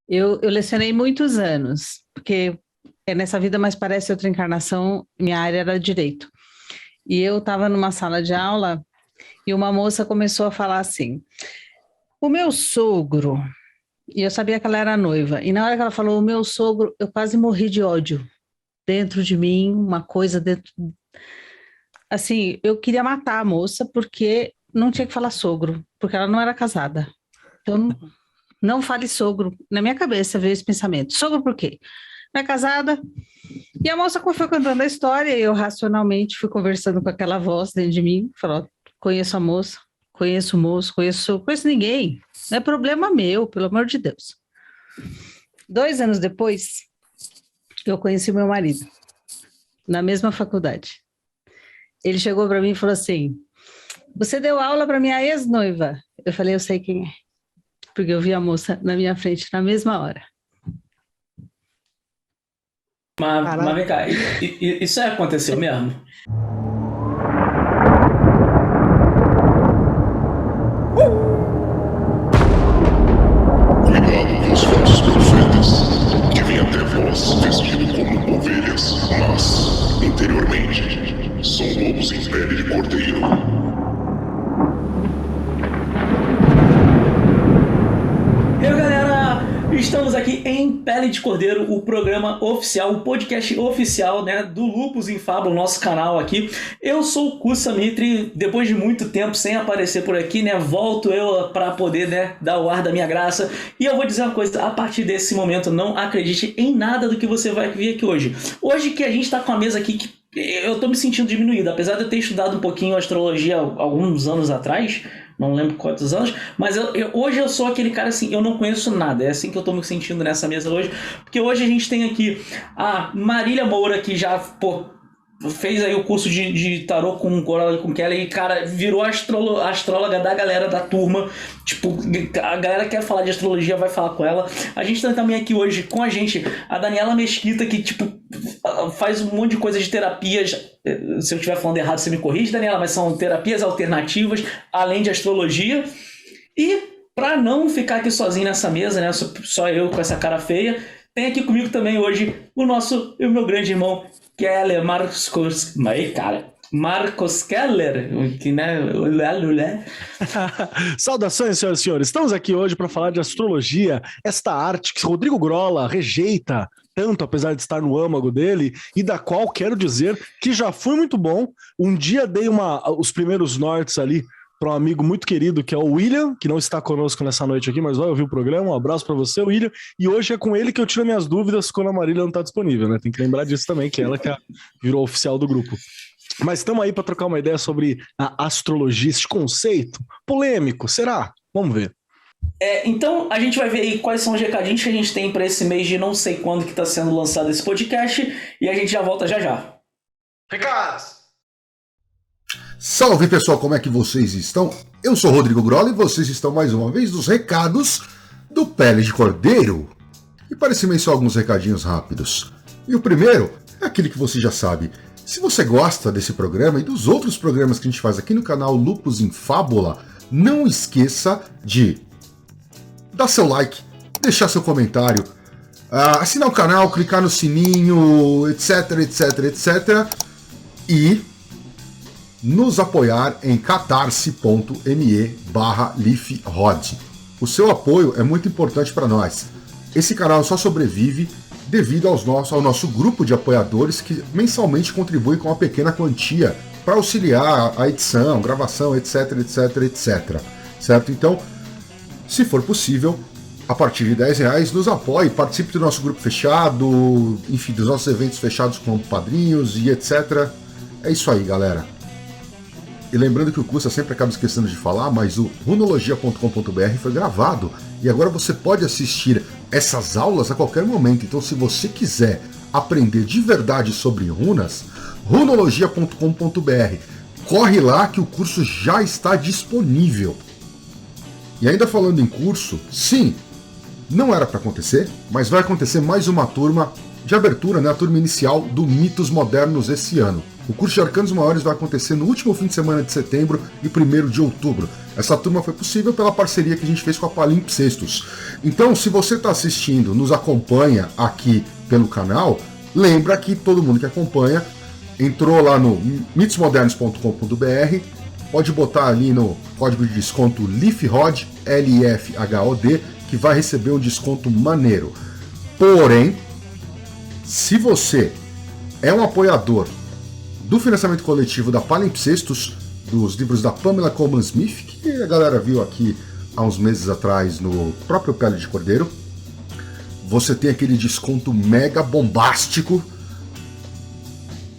Eu lecionei muitos anos, porque é nessa vida, mas parece outra encarnação, minha área era direito. E eu estava numa sala de aula e uma moça começou a falar assim: o meu sogro, e eu sabia que ela era noiva, e na hora que ela falou o meu sogro, eu quase morri de ódio dentro de mim, uma coisa dentro. Assim, eu queria matar a moça porque não tinha que falar sogro, porque ela não era casada. Então, não fale sogro. Na minha cabeça veio esse pensamento: sogro por quê? Não é casada? E a moça foi contando a história, e eu racionalmente fui conversando com aquela voz dentro de mim, falou: conheço a moça, conheço o moço, conheço ninguém. Não é problema meu, pelo amor de Deus. 2 anos depois, eu conheci meu marido, na mesma faculdade. Ele chegou para mim e falou assim: você deu aula para minha ex-noiva. Eu falei: eu sei quem é, porque eu vi a moça na minha frente na mesma hora. Mas vem cá, isso aconteceu mesmo? Cuidado com os falsos profetas, que vêm até vós vestidos como ovelhas, mas, interiormente, são lobos em pele de cordeiro. Estamos aqui em Pele de Cordeiro, o programa oficial, o podcast oficial, né, do Lupus em Fábula, nosso canal aqui. Eu sou o Kusa Mitri, depois de muito tempo sem aparecer por aqui, né, volto eu para poder, né, dar o ar da minha graça. E eu vou dizer uma coisa: a partir desse momento, não acredite em nada do que você vai ver aqui hoje. Hoje que a gente tá com a mesa aqui, que eu tô me sentindo diminuído, apesar de eu ter estudado um pouquinho astrologia alguns anos atrás, não lembro quantos anos, mas hoje eu sou aquele cara assim, eu não conheço nada, é assim que eu tô me sentindo nessa mesa hoje, porque hoje a gente tem aqui a Marília Moura, que já, fez aí o curso de tarô com o Coral e com o Kelly e, cara, virou astróloga da galera da turma. Tipo, a galera que quer falar de astrologia vai falar com ela. A gente tem também aqui hoje com a gente a Daniela Mesquita, que, tipo, faz um monte de coisa de terapias. Se eu estiver falando errado, você me corrige, Daniela, mas são terapias alternativas, além de astrologia. E, pra não ficar aqui sozinho nessa mesa, né, só eu com essa cara feia, tem aqui comigo também hoje o meu grande irmão Keller, Marcos Keller, que, né, Saudações, senhoras e senhores. Estamos aqui hoje para falar de astrologia, esta arte que Rodrigo Grola rejeita tanto, apesar de estar no âmago dele, e da qual quero dizer que já foi muito bom. Um dia dei os primeiros nortes ali para um amigo muito querido, que é o William, que não está conosco nessa noite aqui, mas vai ouvir o programa. Um abraço para você, William. E hoje é com ele que eu tiro minhas dúvidas quando a Marília não está disponível, né? Tem que lembrar disso também, que ela que virou oficial do grupo. Mas estamos aí para trocar uma ideia sobre a astrologia, esse conceito polêmico, será? Vamos ver. Então a gente vai ver aí quais são os recadinhos que a gente tem para esse mês de não sei quando que está sendo lançado esse podcast, e a gente já volta já já. Recados! Salve pessoal, como é que vocês estão? Eu sou Rodrigo Grola e vocês estão mais uma vez nos recados do Pele de Cordeiro. E para esse mês só alguns recadinhos rápidos. E o primeiro é aquele que você já sabe. Se você gosta desse programa e dos outros programas que a gente faz aqui no canal Lupus em Fábula, não esqueça de dar seu like, deixar seu comentário, assinar o canal, clicar no sininho, etc, etc, etc. E nos apoiar em catarse.me/lifrod. O seu apoio é muito importante para nós. Esse canal só sobrevive devido ao nosso grupo de apoiadores que mensalmente contribuem com uma pequena quantia para auxiliar a edição, gravação, etc, etc, etc. Certo? Então, se for possível, a partir de R$10, nos apoie, participe do nosso grupo fechado, enfim, dos nossos eventos fechados com padrinhos e etc. É isso aí, galera. E lembrando que o Kusa sempre acaba esquecendo de falar, mas o runologia.com.br foi gravado e agora você pode assistir essas aulas a qualquer momento. Então, se você quiser aprender de verdade sobre runas, runologia.com.br. Corre lá que o curso já está disponível. E ainda falando em curso, sim, não era para acontecer, mas vai acontecer mais uma turma de abertura, né, a turma inicial do Mitos Modernos esse ano. O curso de Arcanos Maiores vai acontecer no último fim de semana de setembro e 1º de outubro. Essa turma foi possível pela parceria que a gente fez com a Palimpsestos. Então, se você está assistindo, nos acompanha aqui pelo canal, lembra que todo mundo que acompanha entrou lá no mitosmodernos.com.br, pode botar ali no código de desconto LIFHOD, LIFHOD, que vai receber um desconto maneiro. Porém, se você é um apoiador do financiamento coletivo da Palimpsestos, dos livros da Pamela Colman Smith, que a galera viu aqui há uns meses atrás no próprio Pele de Cordeiro, você tem aquele desconto mega bombástico.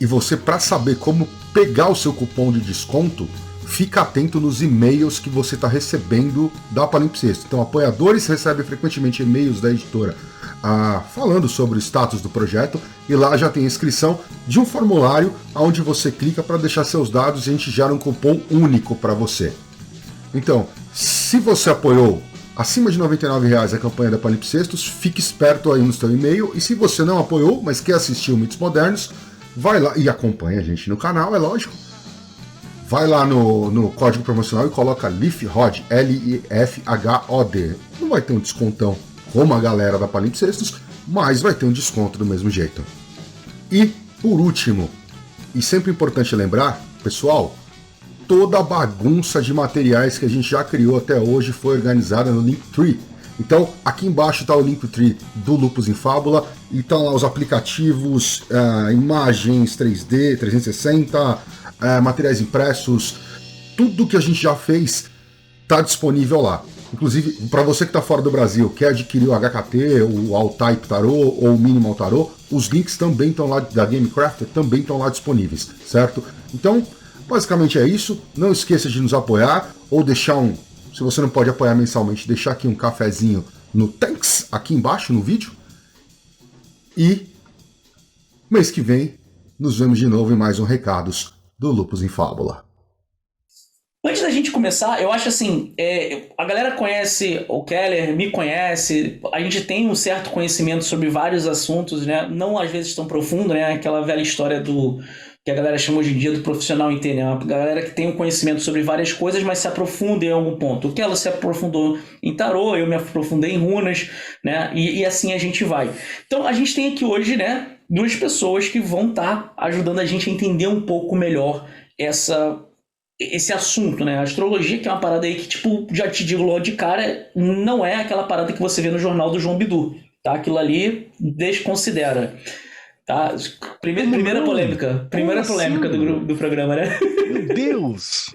E você, para saber como pegar o seu cupom de desconto, fica atento nos e-mails que você está recebendo da Palimpsestos. Então, apoiadores recebem frequentemente e-mails da editora falando sobre o status do projeto, e lá já tem a inscrição de um formulário onde você clica para deixar seus dados e a gente gera um cupom único para você. Então, se você apoiou acima de R$ 99,00 a campanha da Palimpsestos, fique esperto aí no seu e-mail, e se você não apoiou, mas quer assistir o Mitos Modernos, vai lá e acompanha a gente no canal, é lógico. Vai lá no código promocional e coloca LIFHOD, LIFHOD. Não vai ter um descontão como a galera da Palimpsestos, mas vai ter um desconto do mesmo jeito. E, por último, e sempre importante lembrar, pessoal, toda a bagunça de materiais que a gente já criou até hoje foi organizada no Linktree. Então, aqui embaixo está o Linktree do Lupus em Fábula, e estão lá os aplicativos, imagens 3D, 360, materiais impressos, tudo que a gente já fez está disponível lá. Inclusive, para você que está fora do Brasil, quer adquirir o HKT, o All-Type Tarot ou o Minimal Tarot, os links também estão lá, da GameCraft, também estão lá disponíveis, certo? Então, basicamente é isso. Não esqueça de nos apoiar, ou deixar se você não pode apoiar mensalmente, deixar aqui um cafezinho no Thanks, aqui embaixo no vídeo. E mês que vem nos vemos de novo em mais um Recados do Lupus em Fábula. Antes da gente começar, eu acho assim, a galera conhece o Keller, me conhece, a gente tem um certo conhecimento sobre vários assuntos, né? Não às vezes tão profundo, né? Aquela velha história que a galera chama hoje em dia do profissional inteiro, né? Uma galera que tem um conhecimento sobre várias coisas, mas se aprofunda em algum ponto. O Keller se aprofundou em tarô, eu me aprofundei em runas, né? E assim a gente vai. Então a gente tem aqui hoje, né, duas pessoas que vão estar ajudando a gente a entender um pouco melhor esse assunto, né? A astrologia, que é uma parada aí que, tipo, já te digo logo de cara, não é aquela parada que você vê no jornal do João Bidu, tá? Aquilo ali desconsidera, tá? Primeira polêmica do programa, né? Meu Deus!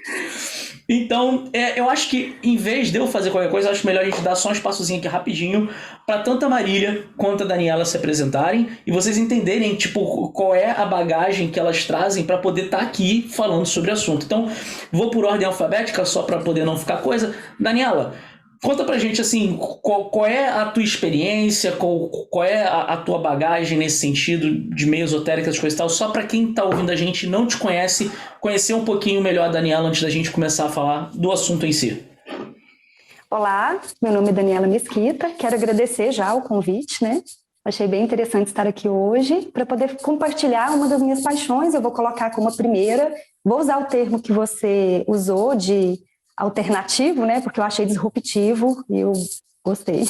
Então, eu acho que, em vez de eu fazer qualquer coisa, eu acho melhor a gente dar só um espaçozinho aqui rapidinho para tanto a Marília quanto a Daniela se apresentarem e vocês entenderem, tipo, qual é a bagagem que elas trazem para poder estar aqui falando sobre o assunto. Então, vou por ordem alfabética, só para poder não ficar coisa. Daniela, conta pra gente, assim, qual é a tua experiência, qual é a tua bagagem nesse sentido de meio esotérica, essas coisas e tal, só pra quem tá ouvindo a gente e não te conhece, conhecer um pouquinho melhor a Daniela antes da gente começar a falar do assunto em si. Olá, meu nome é Daniela Mesquita, quero agradecer já o convite, né? Achei bem interessante estar aqui hoje para poder compartilhar uma das minhas paixões. Eu vou colocar como a primeira, vou usar o termo que você usou de alternativo, né, porque eu achei disruptivo e eu gostei.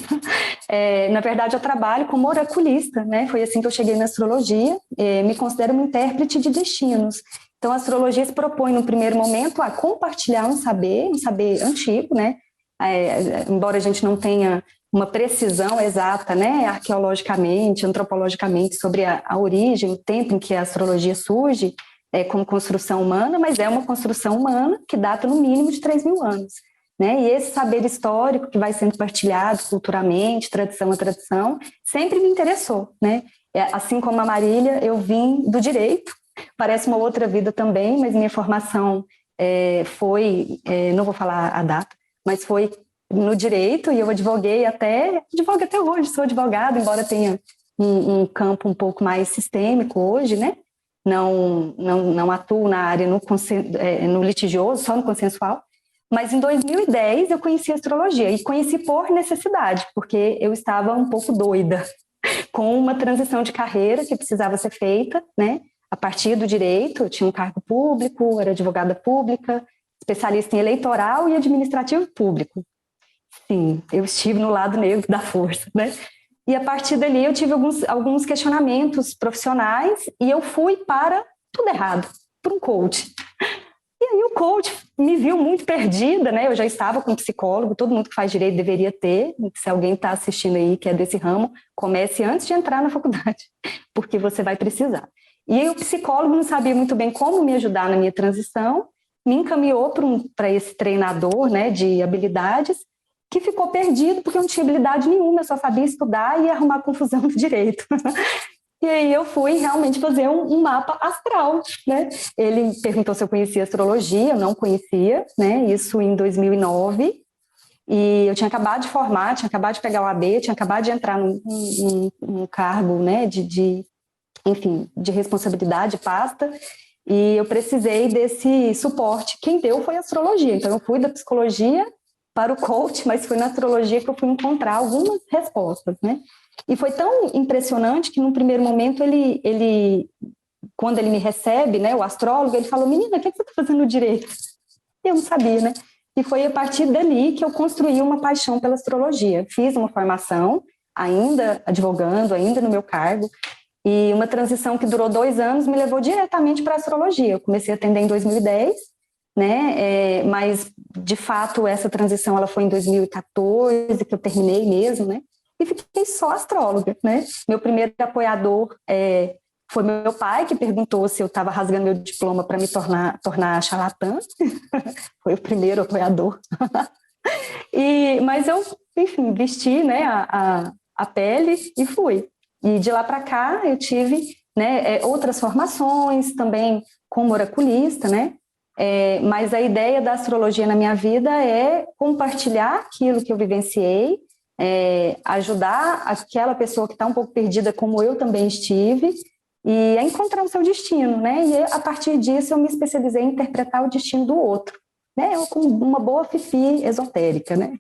Na verdade, eu trabalho como oraculista, né, foi assim que eu cheguei na astrologia, me considero uma intérprete de destinos. Então, a astrologia se propõe, no primeiro momento, a compartilhar um saber antigo, né, embora a gente não tenha uma precisão exata, né, arqueologicamente, antropologicamente, sobre a origem, o tempo em que a astrologia surge, como construção humana, mas é uma construção humana que data no mínimo de 3.000 anos. Né? E esse saber histórico que vai sendo partilhado culturalmente, tradição a tradição, sempre me interessou. Né? Assim como a Marília, eu vim do direito, parece uma outra vida também, mas minha formação foi, não vou falar a data, mas foi no direito, e eu advogo até hoje, sou advogada, embora tenha um campo um pouco mais sistêmico hoje, né? Não atuo na área no litigioso, só no consensual, mas em 2010 eu conheci a astrologia, e conheci por necessidade, porque eu estava um pouco doida com uma transição de carreira que precisava ser feita, né? A partir do direito, eu tinha um cargo público, era advogada pública, especialista em eleitoral e administrativo público. Sim, eu estive no lado negro da força, né? E a partir dali eu tive alguns questionamentos profissionais e eu fui para tudo errado, para um coach. E aí o coach me viu muito perdida, né? Eu já estava com um psicólogo, todo mundo que faz direito deveria ter. Se alguém está assistindo aí que é desse ramo, comece antes de entrar na faculdade, porque você vai precisar. E aí o psicólogo não sabia muito bem como me ajudar na minha transição, me encaminhou para esse treinador, né, de habilidades, que ficou perdido porque eu não tinha habilidade nenhuma, eu só sabia estudar e arrumar confusão no direito. E aí eu fui realmente fazer um mapa astral, né? Ele perguntou se eu conhecia astrologia, eu não conhecia, né? Isso em 2009. E eu tinha acabado de formar, tinha acabado de pegar o AB, tinha acabado de entrar num cargo, né, enfim, de responsabilidade, pasta, e eu precisei desse suporte. Quem deu foi a astrologia. Então eu fui da psicologia para o coach, mas foi na astrologia que eu fui encontrar algumas respostas, né? E foi tão impressionante que, num primeiro momento, quando ele me recebe, né, o astrólogo, ele falou: menina, o que você está fazendo no direito? Eu não sabia, né? E foi a partir dali que eu construí uma paixão pela astrologia. Fiz uma formação, ainda advogando, ainda no meu cargo, e uma transição que durou 2 anos me levou diretamente para a astrologia. Eu comecei a atender em 2010, né? Mas, de fato, essa transição ela foi em 2014, que eu terminei mesmo, né? E fiquei só astróloga, né? Meu primeiro apoiador foi meu pai, que perguntou se eu estava rasgando meu diploma para me tornar charlatã. Foi o primeiro apoiador. Mas eu, enfim, vesti, né, a pele e fui. E de lá para cá eu tive, né, outras formações também como oraculista, né? Mas a ideia da astrologia na minha vida é compartilhar aquilo que eu vivenciei, ajudar aquela pessoa que está um pouco perdida, como eu também estive, e a encontrar o seu destino, né? E a partir disso eu me especializei em interpretar o destino do outro, né? Eu com uma boa fifi esotérica, né?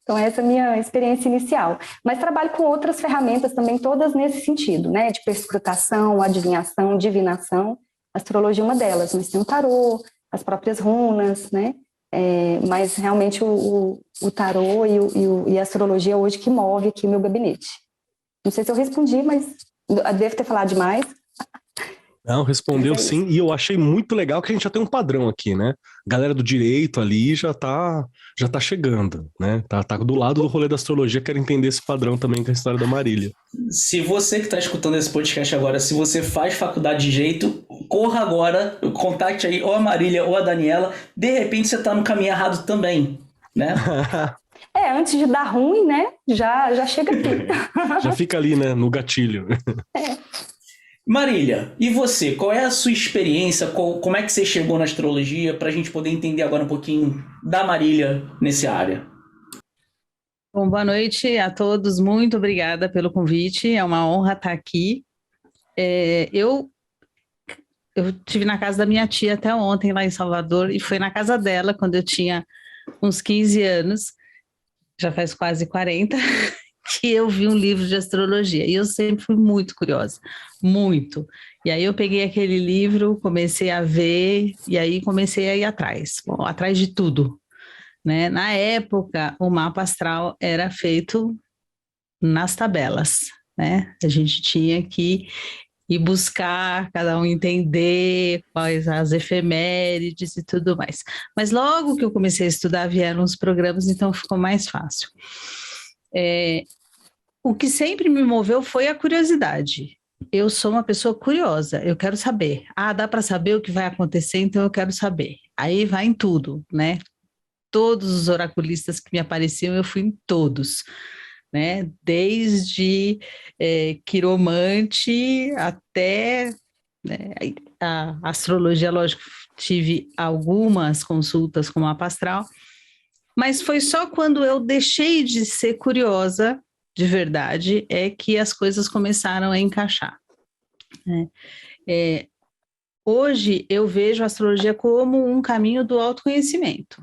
Então essa é a minha experiência inicial. Mas trabalho com outras ferramentas também, todas nesse sentido, né? De perscrutação, adivinhação, divinação. A astrologia é uma delas, mas tem o tarô, as próprias runas, né? Mas realmente o tarô e a astrologia hoje que move aqui o meu gabinete. Não sei se eu respondi, mas devo ter falado demais. Não, respondeu sim, e eu achei muito legal que a gente já tem um padrão aqui, né? A galera do direito ali já tá chegando, né? Tá do lado do rolê da astrologia, quero entender esse padrão também com a história da Marília. Se você que tá escutando esse podcast agora, se você faz faculdade de direito, corra agora, contacte aí ou a Marília ou a Daniela, de repente você tá no caminho errado também, né? Antes de dar ruim, né? Já chega aqui. Já fica ali, né? No gatilho. Marília, e você? Qual é a sua experiência? Como é que você chegou na astrologia? Para a gente poder entender agora um pouquinho da Marília nessa área. Bom, boa noite a todos. Muito obrigada pelo convite. É uma honra estar aqui. Eu estive na casa da minha tia até ontem, lá em Salvador, e foi na casa dela, quando eu tinha uns 15 anos, já faz quase 40, que eu vi um livro de astrologia, e eu sempre fui muito curiosa, muito. E aí eu peguei aquele livro, comecei a ver, e aí comecei a ir atrás, atrás de tudo, né? Na época, o mapa astral era feito nas tabelas, né? A gente tinha que ir buscar, cada um entender quais as efemérides e tudo mais. Mas logo que eu comecei a estudar, vieram os programas, então ficou mais fácil. O que sempre me moveu foi a curiosidade. Eu sou uma pessoa curiosa, eu quero saber. Dá para saber o que vai acontecer, então eu quero saber. Aí vai em tudo, né? Todos os oraculistas que me apareciam, eu fui em todos, né? Desde quiromante até, né, a astrologia, lógico, tive algumas consultas com o mapa astral, mas foi só quando eu deixei de ser curiosa de verdade que as coisas começaram a encaixar, né? Hoje eu vejo a astrologia como um caminho do autoconhecimento,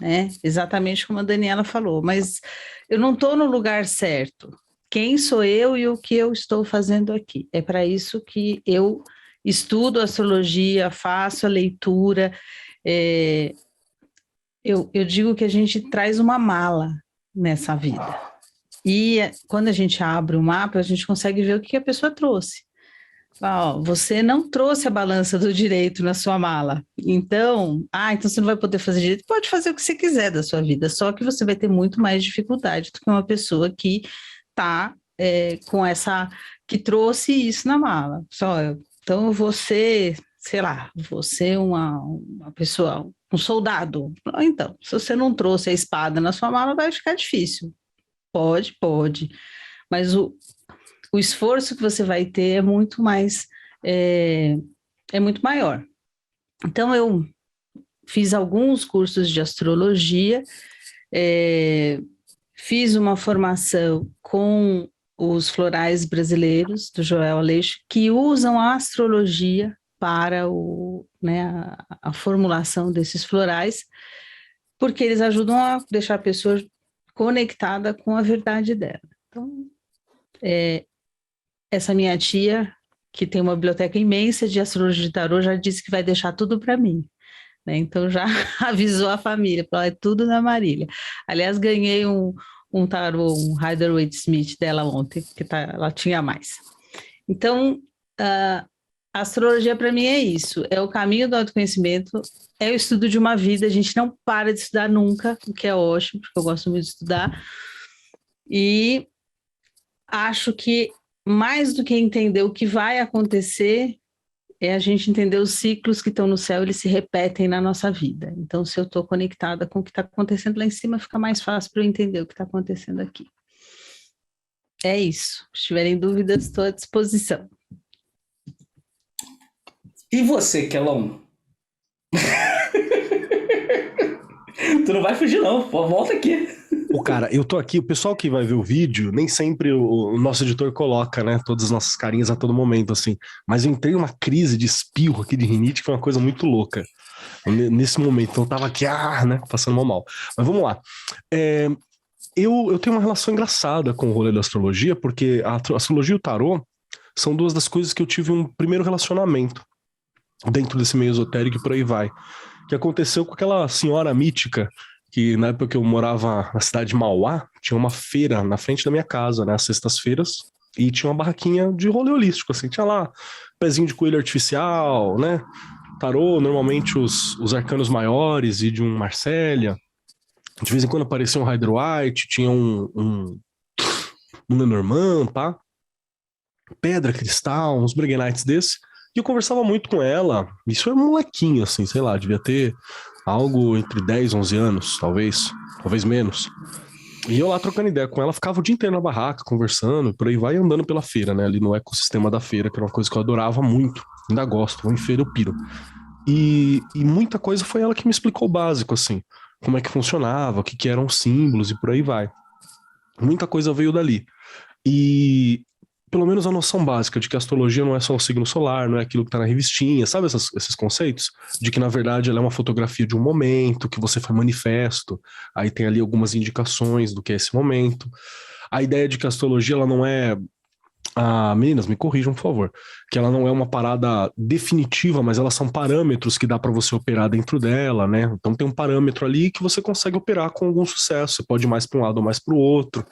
né? Exatamente como a Daniela falou, mas eu não estou no lugar certo. Quem sou eu e o que eu estou fazendo aqui? É para isso que eu estudo astrologia, faço a leitura, Eu digo que a gente traz uma mala nessa vida. E quando a gente abre o mapa, a gente consegue ver o que a pessoa trouxe. Você não trouxe a balança do direito na sua mala. Então você não vai poder fazer direito. Pode fazer o que você quiser da sua vida, só que você vai ter muito mais dificuldade do que uma pessoa que está com essa, que trouxe isso na mala. Então você, sei lá, você uma pessoa, um soldado. Então, se você não trouxe a espada na sua mala, vai ficar difícil. Pode. Mas o esforço que você vai ter é muito mais, é muito maior. Então, eu fiz alguns cursos de astrologia, fiz uma formação com os florais brasileiros, do Joel Aleixo, que usam a astrologia para a formulação desses florais, porque eles ajudam a deixar a pessoa conectada com a verdade dela. Então, essa minha tia, que tem uma biblioteca imensa de astrologia de tarô, já disse que vai deixar tudo para mim, né? Então já avisou a família, falou, é tudo na Marília. Aliás, ganhei um tarô, um Rider-Waite-Smith dela ontem, que ela tinha mais. Então, a astrologia para mim é isso, é o caminho do autoconhecimento, é o estudo de uma vida, a gente não para de estudar nunca, o que é ótimo, porque eu gosto muito de estudar, e acho que mais do que entender o que vai acontecer, é a gente entender os ciclos que estão no céu, eles se repetem na nossa vida. Então, se eu estou conectada com o que está acontecendo lá em cima, fica mais fácil para eu entender o que está acontecendo aqui. É isso. Se tiverem dúvidas, estou à disposição. E você, Kelon? Tu não vai fugir, não. Pô, volta aqui. Cara, eu tô aqui, o pessoal que vai ver o vídeo, nem sempre o nosso editor coloca, né, todas as nossas carinhas a todo momento, assim, mas eu entrei numa crise de espirro aqui de rinite, que foi uma coisa muito louca, nesse momento, então eu tava aqui, né, passando mal. Mas vamos lá. Eu tenho uma relação engraçada com o rolê da astrologia, porque a astrologia e o tarô são duas das coisas que eu tive um primeiro relacionamento dentro desse meio esotérico e por aí vai, que aconteceu com aquela senhora mítica, que na época que eu morava na cidade de Mauá, tinha uma feira na frente da minha casa, né, às sextas-feiras, e tinha uma barraquinha de rolê holístico, assim, tinha lá pezinho de coelho artificial, né, tarô, normalmente os arcanos maiores e de um Marsella, de vez em quando aparecia um Rider-Waite, tinha um Lenormand, tá, pedra, cristal, uns Breguenites desse, e eu conversava muito com ela, isso era um molequinho, assim, sei lá, devia ter algo entre 10, 11 anos, talvez menos. E eu lá trocando ideia com ela, ficava o dia inteiro na barraca, conversando, e por aí vai andando pela feira, né, ali no ecossistema da feira, que era uma coisa que eu adorava muito, ainda gosto, vou em feira eu piro. E muita coisa foi ela que me explicou o básico, assim, como é que funcionava, o que eram símbolos e por aí vai. Muita coisa veio dali. E pelo menos a noção básica de que a astrologia não é só o signo solar, não é aquilo que tá na revistinha, sabe esses conceitos? De que, na verdade, ela é uma fotografia de um momento, que você foi manifesto, aí tem ali algumas indicações do que é esse momento. A ideia de que a astrologia, ela não é... meninas, me corrijam, por favor. Que ela não é uma parada definitiva, mas elas são parâmetros que dá para você operar dentro dela, né? Então tem um parâmetro ali que você consegue operar com algum sucesso. Você pode ir mais para um lado ou mais para o outro.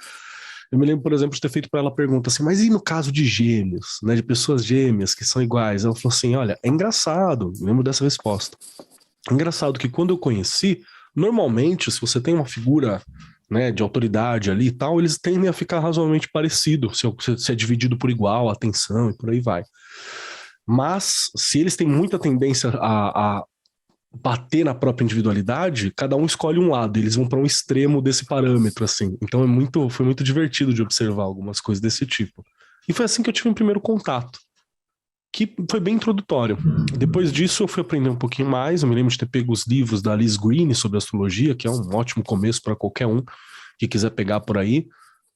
Eu me lembro, por exemplo, de ter feito para ela a pergunta assim, mas e no caso de gêmeos, né, de pessoas gêmeas que são iguais? Ela falou assim, olha, é engraçado, eu lembro dessa resposta. É engraçado que quando eu conheci, normalmente, se você tem uma figura, né, de autoridade ali e tal, eles tendem a ficar razoavelmente parecidos, se é dividido por igual, a atenção e por aí vai. Mas, se eles têm muita tendência a bater na própria individualidade, cada um escolhe um lado, eles vão para um extremo desse parâmetro, assim. Então foi muito divertido de observar algumas coisas desse tipo. E foi assim que eu tive um primeiro contato, que foi bem introdutório. Depois disso eu fui aprender um pouquinho mais, eu me lembro de ter pego os livros da Liz Greene sobre astrologia, que é um ótimo começo para qualquer um que quiser pegar por aí,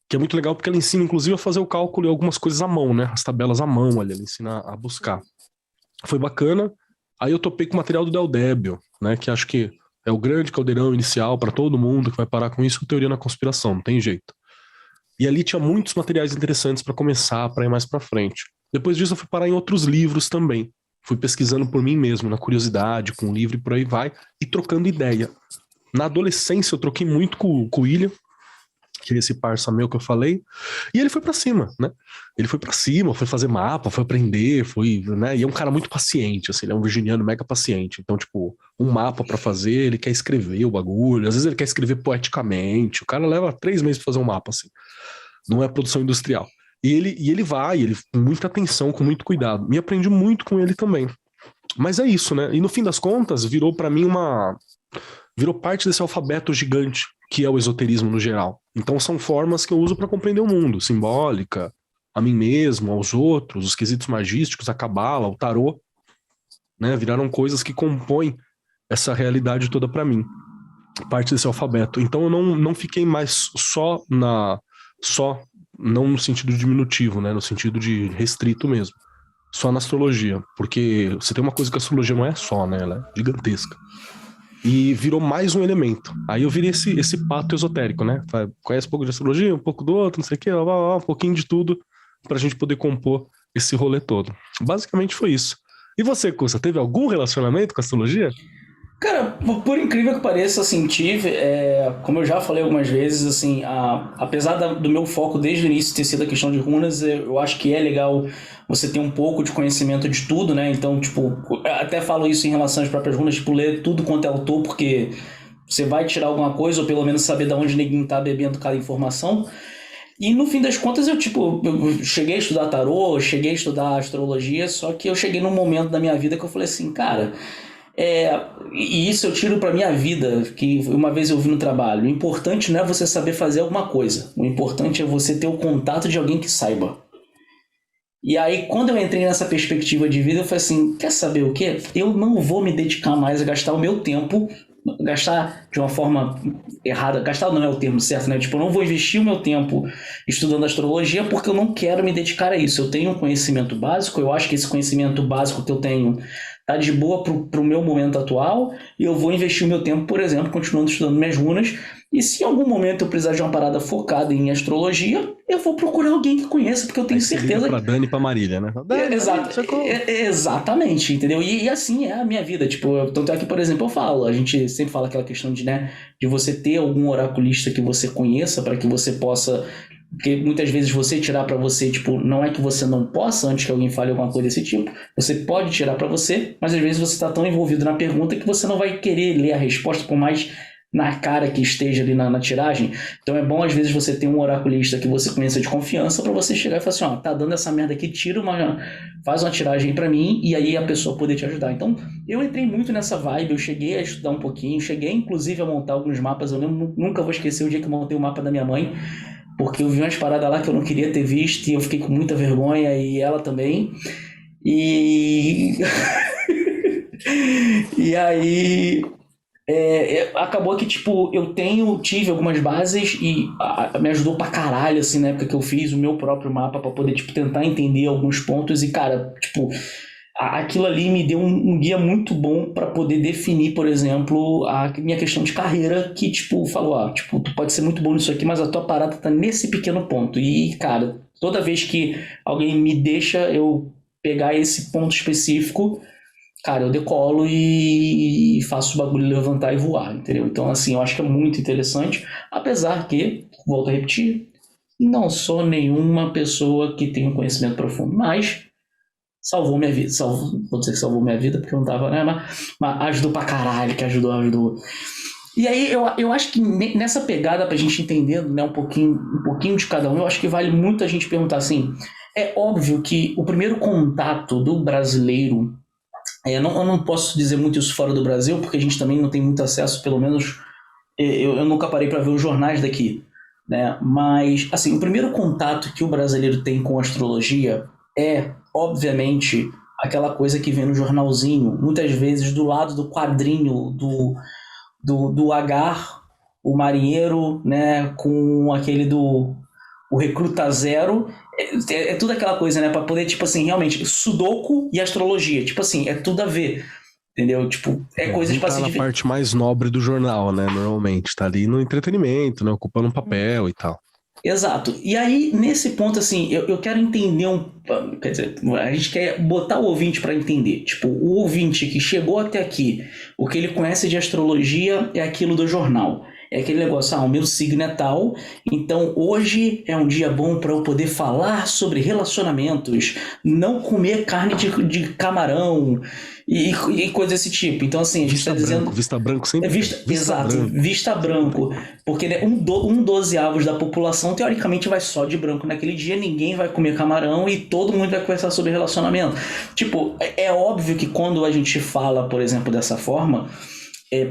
que é muito legal porque ela ensina inclusive a fazer o cálculo e algumas coisas à mão, né? As tabelas à mão ali, ela ensina a buscar. Foi bacana. Aí eu topei com o material do Del Débio, né, que acho que é o grande caldeirão inicial para todo mundo que vai parar com isso, teoria na conspiração, não tem jeito. E ali tinha muitos materiais interessantes para começar, para ir mais para frente. Depois disso eu fui parar em outros livros também. Fui pesquisando por mim mesmo, na curiosidade, com o livro e por aí vai, e trocando ideia. Na adolescência eu troquei muito com o William, que é esse parça meu que eu falei, e ele foi pra cima, né? Ele foi pra cima, foi fazer mapa, foi aprender, né? E é um cara muito paciente, assim, ele é um virginiano mega paciente. Então, tipo, um mapa pra fazer, ele quer escrever o bagulho, às vezes ele quer escrever poeticamente, o cara leva 3 meses pra fazer um mapa, assim. Não é produção industrial. E ele vai, ele com muita atenção, com muito cuidado. E aprendi muito com ele também. Mas é isso, né? E no fim das contas, virou pra mim virou parte desse alfabeto gigante que é o esoterismo no geral. Então são formas que eu uso para compreender o mundo, simbólica, a mim mesmo, aos outros, os quesitos magísticos, a cabala, o tarô, né? Viraram coisas que compõem essa realidade toda para mim, parte desse alfabeto. Então eu não fiquei mais não no sentido diminutivo, né? No sentido de restrito mesmo, só na astrologia, porque você tem uma coisa que a astrologia não é só, né? Ela é gigantesca. E virou mais um elemento. Aí eu virei esse pato esotérico, né? Conhece um pouco de astrologia, um pouco do outro, não sei o quê, um pouquinho de tudo, pra gente poder compor esse rolê todo. Basicamente foi isso. E você, Cussa, teve algum relacionamento com a astrologia? Cara, por incrível que pareça, assim, tive, como eu já falei algumas vezes, assim, apesar do meu foco desde o início ter sido a questão de runas, eu acho que é legal você ter um pouco de conhecimento de tudo, né? Então, tipo, até falo isso em relação às próprias runas, tipo, ler tudo quanto é autor, porque você vai tirar alguma coisa, ou pelo menos saber de onde ninguém tá bebendo cada informação. E no fim das contas, eu cheguei a estudar tarô, cheguei a estudar astrologia, só que eu cheguei num momento da minha vida que eu falei assim, cara... e isso eu tiro pra minha vida, que uma vez eu vi no trabalho. O importante não é você saber fazer alguma coisa, o importante é você ter o contato de alguém que saiba. E aí, quando eu entrei nessa perspectiva de vida, eu falei assim, quer saber o quê? Eu não vou me dedicar mais a gastar o meu tempo, gastar de uma forma errada, gastar não é o termo certo, né? Tipo, eu não vou investir o meu tempo estudando astrologia porque eu não quero me dedicar a isso. Eu tenho um conhecimento básico, eu acho que esse conhecimento básico que eu tenho tá de boa pro meu momento atual, e eu vou investir o meu tempo, por exemplo, continuando estudando minhas runas, e se em algum momento eu precisar de uma parada focada em astrologia, eu vou procurar alguém que conheça, porque eu tenho certeza... Pra Dani e pra Marília, né? Exatamente, entendeu? E assim é a minha vida, tipo, tanto é que, por exemplo, eu falo, a gente sempre fala aquela questão de, né, de você ter algum oraculista que você conheça, para que você possa... Porque muitas vezes você tirar pra você, tipo, não é que você não possa antes que alguém fale alguma coisa desse tipo, você pode tirar pra você, mas às vezes você tá tão envolvido na pergunta que você não vai querer ler a resposta, por mais na cara que esteja ali na tiragem. Então é bom às vezes você ter um oraculista que você conheça de confiança pra você chegar e falar assim, ó, tá dando essa merda aqui, faz uma tiragem pra mim, e aí a pessoa poder te ajudar. Então eu entrei muito nessa vibe, eu cheguei a estudar um pouquinho, cheguei inclusive a montar alguns mapas, eu nunca vou esquecer o dia que eu montei o mapa da minha mãe, porque eu vi umas paradas lá que eu não queria ter visto e eu fiquei com muita vergonha, e ela também. E e aí acabou que, tipo, eu tive algumas bases e me ajudou pra caralho, assim, na época que eu fiz o meu próprio mapa pra poder, tipo, tentar entender alguns pontos e, cara, tipo... Aquilo ali me deu um guia muito bom para poder definir, por exemplo, a minha questão de carreira, que, tipo, falou, tipo, tu pode ser muito bom nisso aqui, mas a tua parada tá nesse pequeno ponto. E, cara, toda vez que alguém me deixa eu pegar esse ponto específico, cara, eu decolo e faço o bagulho levantar e voar, entendeu? Então, assim, eu acho que é muito interessante, apesar que, volto a repetir, não sou nenhuma pessoa que tem um conhecimento profundo, mas... salvou minha vida, vou dizer que salvou minha vida porque eu não tava, né, mas ajudou pra caralho, que ajudou. E aí eu acho que nessa pegada pra gente entendendo, né, um pouquinho de cada um, eu acho que vale muito a gente perguntar assim, é óbvio que o primeiro contato do brasileiro, eu não posso dizer muito isso fora do Brasil, porque a gente também não tem muito acesso, pelo menos eu nunca parei pra ver os jornais daqui, né, mas assim, o primeiro contato que o brasileiro tem com astrologia é, obviamente, aquela coisa que vem no jornalzinho, muitas vezes do lado do quadrinho do Agar, o marinheiro, né, com aquele o Recruta Zero, é tudo aquela coisa, né, para poder, tipo assim, realmente, Sudoku e astrologia, tipo assim, é tudo a ver, entendeu? Tipo, coisa de tá na parte mais nobre do jornal, né, normalmente, tá ali no entretenimento, né, ocupando um papel e tal. Exato. E aí, nesse ponto, assim, eu quero entender quer dizer, a gente quer botar o ouvinte para entender. Tipo, o ouvinte que chegou até aqui, o que ele conhece de astrologia é aquilo do jornal. É aquele negócio, o meu signo é tal, então hoje é um dia bom para eu poder falar sobre relacionamentos, não comer carne de camarão e coisa desse tipo. Então, assim, a gente está dizendo... Vista branco sempre. Exato, branco. Vista branco. Porque né, um 12avos da população, teoricamente, vai só de branco naquele dia, ninguém vai comer camarão e todo mundo vai conversar sobre relacionamento. Tipo, é óbvio que quando a gente fala, por exemplo, dessa forma,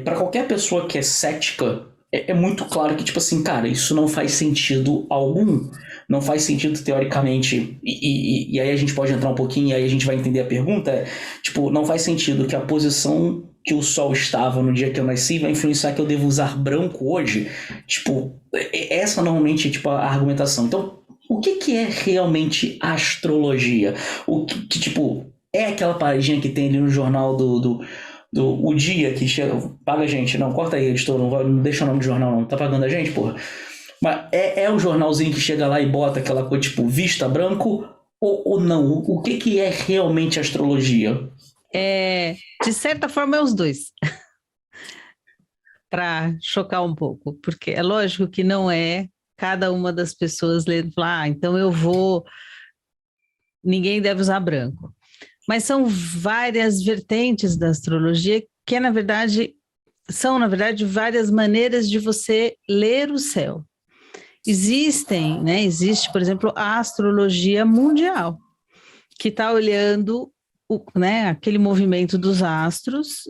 para qualquer pessoa que é cética, é muito claro que, tipo assim, cara, isso não faz sentido algum. Não faz sentido teoricamente. E aí a gente pode entrar um pouquinho e aí a gente vai entender a pergunta. Tipo, não faz sentido que a posição que o Sol estava no dia que eu nasci vai influenciar que eu devo usar branco hoje. Tipo, essa normalmente é tipo, a argumentação. Então, o que é realmente astrologia? O que tipo, é aquela paradinha que tem ali no jornal o dia que chega, paga a gente, não, corta aí, editor, não deixa o nome do jornal não, tá pagando a gente, porra. Mas é o jornalzinho que chega lá e bota aquela coisa tipo vista branco ou não? O que é realmente astrologia? De certa forma é os dois. Para chocar um pouco, porque é lógico que não é cada uma das pessoas lendo e falar, então ninguém deve usar branco. Mas são várias vertentes da astrologia que, são, na verdade, várias maneiras de você ler o céu. Existe, por exemplo, a astrologia mundial, que está olhando aquele movimento dos astros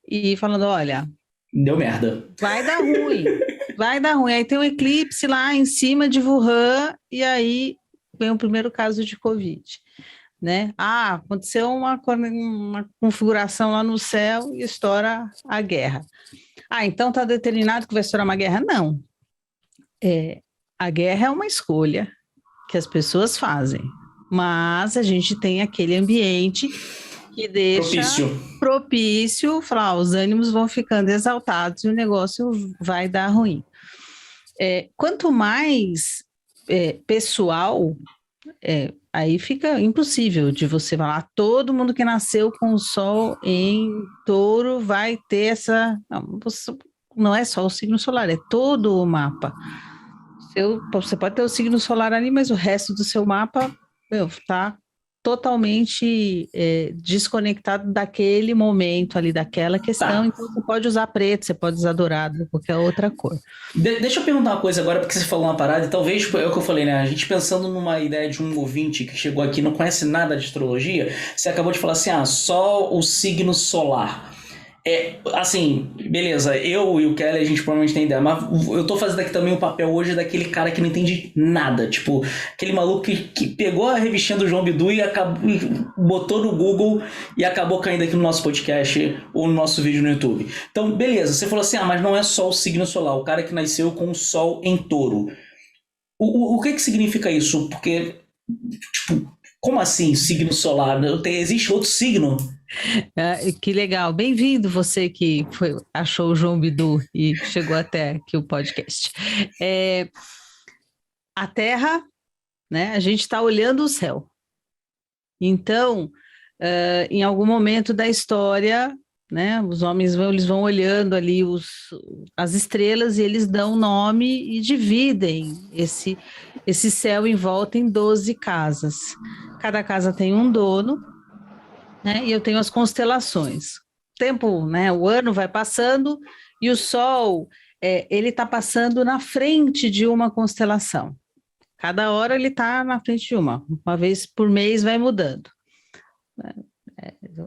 e falando, olha... Deu merda. Vai dar ruim. Aí tem um eclipse lá em cima de Wuhan e aí vem o primeiro caso de Covid. Né? Aconteceu uma configuração lá no céu e estoura a guerra. Então está determinado que vai estourar uma guerra? Não. A guerra é uma escolha que as pessoas fazem, mas a gente tem aquele ambiente que deixa propício, falar, os ânimos vão ficando exaltados e o negócio vai dar ruim. Quanto mais pessoal... aí fica impossível de você falar, todo mundo que nasceu com o Sol em Touro vai ter essa... Não é só o signo solar, é todo o mapa. Você pode ter o signo solar ali, mas o resto do seu mapa está totalmente desconectado daquele momento ali, daquela questão. Então você pode usar preto, você pode usar dourado, qualquer outra cor. Deixa eu perguntar uma coisa agora, porque você falou uma parada, e talvez é o que eu falei, né? A gente pensando numa ideia de um ouvinte que chegou aqui, não conhece nada de astrologia, você acabou de falar assim, só o signo solar. Assim, beleza, eu e o Kelly a gente provavelmente tem ideia, mas eu tô fazendo aqui também o papel hoje daquele cara que não entende nada, tipo, aquele maluco que pegou a revistinha do João Bidu e botou no Google e acabou caindo aqui no nosso podcast ou no nosso vídeo no YouTube. Então, beleza, você falou assim, mas não é só o signo solar, o cara que nasceu com o Sol em Touro. O que significa isso? Porque, tipo, como assim signo solar? Existe outro signo? Que legal, bem-vindo você que achou o João Bidu e chegou até aqui o podcast. A Terra, né, a gente está olhando o céu. Então, em algum momento da história, né, os homens eles vão olhando ali as estrelas e eles dão nome e dividem esse céu em volta em 12 casas. Cada casa tem um dono, né, e eu tenho as constelações. O ano vai passando e o Sol, ele está passando na frente de uma constelação. Cada hora ele está na frente de uma vez por mês vai mudando.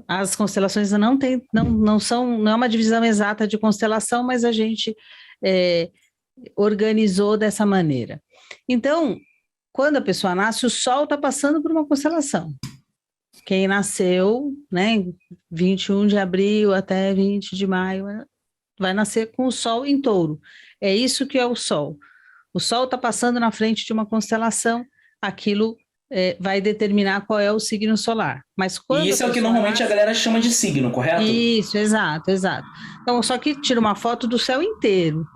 As constelações não é uma divisão exata de constelação, mas a gente organizou dessa maneira. Então, quando a pessoa nasce, o Sol está passando por uma constelação. Quem nasceu, né, 21 de abril até 20 de maio, vai nascer com o Sol em Touro. É isso que é o Sol. O Sol está passando na frente de uma constelação, aquilo vai determinar qual é o signo solar. Mas quando e isso é o que normalmente a galera chama de signo, correto? Isso, exato. Então, só que tira uma foto do céu inteiro.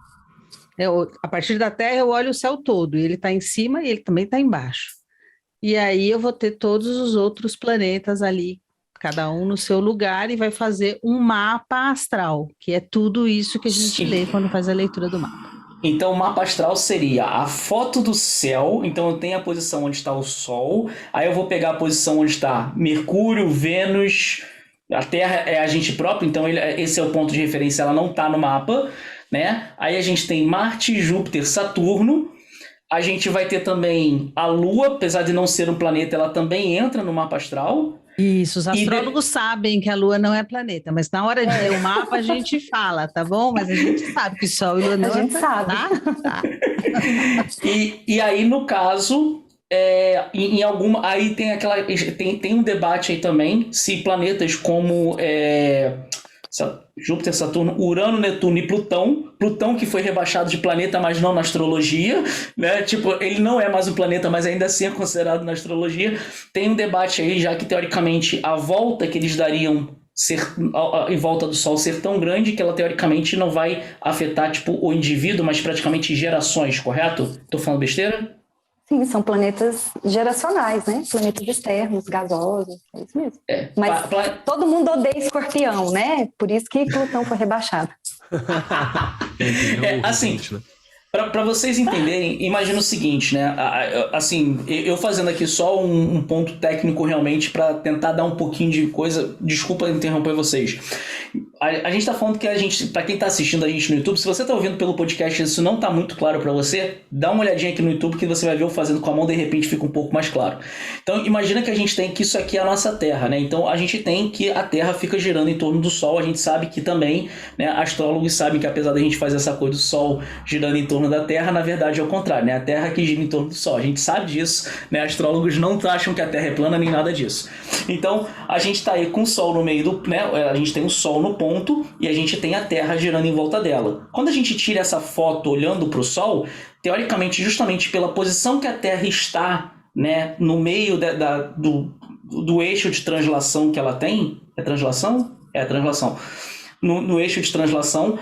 A partir da Terra eu olho o céu todo, e ele está em cima e ele também está embaixo. E aí eu vou ter todos os outros planetas ali, cada um no seu lugar, e vai fazer um mapa astral, que é tudo isso que a gente lê quando faz a leitura do mapa. Então, o mapa astral seria a foto do céu. Então, eu tenho a posição onde está o Sol. Aí eu vou pegar a posição onde está Mercúrio, Vênus. A Terra é a gente próprio, então esse é o ponto de referência, ela não está no mapa, né? Aí a gente tem Marte, Júpiter, Saturno. A gente vai ter também a Lua, apesar de não ser um planeta, ela também entra no mapa astral. Isso, os astrólogos sabem que a Lua não é planeta, mas na hora de ler o mapa a gente fala, tá bom? Mas a gente sabe que Sol e Lua não A gente sabe. Tá? E aí, no caso, em alguma. Aí tem aquela. Tem um debate aí também se planetas como Júpiter, Saturno, Urano, Netuno e Plutão que foi rebaixado de planeta, mas não na astrologia, né? Tipo, ele não é mais um planeta, mas ainda assim é considerado na astrologia. Tem um debate aí, já que teoricamente a volta que eles dariam em volta do Sol ser tão grande que ela teoricamente não vai afetar tipo o indivíduo, mas praticamente gerações, correto? Tô falando besteira? Sim, são planetas geracionais, né? Planetas externos, gasosos, é isso mesmo. Mas todo mundo odeia Escorpião, né? Por isso que Plutão foi rebaixado. Assim, para vocês entenderem, imagina o seguinte, né? Assim, eu fazendo aqui só um ponto técnico realmente para tentar dar um pouquinho de coisa. Desculpa interromper vocês. A gente tá falando que para quem tá assistindo a gente no YouTube, se você tá ouvindo pelo podcast e isso não tá muito claro para você, dá uma olhadinha aqui no YouTube que você vai ver eu fazendo com a mão, de repente fica um pouco mais claro. Então imagina que a gente tem que isso aqui é a nossa Terra, né? Então a gente tem que a Terra fica girando em torno do Sol, a gente sabe que também, né, astrólogos sabem que apesar da gente fazer essa coisa do Sol girando em torno da Terra, na verdade é o contrário, né? A Terra que gira em torno do Sol, a gente sabe disso, né? Astrólogos não acham que a Terra é plana nem nada disso. Então a gente tá aí com o Sol no meio do, né? A gente tem o Sol no ponto e a gente tem a Terra girando em volta dela. Quando a gente tira essa foto olhando para o Sol, teoricamente, justamente pela posição que a Terra está, né, no meio do eixo de translação que ela tem, é translação? É a translação. No eixo de translação,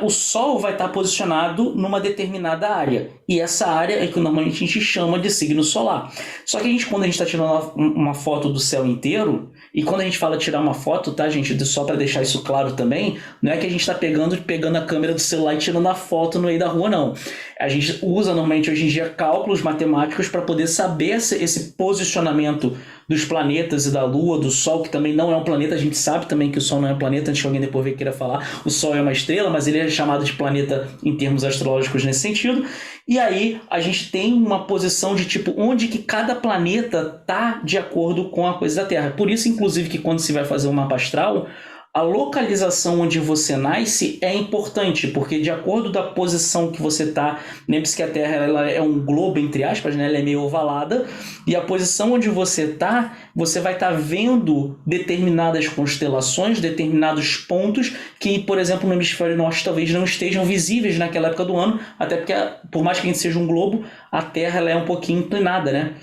o Sol vai estar posicionado numa determinada área. E essa área é que normalmente a gente chama de signo solar. Só que quando a gente está tirando uma foto do céu inteiro, e quando a gente fala tirar uma foto, tá, gente? Só para deixar isso claro também, não é que a gente está pegando a câmera do celular e tirando a foto no meio da rua, não. A gente usa normalmente hoje em dia cálculos matemáticos para poder saber esse posicionamento dos planetas e da Lua, do Sol, que também não é um planeta. A gente sabe também que o Sol não é um planeta, antes que alguém depois queira falar. O Sol é uma estrela, mas ele é chamado de planeta em termos astrológicos nesse sentido. E aí a gente tem uma posição de tipo onde que cada planeta está de acordo com a coisa da Terra. Por isso, inclusive, que quando se vai fazer um mapa astral, a localização onde você nasce é importante, porque de acordo da posição que você está, lembre-se que a Terra ela é um globo, entre aspas, né? Ela é meio ovalada, e a posição onde você está, você vai estar vendo determinadas constelações, determinados pontos que, por exemplo, no hemisfério norte talvez não estejam visíveis naquela época do ano, até porque, por mais que a gente seja um globo, a Terra ela é um pouquinho inclinada, né?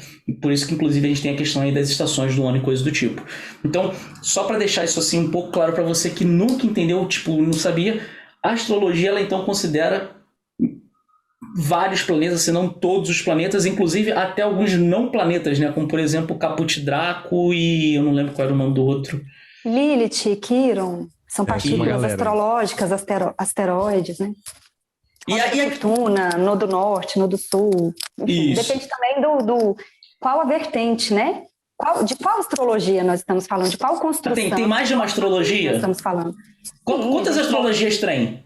Por isso que, inclusive, a gente tem a questão aí das estações do ano e coisas do tipo. Então, só para deixar isso assim um pouco claro para você que nunca entendeu, tipo, não sabia, a astrologia, ela então considera vários planetas, se não todos os planetas, inclusive até alguns não planetas, né? Como, por exemplo, Caput Draco e eu não lembro qual era o nome do outro. Lilith, Quiron, são partículas astrológicas, asteroides, né? E a Fortuna, no do norte, no do sul. Enfim, depende também do qual a vertente, né? De qual astrologia nós estamos falando? De qual construção? Tem mais de uma astrologia? Nós estamos falando. Quantas astrologias tem?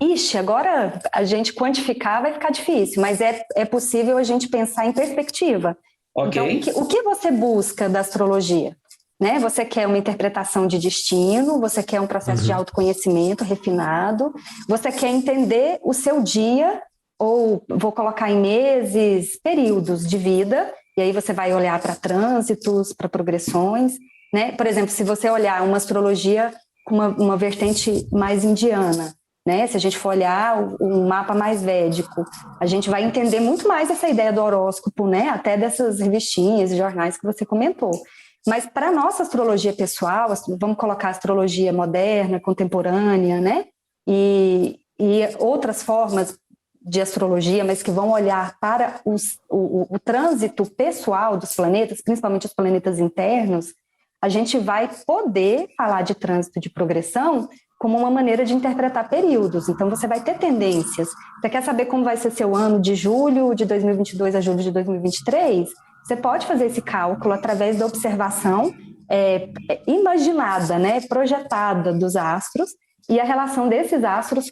Ixi, agora a gente quantificar vai ficar difícil, mas é possível a gente pensar em perspectiva. Okay. Então, o que você busca da astrologia? Né? Você quer uma interpretação de destino, você quer um processo de autoconhecimento refinado, você quer entender o seu dia, ou vou colocar em meses, períodos de vida, e aí você vai olhar para trânsitos, para progressões, né? Por exemplo, se você olhar uma astrologia com uma vertente mais indiana, né? Se a gente for olhar um mapa mais védico, a gente vai entender muito mais essa ideia do horóscopo, né? Até dessas revistinhas e jornais que você comentou. Mas para a nossa astrologia pessoal, vamos colocar astrologia moderna, contemporânea, né? E outras formas de astrologia, mas que vão olhar para o trânsito pessoal dos planetas, principalmente os planetas internos, a gente vai poder falar de trânsito de progressão como uma maneira de interpretar períodos. Então, você vai ter tendências. Você quer saber como vai ser seu ano de julho de 2022 a julho de 2023? Você pode fazer esse cálculo através da observação imaginada, né, projetada dos astros e a relação desses astros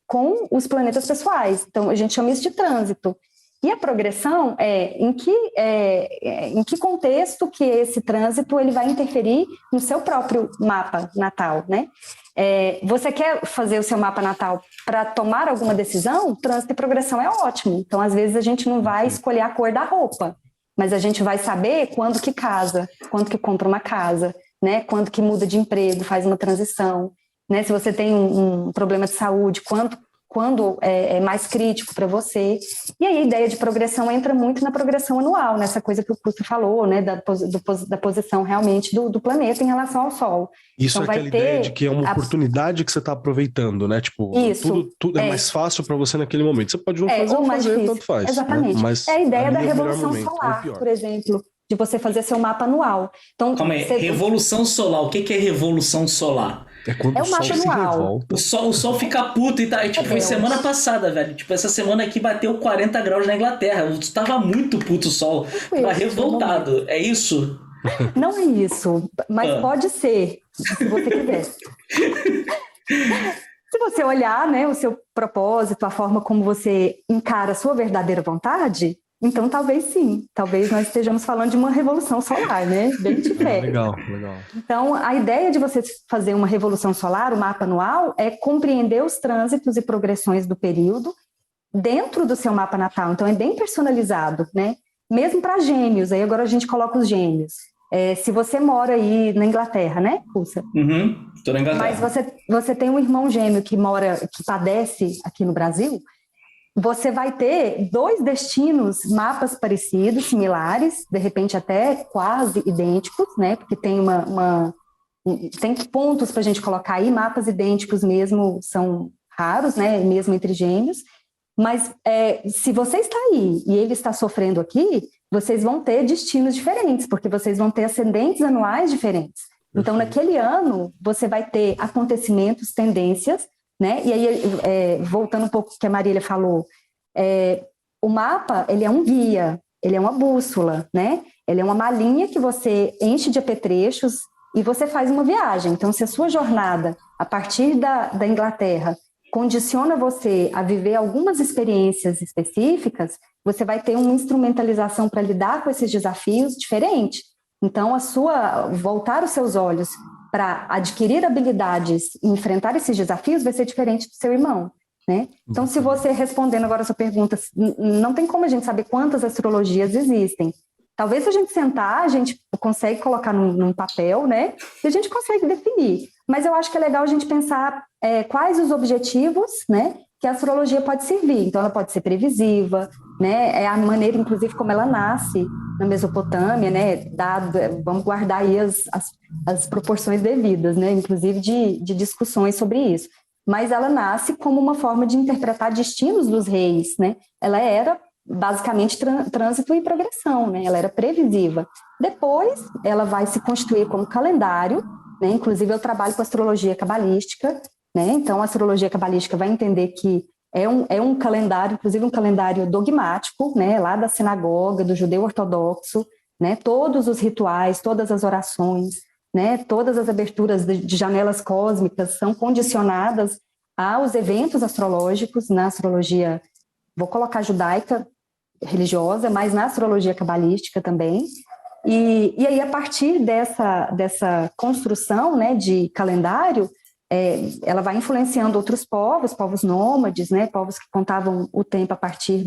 com os planetas pessoais. Então, a gente chama isso de trânsito. E a progressão em que contexto que esse trânsito ele vai interferir no seu próprio mapa natal, né? Você quer fazer o seu mapa natal para tomar alguma decisão? Trânsito e progressão é ótimo. Então, às vezes, a gente não vai escolher a cor da roupa, mas a gente vai saber quando que casa, quando que compra uma casa, né? Quando que muda de emprego, faz uma transição, né? Se você tem um problema de saúde, quando é mais crítico para você. E aí a ideia de progressão entra muito na progressão anual, nessa coisa que o Custa falou, né, da posição realmente do planeta em relação ao Sol. Isso então, é aquela ideia de que é uma oportunidade que você está aproveitando, né? Tipo, tudo é mais fácil para você naquele momento. Você pode não fazer ou fazer, difícil. Tanto faz. Exatamente. Né? Mas é a ideia da revolução solar, por exemplo, de você fazer seu mapa anual. Então, calma aí, revolução solar. O que é revolução solar? É quando o Sol se revolta. O Sol fica puto e tá. Tipo, foi semana passada, velho. Tipo, essa semana aqui bateu 40 graus na Inglaterra. Tava muito puto o Sol. Tava revoltado. É isso? Não é isso. Mas pode ser, se você quiser. Se você olhar, né, o seu propósito, a forma como você encara a sua verdadeira vontade, então talvez sim. Talvez nós estejamos falando de uma revolução solar, né? Bem de fé. Legal. Então, a ideia de você fazer uma revolução solar, o mapa anual, é compreender os trânsitos e progressões do período dentro do seu mapa natal. Então, é bem personalizado, né? Mesmo para gêmeos. Aí agora a gente coloca os gêmeos. Se você mora aí na Inglaterra, né, Cussa? Tô na Inglaterra. Mas você tem um irmão gêmeo que padece aqui no Brasil, você vai ter 2 destinos, mapas parecidos, similares, de repente até quase idênticos, né? Porque tem tem pontos para a gente colocar aí, mapas idênticos mesmo são raros, né? Mesmo entre gêmeos. Mas se você está aí e ele está sofrendo aqui, vocês vão ter destinos diferentes, porque vocês vão ter ascendentes anuais diferentes. Então, naquele ano, você vai ter acontecimentos, tendências, né? E aí, voltando um pouco ao que a Marília falou, o mapa, ele é um guia, ele é uma bússola, né? Ele é uma malinha que você enche de apetrechos e você faz uma viagem. Então, se a sua jornada, a partir da Inglaterra, condiciona você a viver algumas experiências específicas, você vai ter uma instrumentalização para lidar com esses desafios diferente. Então, voltar os seus olhos para adquirir habilidades e enfrentar esses desafios vai ser diferente do seu irmão, né? Então, se você, respondendo agora a sua pergunta, não tem como a gente saber quantas astrologias existem. Talvez se a gente sentar, a gente consegue colocar num papel, né? E a gente consegue definir. Mas eu acho que é legal a gente pensar quais os objetivos, né, que a astrologia pode servir. Então, ela pode ser previsiva, né? É a maneira, inclusive, como ela nasce na Mesopotâmia, né? Vamos guardar aí as proporções devidas, né? Inclusive de discussões sobre isso. Mas ela nasce como uma forma de interpretar destinos dos reis, né? Ela era basicamente trânsito e progressão, né? Ela era previsiva. Depois, ela vai se constituir como calendário, né? Inclusive, eu trabalho com astrologia cabalística, né? Então, a astrologia cabalística vai entender que é um calendário, inclusive um calendário dogmático, né? Lá da sinagoga, do judeu ortodoxo, né? Todos os rituais, todas as orações, né? Todas as aberturas de janelas cósmicas são condicionadas aos eventos astrológicos na astrologia, vou colocar judaica, religiosa, mas na astrologia cabalística também. E aí, a partir dessa construção, né, de calendário, ela vai influenciando outros povos nômades, né, povos que contavam o tempo a partir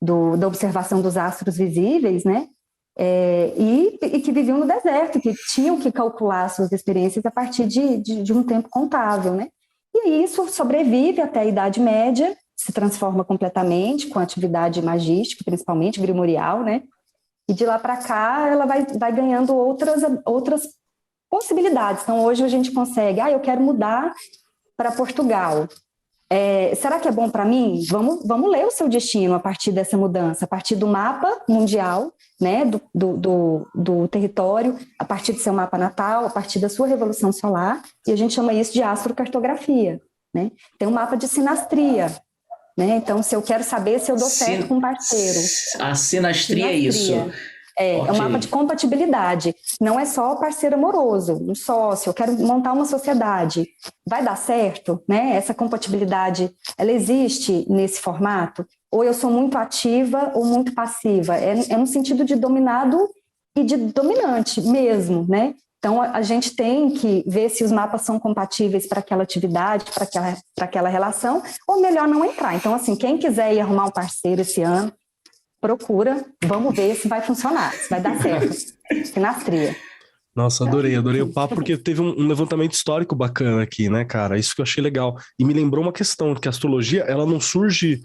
da observação dos astros visíveis, né, e que viviam no deserto, que tinham que calcular suas experiências a partir de um tempo contável, né. E aí isso sobrevive até a Idade Média, se transforma completamente com a atividade magística, principalmente grimorial, né? E de lá para cá ela vai ganhando outras possibilidades. Então hoje a gente consegue, eu quero mudar para Portugal. Será que é bom para mim? Vamos ler o seu destino a partir dessa mudança, a partir do mapa mundial, né, do território, a partir do seu mapa natal, a partir da sua revolução solar, e a gente chama isso de astrocartografia, né? Tem um mapa de sinastria, né? Então, se eu quero saber se eu dou certo com um parceiro. A sinastria é isso. É um mapa de compatibilidade. Não é só parceiro amoroso, um sócio, eu quero montar uma sociedade. Vai dar certo, né? Essa compatibilidade, ela existe nesse formato? Ou eu sou muito ativa ou muito passiva? É no sentido de dominado e de dominante mesmo, né? Então, a gente tem que ver se os mapas são compatíveis para aquela atividade, para aquela relação, ou melhor não entrar. Então, assim, quem quiser ir arrumar um parceiro esse ano, procura, vamos ver se vai funcionar, se vai dar certo. Sinastria. Nossa, adorei o papo, porque teve um levantamento histórico bacana aqui, né, cara? Isso que eu achei legal. E me lembrou uma questão, que a astrologia, ela não surge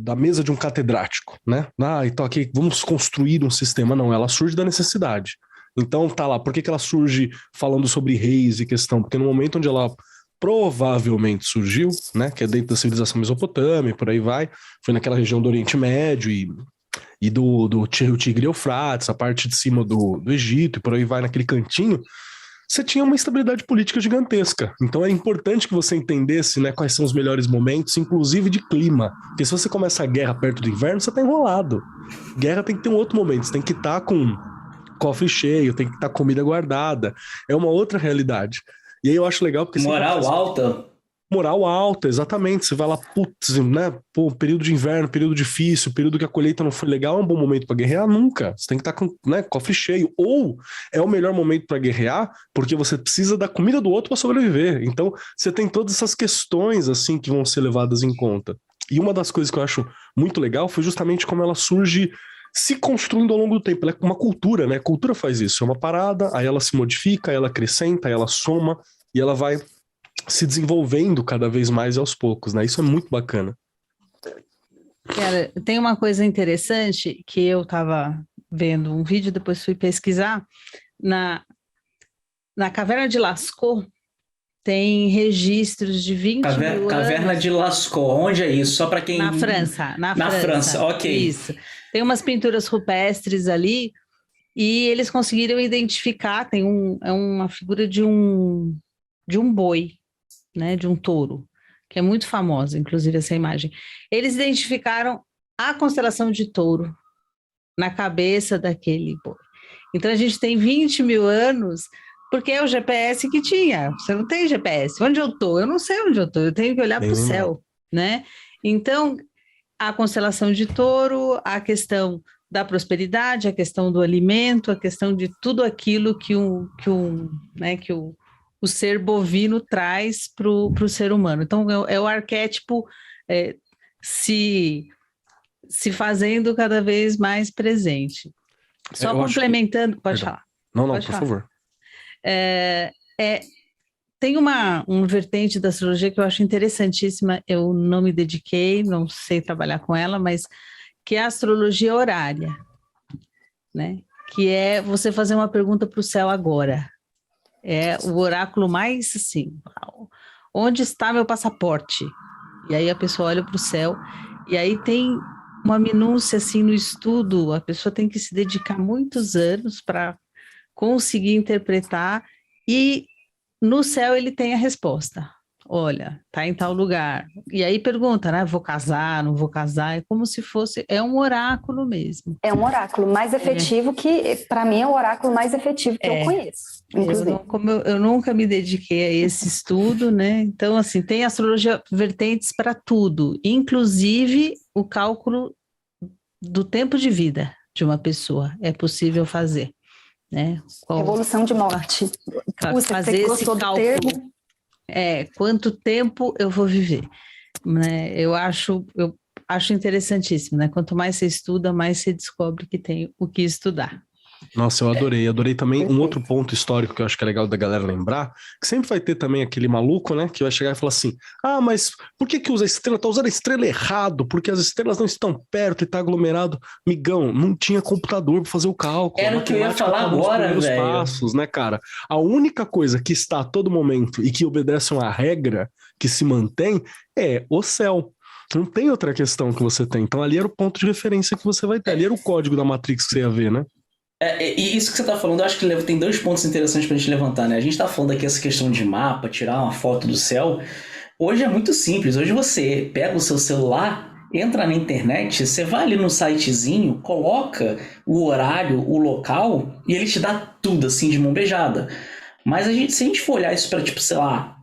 da mesa de um catedrático, né? Então aqui vamos construir um sistema. Não, ela surge da necessidade. Então tá lá, por que ela surge falando sobre reis e questão? Porque no momento onde ela provavelmente surgiu, né, que é dentro da civilização mesopotâmica, por aí vai, foi naquela região do Oriente Médio e do Tigre e Eufrates, a parte de cima do Egito, e por aí vai naquele cantinho, você tinha uma instabilidade política gigantesca. Então é importante que você entendesse, né, quais são os melhores momentos, inclusive de clima, porque se você começa a guerra perto do inverno, você tá enrolado. Guerra tem que ter um outro momento, você tem que estar com cofre cheio, tem que estar comida guardada, é uma outra realidade. E aí eu acho legal porque... Moral alta, exatamente. Você vai lá, putz, né? Pô, período de inverno, período difícil, período que a colheita não foi legal, é um bom momento para guerrear? Nunca. Você tem que estar com, né, cofre cheio. Ou é o melhor momento para guerrear porque você precisa da comida do outro para sobreviver. Então, você tem todas essas questões, assim, que vão ser levadas em conta. E uma das coisas que eu acho muito legal foi justamente como ela surge se construindo ao longo do tempo. Ela é uma cultura, né? A cultura faz isso. É uma parada, aí ela se modifica, aí ela acrescenta, aí ela soma, e ela vai se desenvolvendo cada vez mais aos poucos, né? Isso é muito bacana. Cara, tem uma coisa interessante que eu estava vendo um vídeo, depois fui pesquisar. Na Caverna de Lascaux tem registros de 20 mil anos. Caverna de Lascaux, onde é isso? Só para quem... Na França. Na França, ok. Isso. Tem umas pinturas rupestres ali e eles conseguiram identificar, é uma figura de um boi, né, de um touro, que é muito famosa, inclusive essa imagem. Eles identificaram a constelação de Touro na cabeça daquele boi. Então a gente tem 20 mil anos, porque é o GPS que tinha. Você não tem GPS. Onde eu estou? Eu não sei onde eu estou. Eu tenho que olhar para o céu, né? Então, a constelação de Touro, a questão da prosperidade, a questão do alimento, a questão de tudo aquilo que o ser bovino traz para o ser humano. Então, é o arquétipo se fazendo cada vez mais presente. Só complementando... Pode falar. Não, por favor. Tem uma vertente da astrologia que eu acho interessantíssima, eu não me dediquei, não sei trabalhar com ela, mas que é a astrologia horária, né? Que é você fazer uma pergunta para o céu agora. É o oráculo mais assim, onde está meu passaporte? E aí a pessoa olha para o céu, e aí tem uma minúcia assim no estudo, a pessoa tem que se dedicar muitos anos para conseguir interpretar, e no céu ele tem a resposta. Olha, tá em tal lugar. E aí pergunta, né? Vou casar, não vou casar? É como se fosse... É um oráculo mesmo. É um oráculo mais efetivo que, para mim, é o oráculo mais efetivo que eu conheço. Eu nunca me dediquei a esse estudo, né? Então, assim, tem astrologia vertentes para tudo, inclusive o cálculo do tempo de vida de uma pessoa. É possível fazer, né? Evolução de morte. Fazer esse cálculo. Quanto tempo eu vou viver, né? Eu acho interessantíssimo, né? Quanto mais você estuda, mais você descobre que tem o que estudar. Nossa, eu adorei. Adorei também Perfeito. um outro ponto histórico que eu acho que é legal da galera lembrar, que sempre vai ter também aquele maluco, né, que vai chegar e falar assim, mas por que usa a estrela? Tá usando a estrela errado, porque as estrelas não estão perto e tá aglomerado. Migão, não tinha computador para fazer o cálculo. Era o que eu ia falar agora, velho. Passos, né, cara? A única coisa que está a todo momento e que obedece uma regra que se mantém é o céu. Não tem outra questão que você tem. Então ali era o ponto de referência que você vai ter. Ali era o código da Matrix que você ia ver, né? E isso que você tá falando, eu acho que tem dois pontos interessantes pra gente levantar, né? A gente tá falando aqui essa questão de mapa, tirar uma foto do céu. Hoje é muito simples. Hoje você pega o seu celular, entra na internet, você vai ali no sitezinho, coloca o horário, o local, e ele te dá tudo, assim, de mão beijada. Mas se a gente for olhar isso pra, tipo, sei lá,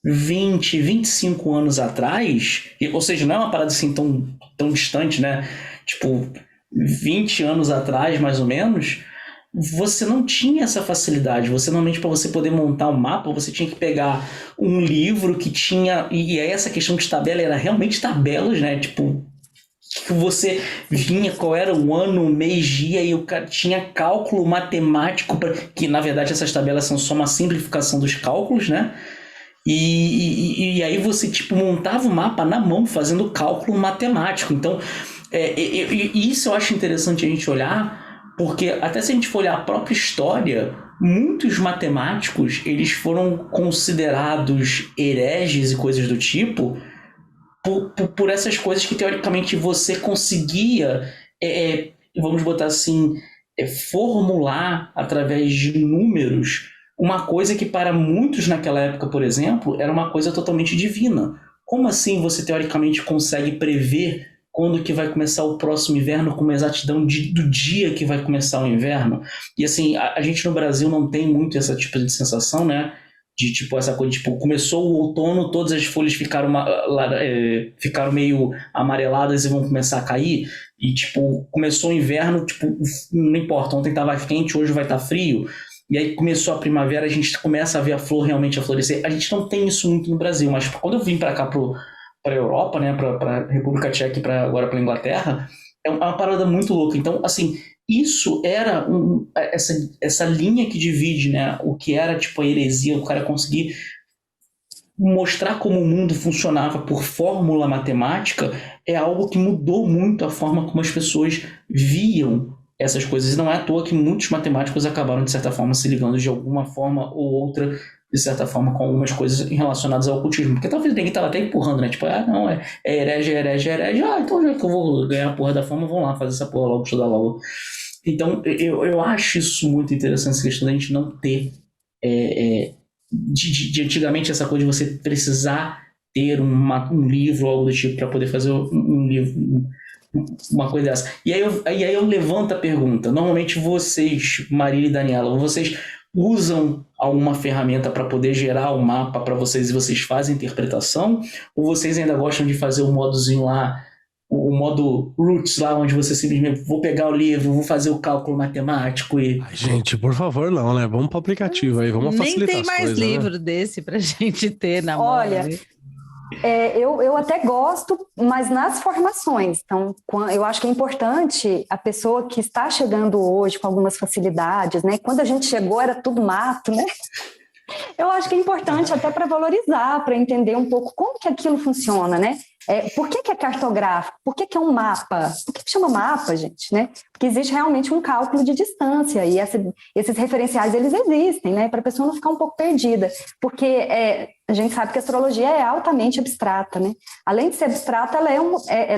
20, 25 anos atrás, ou seja, não é uma parada assim tão distante, né? Tipo, 20 anos atrás, mais ou menos, você não tinha essa facilidade. Você, normalmente, para você poder montar um mapa, você tinha que pegar um livro que tinha... E aí essa questão de tabela era realmente tabelas, né? Tipo, que você vinha, qual era o ano, o mês, dia, e o cara tinha cálculo matemático, que na verdade essas tabelas são só uma simplificação dos cálculos, né? E aí você, tipo, montava o mapa na mão, fazendo cálculo matemático. Então, isso eu acho interessante a gente olhar, porque até se a gente for olhar a própria história, muitos matemáticos, eles foram considerados hereges e coisas do tipo por essas coisas que teoricamente você conseguia, vamos botar assim, formular através de números uma coisa que para muitos naquela época, por exemplo, era uma coisa totalmente divina. Como assim você teoricamente consegue prever quando que vai começar o próximo inverno com uma exatidão do dia que vai começar o inverno? E assim, a gente no Brasil não tem muito essa tipo de sensação, né? De tipo, essa coisa, tipo, começou o outono, todas as folhas ficaram meio amareladas e vão começar a cair. E tipo, começou o inverno, tipo, não importa, ontem estava quente, hoje vai estar frio. E aí começou a primavera, a gente começa a ver a flor realmente a florescer. A gente não tem isso muito no Brasil, mas quando eu vim para cá, para a Europa, né, para a República Tcheca e agora para a Inglaterra, é uma parada muito louca. Então, assim, isso era essa linha que divide, né, o que era tipo a heresia, o cara conseguir mostrar como o mundo funcionava por fórmula matemática, é algo que mudou muito a forma como as pessoas viam essas coisas. E não é à toa que muitos matemáticos acabaram, de certa forma, se ligando de alguma forma ou outra, de certa forma, com algumas coisas relacionadas ao ocultismo. Porque talvez ninguém estava até empurrando, né? Tipo, não, é herege. Então já que eu vou ganhar a porra da fama, vamos lá fazer essa porra logo, estudar logo. Então, eu acho isso muito interessante, essa questão da gente não ter... de antigamente, essa coisa de você precisar ter um livro ou algo do tipo para poder fazer um livro... uma coisa dessa. E aí eu levanto a pergunta. Normalmente vocês, Marília e Daniela, vocês usam alguma ferramenta para poder gerar um mapa para vocês e vocês fazem interpretação? Ou vocês ainda gostam de fazer o modozinho lá, o modo roots lá, onde você simplesmente vou pegar o livro, vou fazer o cálculo matemático e... Ai, gente, por favor, não, né? Vamos para o aplicativo aí, vamos facilitar Nem tem mais coisas, livro, né? desse pra gente ter na mão. Olha, né? Eu até gosto, mas nas formações. Então, eu acho que é importante a pessoa que está chegando hoje com algumas facilidades, né? Quando a gente chegou era tudo mato, né? Eu acho que é importante até para valorizar, para entender um pouco como que aquilo funciona, né? Por que é cartográfico? Por que é um mapa? Por que chama mapa, gente, né? Porque existe realmente um cálculo de distância e esses referenciais, eles existem, né? Para a pessoa não ficar um pouco perdida. Porque a gente sabe que a astrologia é altamente abstrata, né? Além de ser abstrata, ela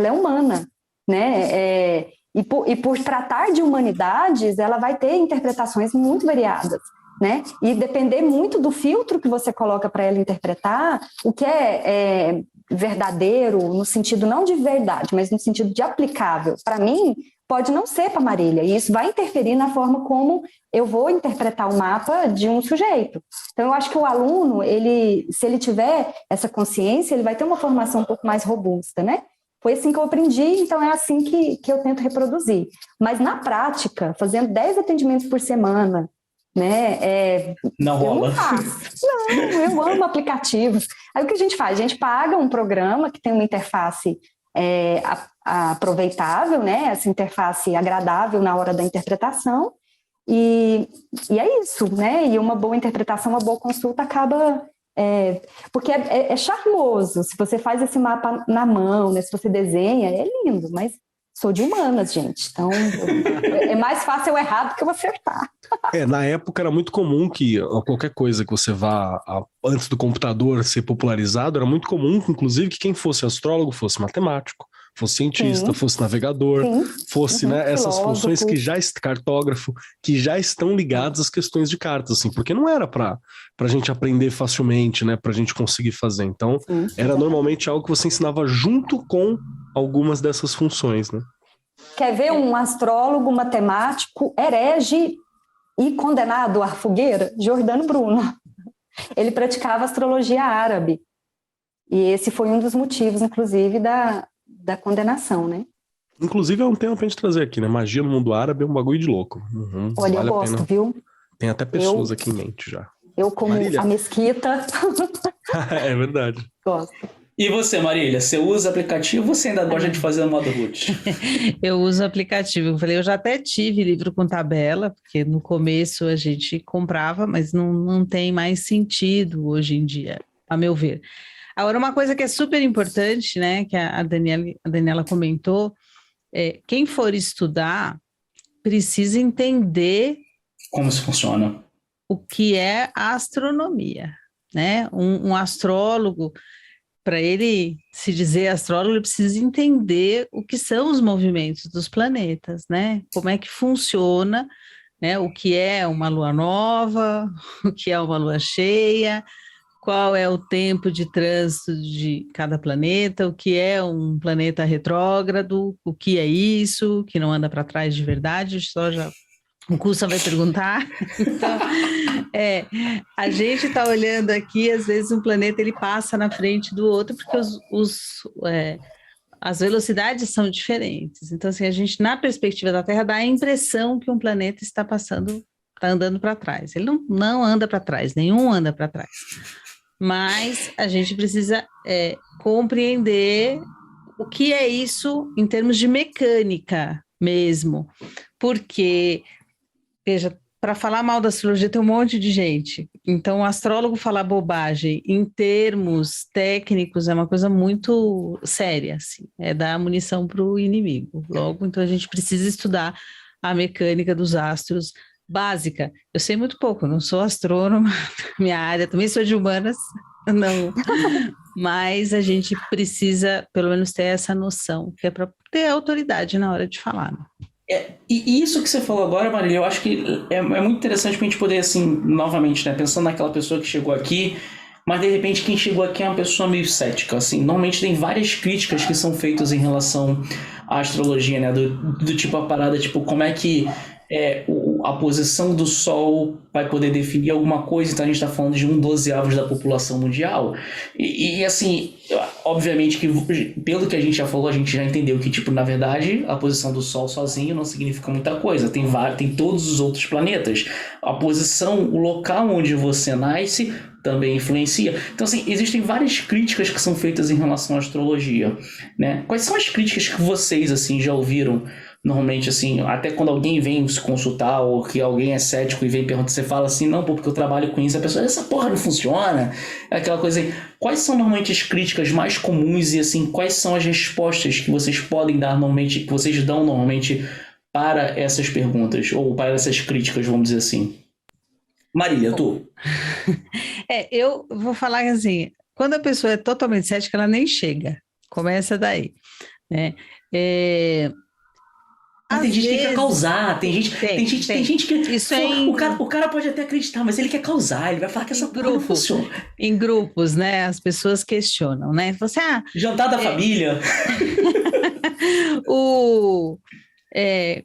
é humana, né? E por tratar de humanidades, ela vai ter interpretações muito variadas, né? E depender muito do filtro que você coloca para ela interpretar, o que é verdadeiro, no sentido não de verdade, mas no sentido de aplicável. Para mim, pode não ser para Marília, e isso vai interferir na forma como eu vou interpretar o mapa de um sujeito. Então, eu acho que o aluno, se ele tiver essa consciência, ele vai ter uma formação um pouco mais robusta, né? Foi assim que eu aprendi, então é assim que eu tento reproduzir. Mas na prática, fazendo 10 atendimentos por semana, né? Não rola. Não, eu amo aplicativos. Aí o que a gente faz? A gente paga um programa que tem uma interface aproveitável, né? Essa interface agradável na hora da interpretação, E é isso, né? E uma boa interpretação, uma boa consulta acaba... porque é charmoso, se você faz esse mapa na mão, né? Se você desenha, é lindo, mas sou de humanas, gente, então é mais fácil eu errar do que eu acertar. Na época era muito comum que qualquer coisa que você vá antes do computador ser popularizado, era muito comum, inclusive, que quem fosse astrólogo fosse matemático, fosse cientista, fosse navegador, fosse né, essas funções que cartógrafo, que já estão ligadas às questões de cartas, assim, porque não era pra gente aprender facilmente, né, pra gente conseguir fazer. Então, era normalmente algo que você ensinava junto com algumas dessas funções, né? Quer ver um astrólogo matemático herege e condenado à fogueira? Giordano Bruno. Ele praticava astrologia árabe. E esse foi um dos motivos, inclusive, da condenação, né? Inclusive, é um tema pra gente trazer aqui, né? Magia no mundo árabe é um bagulho de louco. Olha, vale eu gosto, viu? Tem até pessoas aqui em mente já. Eu, como Marília. A Mesquita... É verdade. Gosto. E você, Marília, você usa aplicativo ou você ainda gosta de fazer no modo root? Eu uso aplicativo. Eu já até tive livro com tabela, porque no começo a gente comprava, mas não tem mais sentido hoje em dia, a meu ver. Agora, uma coisa que é super importante, né, que a Daniela comentou, quem for estudar precisa entender como isso funciona, o que é a astronomia, né? Um astrólogo, para ele se dizer astrólogo, ele precisa entender o que são os movimentos dos planetas, né? Como é que funciona, né? O que é uma lua nova, o que é uma lua cheia, qual é o tempo de trânsito de cada planeta, o que é um planeta retrógrado, o que é isso, que não anda para trás de verdade, o Cussa vai perguntar. Então, a gente está olhando aqui, às vezes um planeta ele passa na frente do outro, porque as velocidades são diferentes. Então, assim, a gente, na perspectiva da Terra, dá a impressão que um planeta está andando para trás. Ele não anda para trás, nenhum anda para trás. Mas a gente precisa compreender o que é isso em termos de mecânica mesmo, porque... Veja, para falar mal da astrologia tem um monte de gente. Então, o astrólogo falar bobagem em termos técnicos é uma coisa muito séria, assim. É dar munição para o inimigo. Logo, então, a gente precisa estudar a mecânica dos astros básica. Eu sei muito pouco, não sou astrônoma, minha área, também sou de humanas, não. Mas a gente precisa, pelo menos, ter essa noção, que é para ter autoridade na hora de falar, né? E isso que você falou agora, Marília, eu acho que é muito interessante pra gente poder, assim, novamente, né, pensando naquela pessoa que chegou aqui, mas de repente quem chegou aqui é uma pessoa meio cética, assim, normalmente tem várias críticas que são feitas em relação à astrologia, né, do tipo a parada, tipo, como é que a posição do Sol vai poder definir alguma coisa, então a gente está falando de 1/12 da população mundial, e assim, obviamente que pelo que a gente já falou, a gente já entendeu que, tipo, na verdade, a posição do Sol sozinho não significa muita coisa, tem todos os outros planetas, a posição, o local onde você nasce também influencia. Então, assim, existem várias críticas que são feitas em relação à astrologia, né? Quais são as críticas que vocês, assim, já ouviram? Normalmente, assim, até quando alguém vem se consultar ou que alguém é cético e vem perguntar, você fala assim, não, porque eu trabalho com isso, a pessoa, essa porra não funciona, aquela coisa aí. Quais são normalmente as críticas mais comuns e, assim, quais são as respostas que vocês podem dar normalmente, que vocês dão normalmente para essas perguntas, ou para essas críticas, vamos dizer assim? Marília, tu? Eu vou falar assim, quando a pessoa é totalmente cética, ela nem chega, começa daí, né? Tem gente que quer causar, tem gente que... Isso o cara pode até acreditar, mas ele quer causar, ele vai falar que essa porra não funciona. Em grupos, né, as pessoas questionam, né? Você, jantar da família.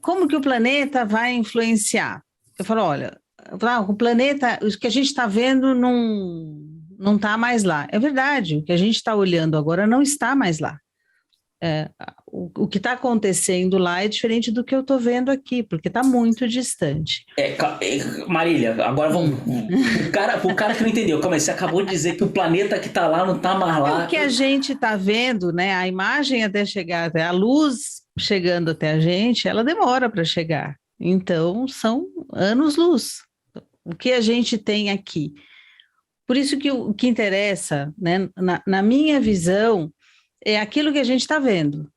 Como que o planeta vai influenciar? Eu falo, olha, o planeta, o que a gente está vendo não está mais lá. É verdade, o que a gente está olhando agora não está mais lá. O que está acontecendo lá é diferente do que eu estou vendo aqui, porque está muito distante. Marília, agora vamos... O cara que não entendeu, calma aí, você acabou de dizer que o planeta que está lá não está mais lá. O que a gente está vendo, né, a imagem até chegar, a luz chegando até a gente, ela demora para chegar. Então, são anos-luz. O que a gente tem aqui. Por isso que o que interessa, né, na minha visão, é aquilo que a gente está vendo.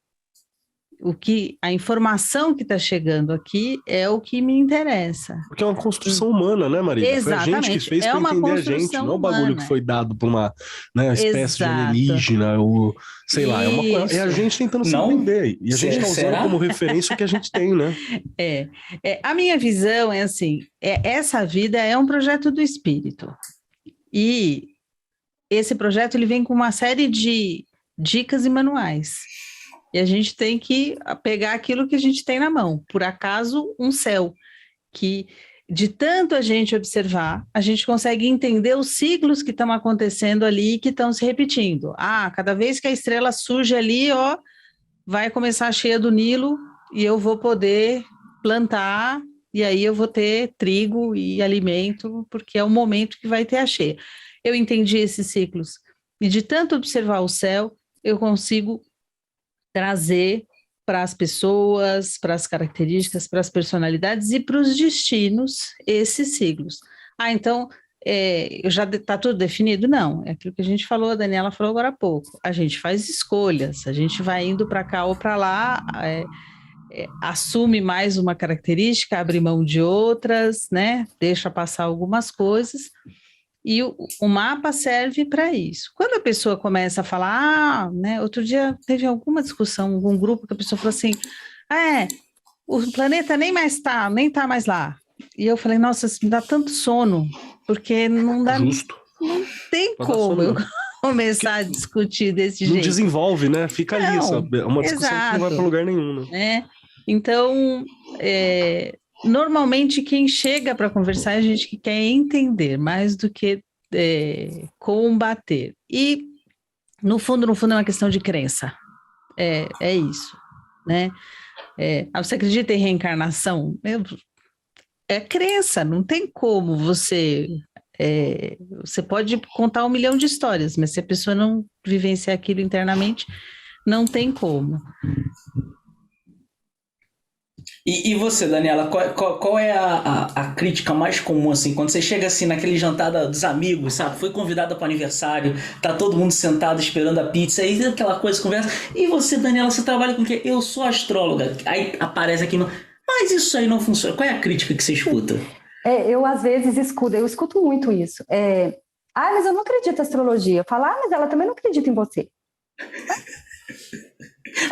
A informação que está chegando aqui é o que me interessa. Porque é uma construção humana, né, Maria? Exatamente. Foi a gente que fez para entender a gente, não é um bagulho que foi dado por uma, né, espécie de alienígena, ou sei lá, é a gente tentando se entender. E a gente está usando como referência o que a gente tem, né? A minha visão é assim, essa vida é um projeto do espírito. E esse projeto ele vem com uma série de dicas e manuais. E a gente tem que pegar aquilo que a gente tem na mão. Por acaso, um céu, que de tanto a gente observar, a gente consegue entender os ciclos que estão acontecendo ali e que estão se repetindo. Cada vez que a estrela surge ali, vai começar a cheia do Nilo e eu vou poder plantar, e aí eu vou ter trigo e alimento, porque é o momento que vai ter a cheia. Eu entendi esses ciclos. E de tanto observar o céu, eu consigo trazer para as pessoas, para as características, para as personalidades e para os destinos esses ciclos. Então, já está tudo definido? Não, é aquilo que a gente falou, a Daniela falou agora há pouco. A gente faz escolhas, a gente vai indo para cá ou para lá, assume mais uma característica, abre mão de outras, né? Deixa passar algumas coisas. E o mapa serve para isso. Quando a pessoa começa a falar, né, outro dia teve alguma discussão, algum grupo que a pessoa falou assim, o planeta nem tá mais lá. E eu falei, nossa, isso me dá tanto sono, porque não dá... Justo. Não tem como eu começar a discutir desse jeito. Não desenvolve, né? Fica ali, sabe? É uma discussão que não vai para lugar nenhum, né? Então, normalmente quem chega para conversar é a gente que quer entender mais do que combater. E, no fundo, é uma questão de crença. É isso, né? Você acredita em reencarnação? É crença, não tem como você... você pode contar 1 milhão de histórias, mas se a pessoa não vivenciar aquilo internamente, não tem como. E você, Daniela, qual é a crítica mais comum, assim, quando você chega assim naquele jantar dos amigos, sabe? Foi convidada para o aniversário, tá todo mundo sentado esperando a pizza, aí aquela coisa, conversa. E você, Daniela, você trabalha com o quê? Eu sou astróloga. Aí aparece aqui, mas isso aí não funciona. Qual é a crítica que você escuta? Eu às vezes escuto muito isso. Mas eu não acredito em astrologia. Eu falo, mas ela também não acredita em você.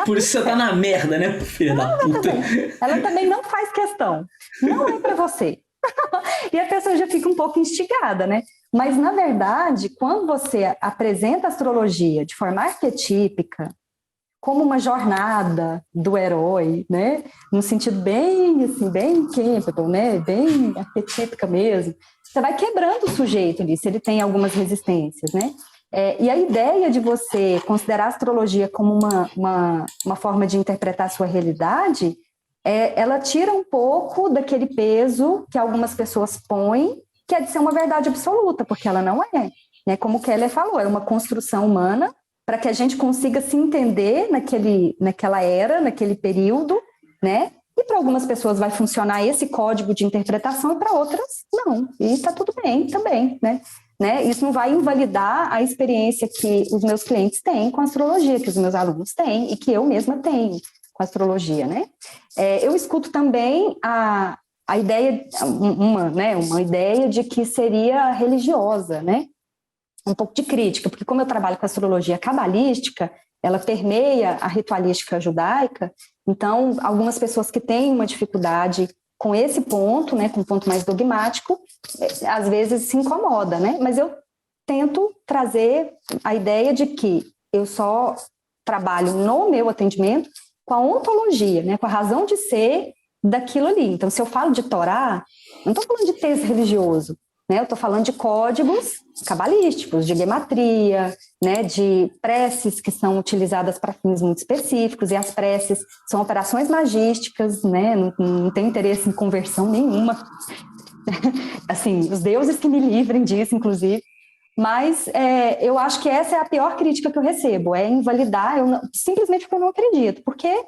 Por isso você tá na merda, né, filha da puta? Ela também não faz questão. Não é pra você. E a pessoa já fica um pouco instigada, né? Mas, na verdade, quando você apresenta a astrologia de forma arquetípica, como uma jornada do herói, né? No sentido bem, assim, bem Campbell, né? Bem arquetípica mesmo, você vai quebrando o sujeito ali, se ele tem algumas resistências, né? E a ideia de você considerar a astrologia como uma forma de interpretar a sua realidade, ela tira um pouco daquele peso que algumas pessoas põem, que é de ser uma verdade absoluta, porque ela não é. Né? Como o Keller falou, é uma construção humana para que a gente consiga se entender naquela era, naquele período, né? E para algumas pessoas vai funcionar esse código de interpretação e para outras não. E está tudo bem também, né? Isso não vai invalidar a experiência que os meus clientes têm com a astrologia, que os meus alunos têm e que eu mesma tenho com a astrologia, né? Eu escuto também a ideia, uma ideia de que seria religiosa, né? Um pouco de crítica, porque como eu trabalho com a astrologia cabalística, ela permeia a ritualística judaica, então algumas pessoas que têm uma dificuldade com esse ponto, né, com um ponto mais dogmático, às vezes se incomoda, né? Mas eu tento trazer a ideia de que eu só trabalho no meu atendimento com a ontologia, né, com a razão de ser daquilo ali. Então, se eu falo de Torá, não estou falando de texto religioso, né? Eu estou falando de códigos cabalísticos, de gematria, né, de preces que são utilizadas para fins muito específicos, e as preces são operações magísticas, né, não tem interesse em conversão nenhuma. Assim, os deuses que me livrem disso, inclusive. Mas eu acho que essa é a pior crítica que eu recebo, é invalidar, simplesmente porque eu não acredito, porque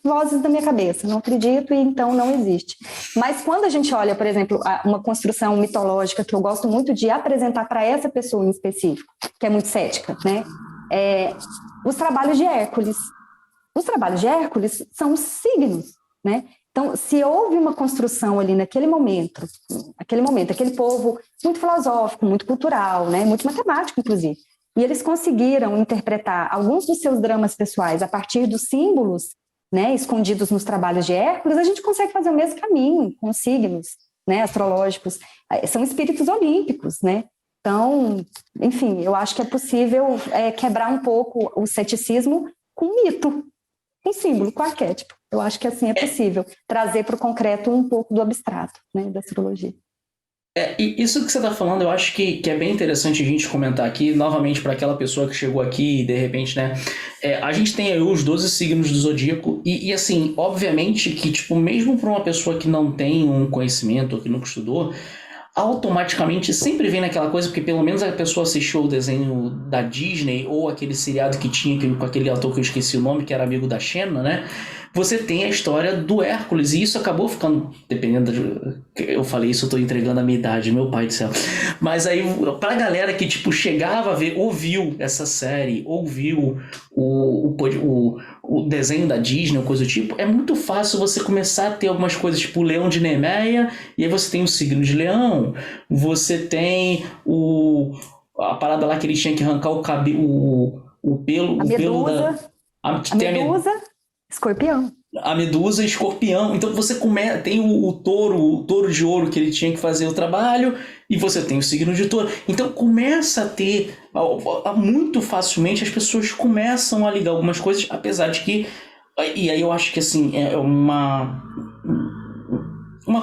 vozes da minha cabeça, não acredito e então não existe. Mas quando a gente olha, por exemplo, uma construção mitológica que eu gosto muito de apresentar para essa pessoa em específico, que é muito cética, né? Os trabalhos de Hércules. Os trabalhos de Hércules são os signos, né? Então, se houve uma construção ali naquele momento, aquele povo muito filosófico, muito cultural, né? Muito matemático, inclusive, e eles conseguiram interpretar alguns dos seus dramas pessoais a partir dos símbolos, né, escondidos nos trabalhos de Hércules, a gente consegue fazer o mesmo caminho com os signos, né, astrológicos. São espíritos olímpicos, né? Então, enfim, eu acho que é possível quebrar um pouco o ceticismo com mito, com símbolo, com arquétipo. Eu acho que assim é possível trazer para o concreto um pouco do abstrato, né, da astrologia. E isso que você está falando, eu acho que é bem interessante a gente comentar aqui, novamente, para aquela pessoa que chegou aqui e de repente, né? A gente tem aí os 12 signos do zodíaco, e assim, obviamente que, tipo, mesmo para uma pessoa que não tem um conhecimento, ou que nunca estudou, automaticamente sempre vem naquela coisa, porque pelo menos a pessoa assistiu o desenho da Disney, ou aquele seriado que tinha com aquele ator que eu esqueci o nome, que era amigo da Xena, né? Você tem a história do Hércules, e isso acabou ficando, dependendo eu falei isso, eu tô entregando a minha idade, meu pai do céu. Mas aí, pra galera que, tipo, chegava a ver, ouviu essa série, ouviu o desenho da Disney, ou coisa do tipo, é muito fácil você começar a ter algumas coisas, tipo o Leão de Nemeia, e aí você tem o signo de Leão, você tem a parada lá que ele tinha que arrancar o cabelo, o pelo... A Medusa, a Medusa, Escorpião. A Medusa e Escorpião. Então você tem o touro de ouro que ele tinha que fazer o trabalho, e você tem o signo de touro. Então começa a ter, muito facilmente as pessoas começam a ligar algumas coisas, apesar de que, e aí eu acho que assim, é uma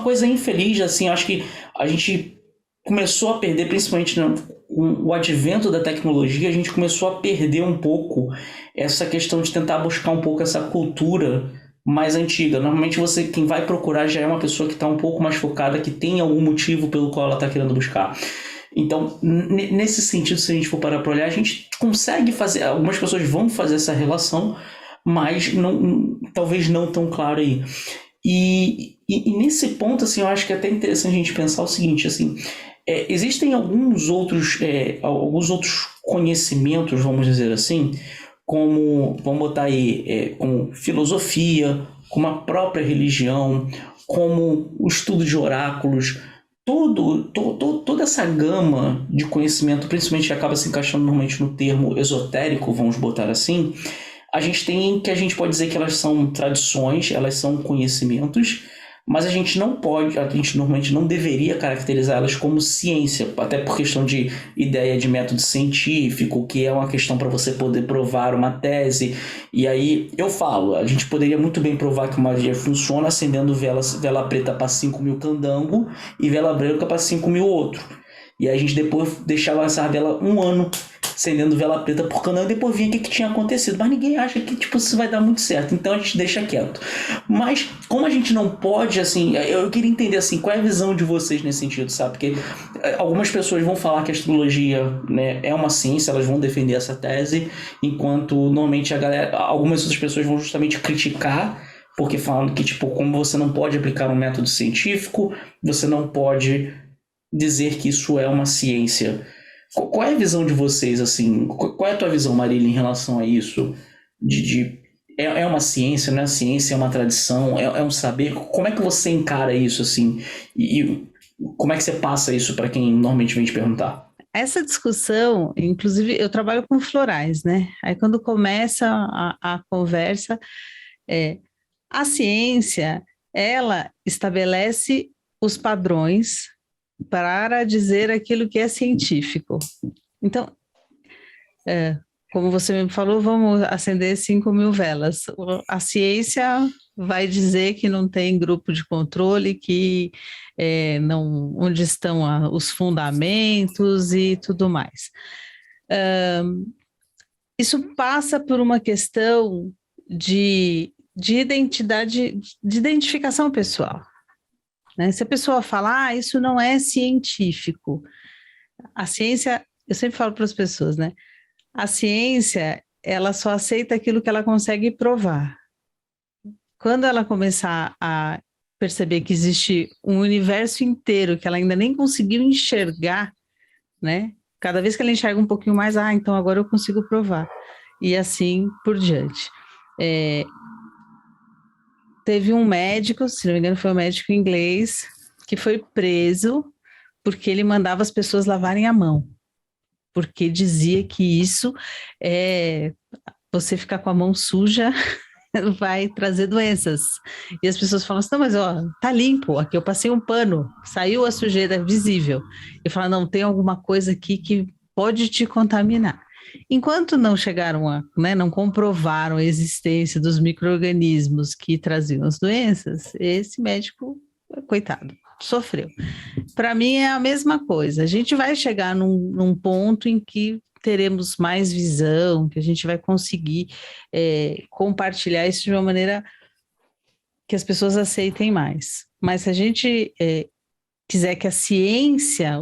coisa infeliz, assim, eu acho que a gente começou a perder, principalmente com o advento da tecnologia, a gente começou a perder um pouco essa questão de tentar buscar um pouco essa cultura mais antiga. Normalmente quem vai procurar já é uma pessoa que está um pouco mais focada, que tem algum motivo pelo qual ela está querendo buscar. Então, nesse sentido, se a gente for parar para olhar, a gente consegue fazer, algumas pessoas vão fazer essa relação, mas talvez não tão claro aí. E nesse ponto, assim, eu acho que é até interessante a gente pensar o seguinte, assim, existem alguns outros conhecimentos, vamos dizer assim, como, vamos botar aí, como filosofia, como a própria religião, como o estudo de oráculos, toda essa gama de conhecimento, principalmente que acaba se encaixando normalmente no termo esotérico, vamos botar assim, a gente tem que a gente pode dizer que elas são tradições, elas são conhecimentos, mas a gente normalmente não deveria caracterizar elas como ciência, até por questão de ideia de método científico, que é uma questão para você poder provar uma tese. E aí eu falo, a gente poderia muito bem provar que magia funciona acendendo vela preta para 5.000 candango e vela branca para 5.000 outro. E aí a gente depois deixava essa vela 1 ano acendendo vela preta por candango e depois vinha o que tinha acontecido. Mas ninguém acha que isso vai dar muito certo, então a gente deixa quieto. Mas como a gente não pode, assim, eu queria entender assim, qual é a visão de vocês nesse sentido, sabe? Porque algumas pessoas vão falar que a astrologia, né, é uma ciência, elas vão defender essa tese, enquanto normalmente algumas outras pessoas vão justamente criticar, porque falam que, tipo, como você não pode aplicar um método científico, você não pode dizer que isso é uma ciência. Qual é a visão de vocês, assim? Qual é a tua visão, Marília, em relação a isso? É uma ciência, não é ciência, é uma tradição, é um saber? Como é que você encara isso, assim? E como é que você passa isso para quem normalmente vem te perguntar? Essa discussão, inclusive, eu trabalho com florais, né? Aí quando começa a conversa, a ciência, ela estabelece os padrões para dizer aquilo que é científico. Então, como você me falou, vamos acender 5.000 velas. A ciência vai dizer que não tem grupo de controle, que onde estão os fundamentos e tudo mais. Isso passa por uma questão de identidade, de identificação pessoal. Né? Se a pessoa fala, isso não é científico, a ciência, eu sempre falo para as pessoas, né? A ciência, ela só aceita aquilo que ela consegue provar. quando ela começar a perceber que existe um universo inteiro que ela ainda nem conseguiu enxergar, né? Cada vez que ela enxerga um pouquinho mais, então agora eu consigo provar. E assim por diante. Teve um médico, se não me engano foi um médico inglês, que foi preso porque ele mandava as pessoas lavarem a mão. Porque dizia que isso você ficar com a mão suja vai trazer doenças. E as pessoas falam assim, não, mas tá limpo, aqui eu passei um pano, saiu a sujeira visível. E fala, não, tem alguma coisa aqui que pode te contaminar. Enquanto não chegaram não comprovaram a existência dos micro-organismos que traziam as doenças, esse médico, coitado, sofreu. Para mim é a mesma coisa, a gente vai chegar num ponto em que teremos mais visão, que a gente vai conseguir compartilhar isso de uma maneira que as pessoas aceitem mais. Mas se a gente quiser que a ciência,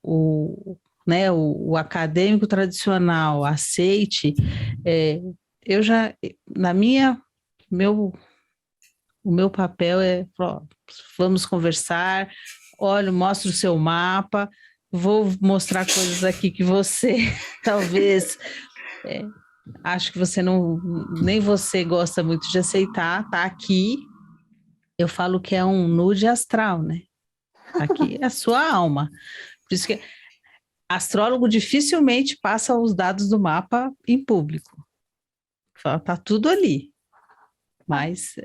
o acadêmico tradicional aceite, o meu papel é, vamos conversar, olha, mostra o seu mapa, vou mostrar coisas aqui que você talvez acho que você nem você gosta muito de aceitar, tá aqui, eu falo que é um nude astral, né? Aqui é a sua alma. Por isso que astrólogo dificilmente passa os dados do mapa em público. Fala, tá tudo ali. Mas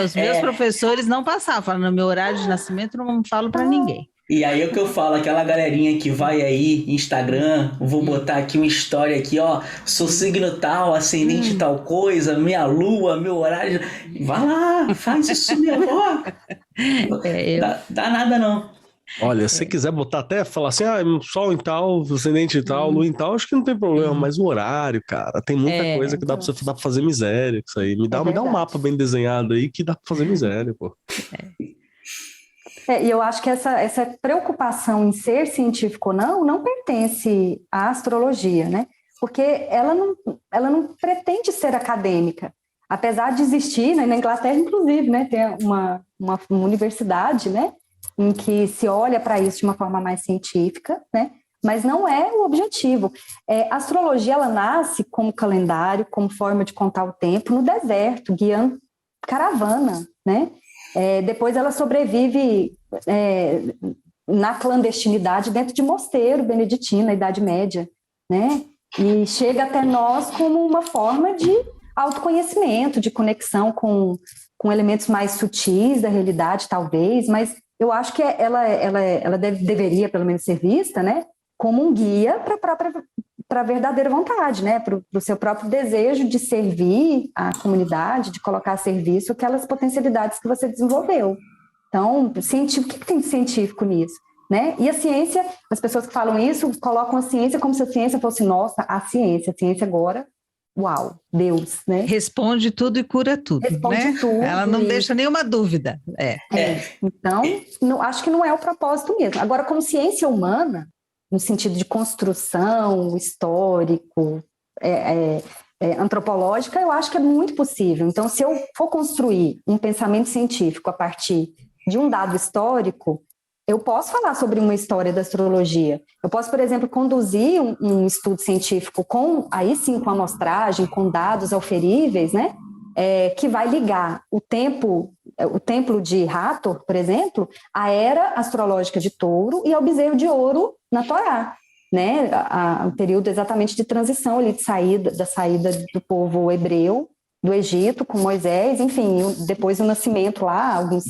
os meus professores não passavam, falaram, no meu horário de nascimento não falo para ninguém. E aí é o que eu falo, aquela galerinha que vai aí, Instagram, vou botar aqui uma história aqui, sou signo tal, ascendente tal coisa, minha lua, meu horário, vai lá, faz isso mesmo, dá nada não. Olha, se você quiser botar até, falar assim, sol em tal, ascendente em tal, lua em tal, acho que não tem problema, mas o horário, cara, tem muita coisa que dá pra fazer miséria com isso aí. Me dá um mapa bem desenhado aí que dá pra fazer miséria, pô. E eu acho que essa preocupação em ser científico ou não pertence à astrologia, né? Porque ela não pretende ser acadêmica. Apesar de existir, né, na Inglaterra, inclusive, né, tem uma universidade, né, em que se olha para isso de uma forma mais científica, né? Mas não é o objetivo. A astrologia, ela nasce como calendário, como forma de contar o tempo no deserto, guiando caravana, né? Depois ela sobrevive na clandestinidade dentro de mosteiro beneditino, na Idade Média, né? E chega até nós como uma forma de autoconhecimento, de conexão com elementos mais sutis da realidade, talvez, mas eu acho que ela deveria, pelo menos, ser vista, né, como um guia para a verdadeira vontade, né, para o seu próprio desejo de servir a comunidade, de colocar a serviço aquelas potencialidades que você desenvolveu. Então, científico, o que tem de científico nisso? Né? E a ciência, as pessoas que falam isso, colocam a ciência como se a ciência fosse, nossa, a ciência agora, uau, Deus, né? Responde tudo e cura tudo, Responde né? tudo. Ela não deixa nenhuma dúvida. Então, acho que não é o propósito mesmo. Agora, como ciência humana, no sentido de construção histórico, antropológica, eu acho que é muito possível. Então, se eu for construir um pensamento científico a partir de um dado histórico, eu posso falar sobre uma história da astrologia. Eu posso, por exemplo, conduzir um estudo científico aí sim com amostragem, com dados auferíveis, né? Que vai ligar o templo de Hathor, por exemplo, à era astrológica de Touro e ao bezerro de ouro na Torá, né? O período exatamente de transição ali, da saída do povo hebreu do Egito com Moisés, enfim, depois o nascimento lá, alguns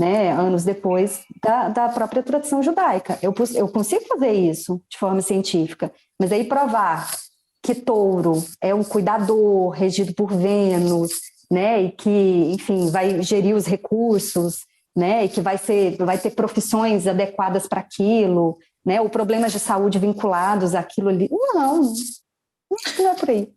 anos depois da própria tradição judaica. Eu consigo fazer isso de forma científica, mas aí provar que Touro é um cuidador regido por Vênus, né, e que, enfim, vai gerir os recursos, né, e que vai ter profissões adequadas para aquilo, né, ou problemas de saúde vinculados àquilo ali. Não, acho que não é por aí.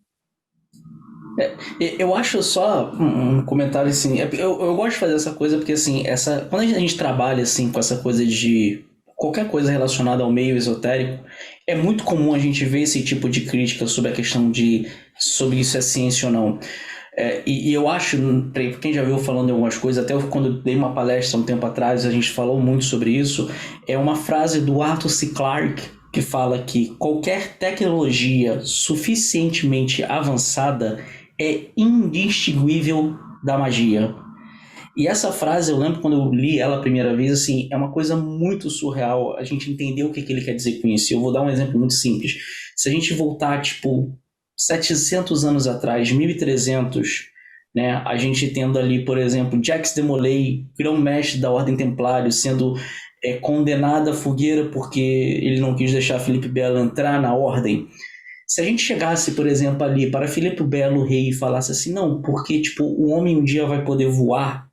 Eu acho só um comentário assim, eu gosto de fazer essa coisa porque assim, quando a gente trabalha assim com essa coisa de qualquer coisa relacionada ao meio esotérico, é muito comum a gente ver esse tipo de crítica sobre a questão sobre isso é ciência ou não. E eu acho, pra quem já viu falando em algumas coisas, até quando eu dei uma palestra um tempo atrás, a gente falou muito sobre isso, é uma frase do Arthur C. Clarke, que fala que qualquer tecnologia suficientemente avançada é indistinguível da magia. E essa frase, eu lembro quando eu li ela a primeira vez, assim, é uma coisa muito surreal a gente entender o que ele quer dizer com isso. Eu vou dar um exemplo muito simples. Se a gente voltar, 700 anos atrás, 1300, né, a gente tendo ali, por exemplo, Jacques de Molay, grão-mestre da Ordem Templário, sendo condenado à fogueira porque ele não quis deixar Felipe Belo entrar na Ordem. Se a gente chegasse, por exemplo, ali para Felipe Belo, rei, e falasse assim, não, porque o homem um dia vai poder voar,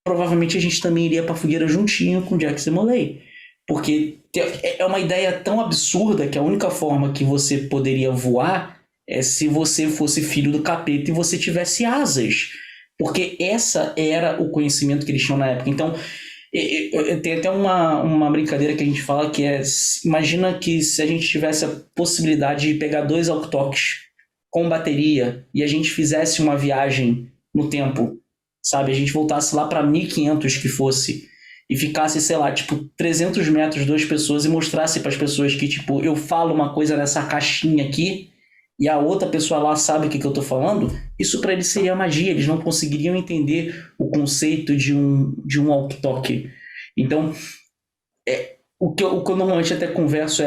provavelmente a gente também iria para a fogueira juntinho com Jacques de Molay. Porque é uma ideia tão absurda que a única forma que você poderia voar é se você fosse filho do capeta e você tivesse asas. Porque essa era o conhecimento que eles tinham na época. Então, tem até uma brincadeira que a gente fala que imagina que se a gente tivesse a possibilidade de pegar 2 walkie-talkies com bateria e a gente fizesse uma viagem no tempo, sabe? A gente voltasse lá para 1500 que fosse e ficasse, sei lá, 300 metros, 2 pessoas e mostrasse para as pessoas que, eu falo uma coisa nessa caixinha aqui e a outra pessoa lá sabe o que eu tô falando, isso para eles seria magia, eles não conseguiriam entender o conceito de um walkie-talkie. Então, o que eu normalmente até converso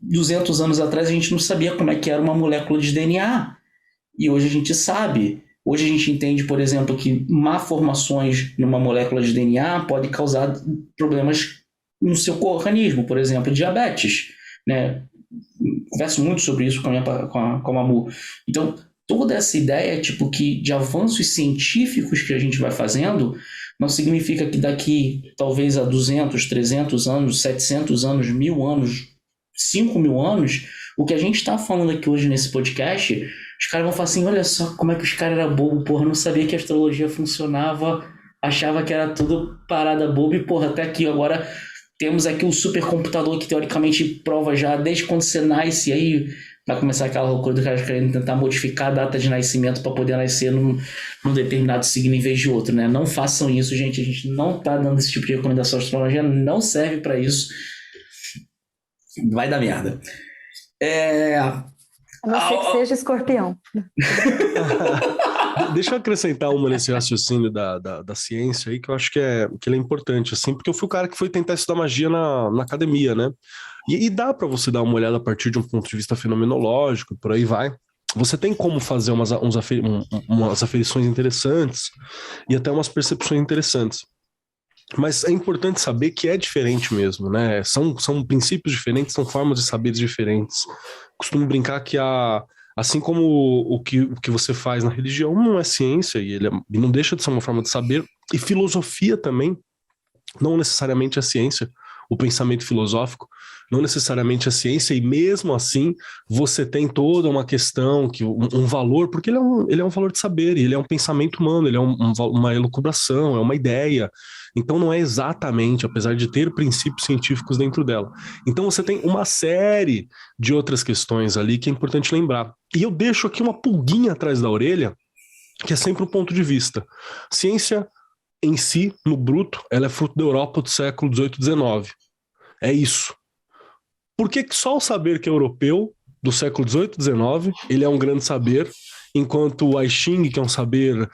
200 anos atrás a gente não sabia como é que era uma molécula de DNA, e hoje a gente sabe. Hoje a gente entende, por exemplo, que malformações numa molécula de DNA pode causar problemas no seu organismo, por exemplo, diabetes, né? Converso muito sobre isso com a Mamu. Então, toda essa ideia que de avanços científicos que a gente vai fazendo não significa que daqui, talvez a 200, 300 anos, 700 anos, 1000 anos, 5.000 anos, o que a gente está falando aqui hoje nesse podcast, os caras vão falar assim, olha só como é que os caras eram bobos, porra, não sabia que a astrologia funcionava, achava que era tudo parada boba e, porra, até aqui agora temos aqui um supercomputador que teoricamente prova já desde quando você nasce, aí vai começar aquela loucura do cara querendo tentar modificar a data de nascimento para poder nascer num determinado signo em vez de outro, né? Não façam isso, gente, a gente não tá dando esse tipo de recomendação, a astrologia não serve para isso, vai dar merda. A não ser que seja escorpião. Deixa eu acrescentar uma nesse raciocínio da ciência aí, que eu acho que ele é importante, assim, porque eu fui o cara que foi tentar estudar magia na academia, né? E dá para você dar uma olhada a partir de um ponto de vista fenomenológico, por aí vai. Você tem como fazer umas aferições interessantes e até umas percepções interessantes. Mas é importante saber que é diferente mesmo, né? São princípios diferentes, são formas de saberes diferentes. Costumo brincar que assim como o que você faz na religião não é ciência, e não deixa de ser uma forma de saber, e filosofia também, não necessariamente é ciência, o pensamento filosófico, não necessariamente é ciência, e mesmo assim você tem toda uma questão, um valor, porque ele é um valor de saber, e ele é um pensamento humano, ele é uma elucubração, é uma ideia. Então não é exatamente, apesar de ter princípios científicos dentro dela. Então você tem uma série de outras questões ali que é importante lembrar. E eu deixo aqui uma pulguinha atrás da orelha, que é sempre um ponto de vista. Ciência em si, no bruto, ela é fruto da Europa do século XVIII e XIX. É isso. Por que só o saber que é europeu, do século XVIII e XIX, ele é um grande saber, enquanto o I Ching, que é um saber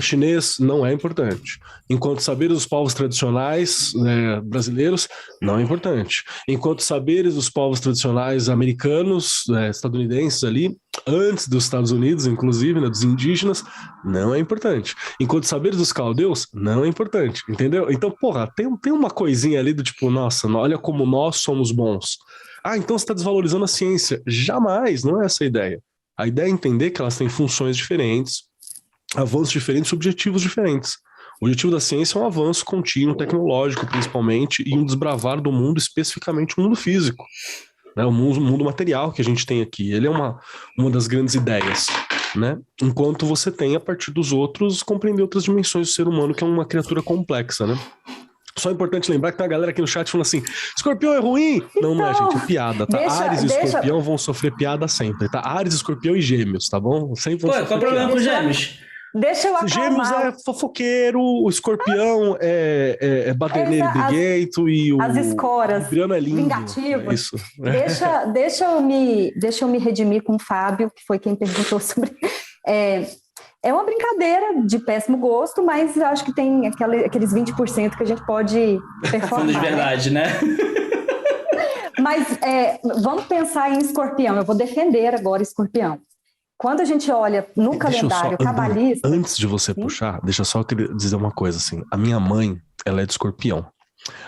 chinês, não é importante. Enquanto saberes dos povos tradicionais brasileiros, não é importante. Enquanto saberes dos povos tradicionais americanos, estadunidenses ali, antes dos Estados Unidos, inclusive, né, dos indígenas, não é importante. Enquanto saberes dos caldeus, não é importante, entendeu? Então, porra, tem uma coisinha ali do tipo, nossa, olha como nós somos bons. Ah, então você está desvalorizando a ciência. Jamais, não é essa a ideia. A ideia é entender que elas têm funções diferentes, avanços diferentes, objetivos diferentes. O objetivo da ciência é um avanço contínuo, tecnológico principalmente, e um desbravar do mundo, especificamente o mundo físico, né? O mundo material que a gente tem aqui. Ele é uma das grandes ideias, né? Enquanto você tem, a partir dos outros, compreender outras dimensões do ser humano, que é uma criatura complexa, né? Só é importante lembrar que tem uma galera aqui no chat falando assim, escorpião é ruim? Não, não é, gente, é piada, tá? Áries e escorpião vão sofrer piada sempre, tá? Áries, escorpião e gêmeos, tá bom? Sempre vão sofrer qual o problema com gêmeos? Deixa eu acalmar. Gêmeos é fofoqueiro, o escorpião é baderneiro briguento e o... As escoras, o Libriano é lindo. vingativo. É isso. Deixa eu me redimir com o Fábio, que foi quem perguntou sobre... É uma brincadeira de péssimo gosto, mas eu acho que tem aqueles 20% que a gente pode performar. Fundo de verdade, né? Mas vamos pensar em escorpião. Eu vou defender agora escorpião. Quando a gente olha no calendário cabalista... Antes de você puxar, deixa só eu dizer uma coisa, assim. A minha mãe, ela é de escorpião.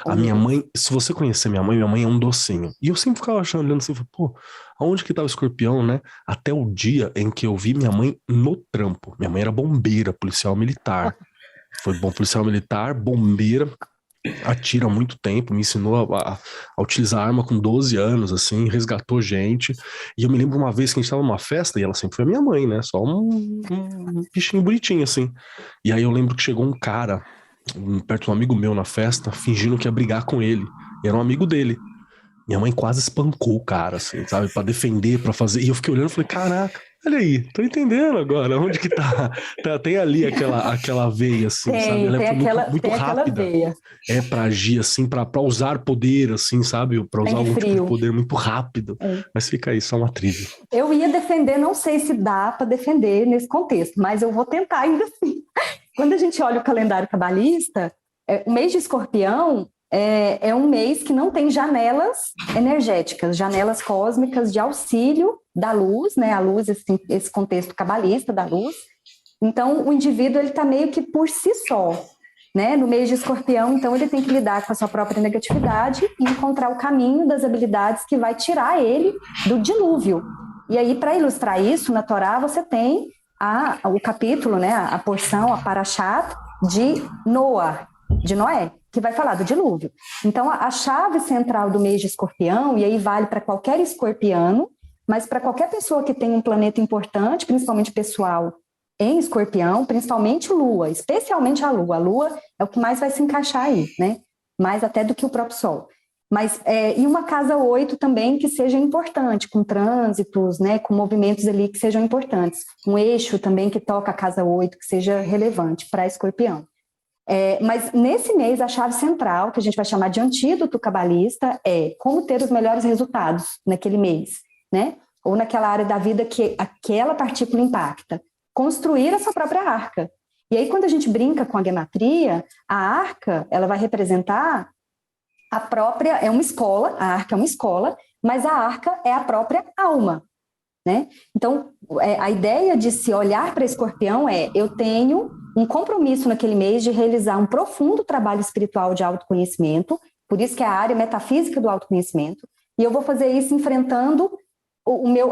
A minha mãe, se você conhecer minha mãe é um docinho. E eu sempre ficava olhando assim, pô, aonde que tá o escorpião, né? Até o dia em que eu vi minha mãe no trampo. Minha mãe era bombeira, policial militar. Foi bom policial militar, bombeira, atira há muito tempo, me ensinou a utilizar arma com 12 anos, assim, resgatou gente. E eu me lembro uma vez que a gente tava numa festa, e ela sempre foi a minha mãe, né? Só um bichinho bonitinho, assim. E aí eu lembro que chegou um cara perto de um amigo meu na festa, fingindo que ia brigar com ele. E era um amigo dele. Minha mãe quase espancou o cara, assim, sabe? Pra defender, pra fazer. E eu fiquei olhando e falei, caraca, olha aí, tô entendendo agora. Onde que tá? Tem ali aquela veia, assim, sabe? Ela é muito rápida. Veia. Pra agir, assim, pra usar poder, assim, sabe? Pra usar algum tipo de poder muito rápido. Mas fica aí, só uma trivia. Eu ia defender, não sei se dá pra defender nesse contexto, mas eu vou tentar ainda assim. Quando a gente olha o calendário cabalista, o mês de escorpião é um mês que não tem janelas energéticas, janelas cósmicas de auxílio da luz, né? A luz, esse contexto cabalista da luz. Então, o indivíduo ele está meio que por si só, né? No mês de escorpião, então, ele tem que lidar com a sua própria negatividade e encontrar o caminho das habilidades que vai tirar ele do dilúvio. E aí, para ilustrar isso, na Torá você tem o capítulo, né? A porção, a Parashat de Noé, que vai falar do dilúvio. Então, a chave central do mês de escorpião, e aí vale para qualquer escorpiano, mas para qualquer pessoa que tem um planeta importante, principalmente pessoal, em escorpião, principalmente Lua, especialmente a Lua é o que mais vai se encaixar aí, né? Mais até do que o próprio Sol. Mas, e uma casa 8 também que seja importante, com trânsitos, né, com movimentos ali que sejam importantes. Um eixo também que toca a casa 8, que seja relevante para escorpião. Mas nesse mês, a chave central, que a gente vai chamar de antídoto cabalista, é como ter os melhores resultados naquele mês, né? Ou naquela área da vida que aquela partícula impacta. Construir a sua própria arca. E aí, quando a gente brinca com a gematria, a arca, ela vai representar a própria, é uma escola, a arca é uma escola, mas a arca é a própria alma, né? Então, a ideia de se olhar para escorpião eu tenho um compromisso naquele mês de realizar um profundo trabalho espiritual de autoconhecimento, por isso que é a área metafísica do autoconhecimento, e eu vou fazer isso enfrentando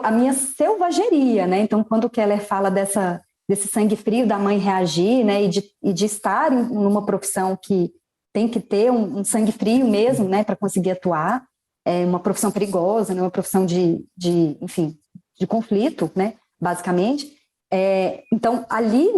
a minha selvageria, né? Então, quando o Keller fala desse sangue frio da mãe reagir, né? E de estar numa profissão que tem que ter um sangue frio mesmo, né, para conseguir atuar, uma profissão perigosa, né, uma profissão de conflito, né, basicamente. Então, ali,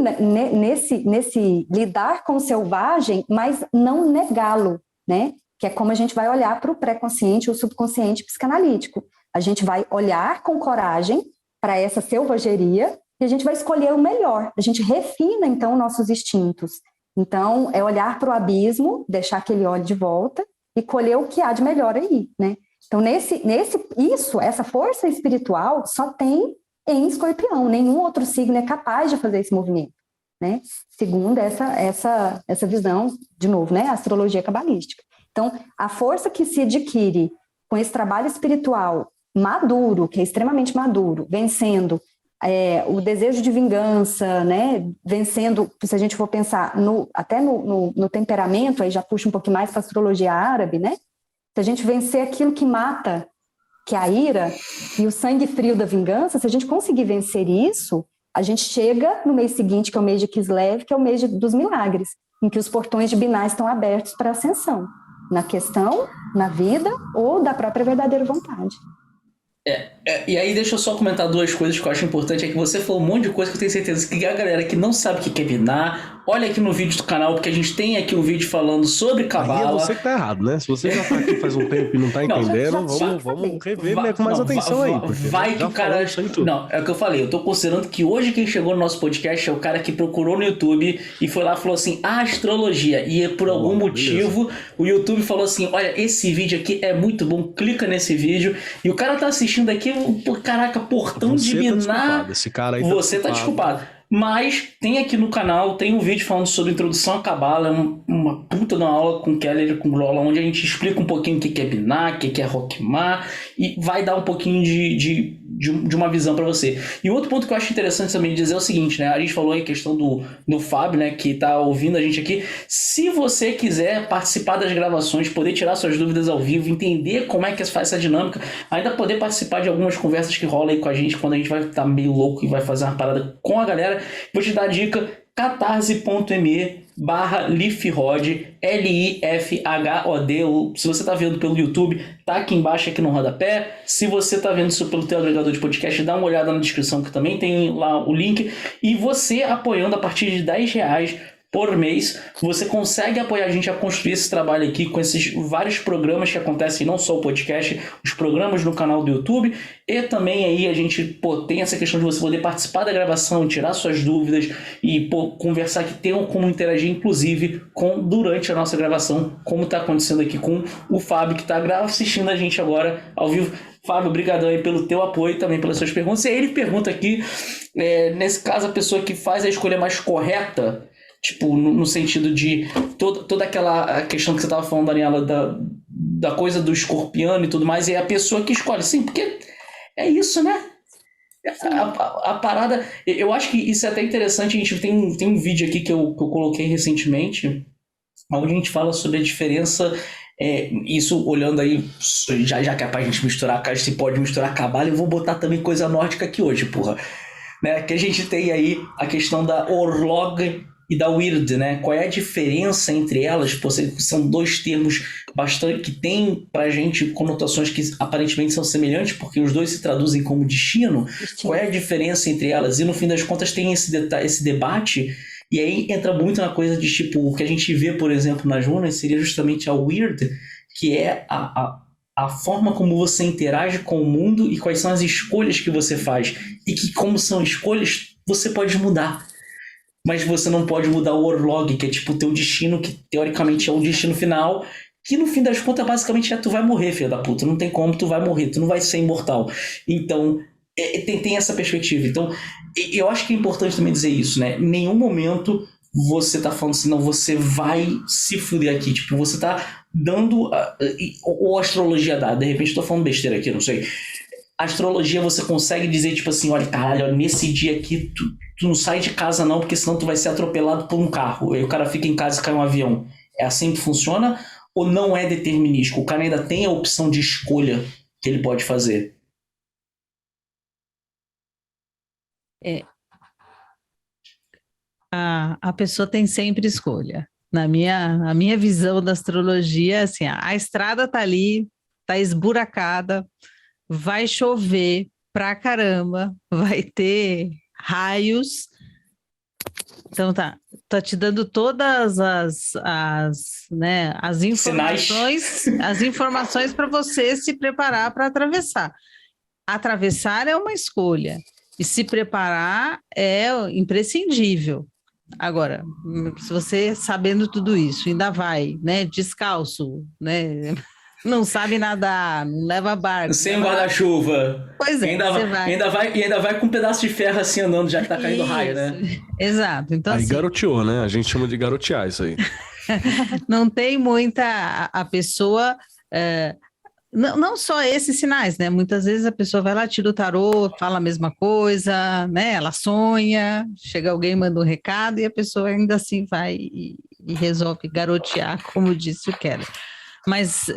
nesse lidar com o selvagem, mas não negá-lo, né, que é como a gente vai olhar para o pré-consciente, o subconsciente psicanalítico. A gente vai olhar com coragem para essa selvageria e a gente vai escolher o melhor. A gente refina, então, nossos instintos. Então, é olhar para o abismo, deixar que ele olhe de volta e colher o que há de melhor aí, né? Então, essa força espiritual só tem em escorpião. Nenhum outro signo é capaz de fazer esse movimento, né? Segundo essa visão, de novo, né? Astrologia cabalística. Então, a força que se adquire com esse trabalho espiritual maduro, que é extremamente maduro, vencendo o desejo de vingança, né? Vencendo, se a gente for pensar até no temperamento, aí já puxa um pouquinho mais para a astrologia árabe, né? Se a gente vencer aquilo que mata, que é a ira, e o sangue frio da vingança, se a gente conseguir vencer isso, a gente chega no mês seguinte, que é o mês de Kislev, que é o mês dos milagres, em que os portões de Binah estão abertos para a ascensão, na questão, na vida ou da própria verdadeira vontade. E aí deixa eu só comentar duas coisas que eu acho importante, é que você falou um monte de coisa que eu tenho certeza que a galera que não sabe o que é Binah olha aqui no vídeo do canal, porque a gente tem aqui um vídeo falando sobre cabala. Aí é você que tá errado, né? Se você já tá aqui faz um tempo e não tá entendendo, vamos rever com mais atenção aí. Vai que o cara... Não, é o que eu falei, eu tô considerando que hoje quem chegou no nosso podcast é o cara que procurou no YouTube e foi lá e falou assim, astrologia. E por algum motivo, o YouTube falou assim, olha, esse vídeo aqui é muito bom, clica nesse vídeo. E o cara tá assistindo aqui, caraca, portão de Minar. Esse cara aí você tá desculpado. Mas tem aqui no canal, tem um vídeo falando sobre introdução à cabala, uma puta de uma aula com Keller e com Grola, onde a gente explica um pouquinho o que é Biná, o que é Rockmar, e vai dar um pouquinho de uma visão para você. E outro ponto que eu acho interessante também dizer é o seguinte, né? A gente falou aí a questão do Fábio, né, que tá ouvindo a gente aqui. Se você quiser participar das gravações, poder tirar suas dúvidas ao vivo, entender como é que faz essa dinâmica, ainda poder participar de algumas conversas que rolam aí com a gente quando a gente vai estar meio louco e vai fazer uma parada com a galera, vou te dar a dica, catarse.me/lifrod, LIFHOD. Se você tá vendo pelo YouTube, tá aqui embaixo, aqui no rodapé. Se você tá vendo isso pelo teu agregador de podcast, dá uma olhada na descrição que também tem lá o link. E você apoiando a partir de R$10 por mês, você consegue apoiar a gente a construir esse trabalho aqui com esses vários programas que acontecem, não só o podcast, os programas no canal do YouTube, e também aí a gente tem essa questão de você poder participar da gravação, tirar suas dúvidas e conversar, que tenham como interagir, inclusive, durante a nossa gravação, como está acontecendo aqui com o Fábio, que está assistindo a gente agora ao vivo. Fábio, obrigadão aí pelo teu apoio e também pelas suas perguntas. E aí ele pergunta aqui, nesse caso, a pessoa que faz a escolha mais correta, tipo, no sentido de toda aquela questão que você estava falando, Daniela, da coisa do escorpiano e tudo mais, é a pessoa que escolhe. Sim, porque é isso, né? A parada... Eu acho que isso é até interessante. A gente tem um vídeo aqui que eu coloquei recentemente, onde a gente fala sobre a diferença... isso olhando aí, já que é pra gente misturar, se pode misturar cabala, eu vou botar também coisa nórdica aqui hoje, porra. Né? Que a gente tem aí a questão da Orlog e da Weird, né? Qual é a diferença entre elas? São dois termos que tem pra gente conotações que aparentemente são semelhantes, porque os dois se traduzem como destino. Qual é a diferença entre elas? E no fim das contas tem esse debate, e aí entra muito na coisa de tipo, o que a gente vê, por exemplo, nas runas seria justamente a Weird, que é a forma como você interage com o mundo e quais são as escolhas que você faz. E que, como são escolhas, você pode mudar. Mas você não pode mudar o Orlog, que é tipo o teu destino, que teoricamente é o destino final, que no fim das contas basicamente tu vai morrer, filho da puta. Não tem como, tu vai morrer, tu não vai ser imortal. Então, tem essa perspectiva. Então, eu acho que é importante também dizer isso, né? Em nenhum momento você tá falando assim, não, você vai se fuder aqui. Tipo, você tá dando... ou a astrologia dá. De repente tô falando besteira aqui, não sei. A astrologia você consegue dizer, tipo assim, olha, caralho, nesse dia aqui tu não sai de casa não, porque senão tu vai ser atropelado por um carro. Aí o cara fica em casa e cai um avião. É assim que funciona? Ou não é determinístico? O cara ainda tem a opção de escolha que ele pode fazer? A pessoa tem sempre escolha. A minha visão da astrologia, assim, a estrada tá ali, tá esburacada, vai chover pra caramba, vai ter raios. Então tá te dando todas as informações para você se preparar para atravessar. Atravessar é uma escolha e se preparar é imprescindível. Agora, se você sabendo tudo isso ainda vai, né, descalço, né, não sabe nadar, não leva barco. Sem guarda-chuva. Pois é, ainda vai com um pedaço de ferro assim andando, já que tá caindo raio, né? Exato. Então, aí assim, garoteou, né? A gente chama de garotear isso aí. Não tem muita... A pessoa... não só esses sinais, né? Muitas vezes a pessoa vai lá, tira o tarô, fala a mesma coisa, né? Ela sonha, chega alguém, manda um recado e a pessoa ainda assim vai e resolve garotear, como disse o Keller. Mas,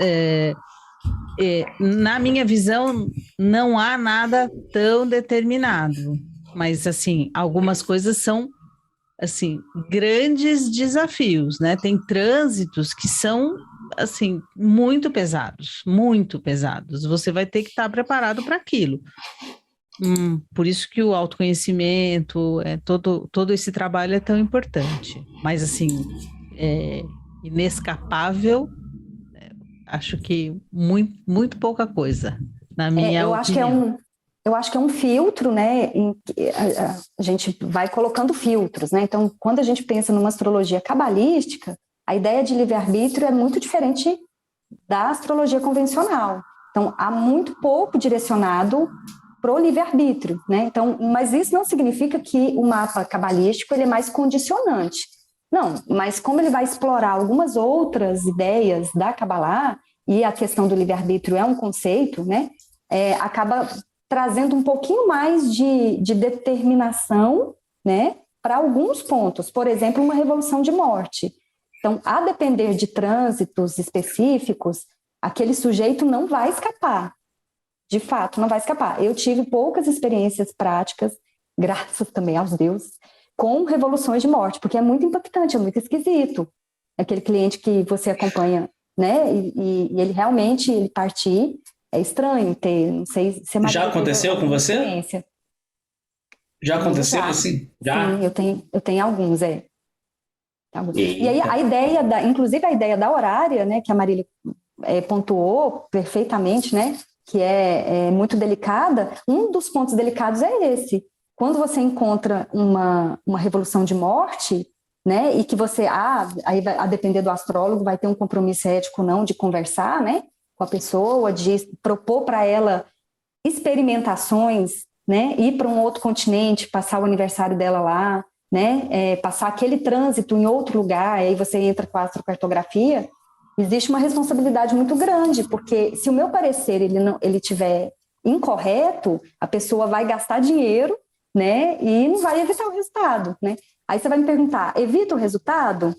na minha visão, não há nada tão determinado. Mas, assim, algumas coisas são, assim, grandes desafios, né? Tem trânsitos que são, assim, muito pesados, muito pesados. Você vai ter que estar preparado para aquilo. Por isso que o autoconhecimento, todo esse trabalho é tão importante. Mas, assim, inescapável, acho que muito pouca coisa, na minha opinião. Eu acho que é um filtro, né? A gente vai colocando filtros, né? Então, quando a gente pensa numa astrologia cabalística, a ideia de livre-arbítrio é muito diferente da astrologia convencional. Então, há muito pouco direcionado para o livre-arbítrio, né? Então, mas isso não significa que o mapa cabalístico ele é mais condicionante. Não, mas como ele vai explorar algumas outras ideias da Cabalá, e a questão do livre-arbítrio é um conceito, né? Acaba trazendo um pouquinho mais de determinação, né, para alguns pontos. Por exemplo, uma revolução de morte. Então, a depender de trânsitos específicos, aquele sujeito não vai escapar. De fato, não vai escapar. Eu tive poucas experiências práticas, graças também aos deuses, com revoluções de morte, porque é muito impactante, é muito esquisito. Aquele cliente que você acompanha, né, e ele realmente partir. É estranho ter, não sei se é. Já aconteceu com você? Já aconteceu assim? Já? Sim, eu tenho alguns, E aí a ideia inclusive a ideia da horária, né, que a Marília pontuou perfeitamente, né, que é muito delicada. Um dos pontos delicados é esse. Quando você encontra uma revolução de morte, né, e que você, aí vai, a depender do astrólogo, vai ter um compromisso ético ou não de conversar, né, com a pessoa, de propor para ela experimentações, né, ir para um outro continente, passar o aniversário dela lá, né, passar aquele trânsito em outro lugar, aí você entra com a astrocartografia, existe uma responsabilidade muito grande, porque se o meu parecer ele tiver incorreto, a pessoa vai gastar dinheiro, né, e não vai evitar o resultado, né. Aí você vai me perguntar, evita o resultado?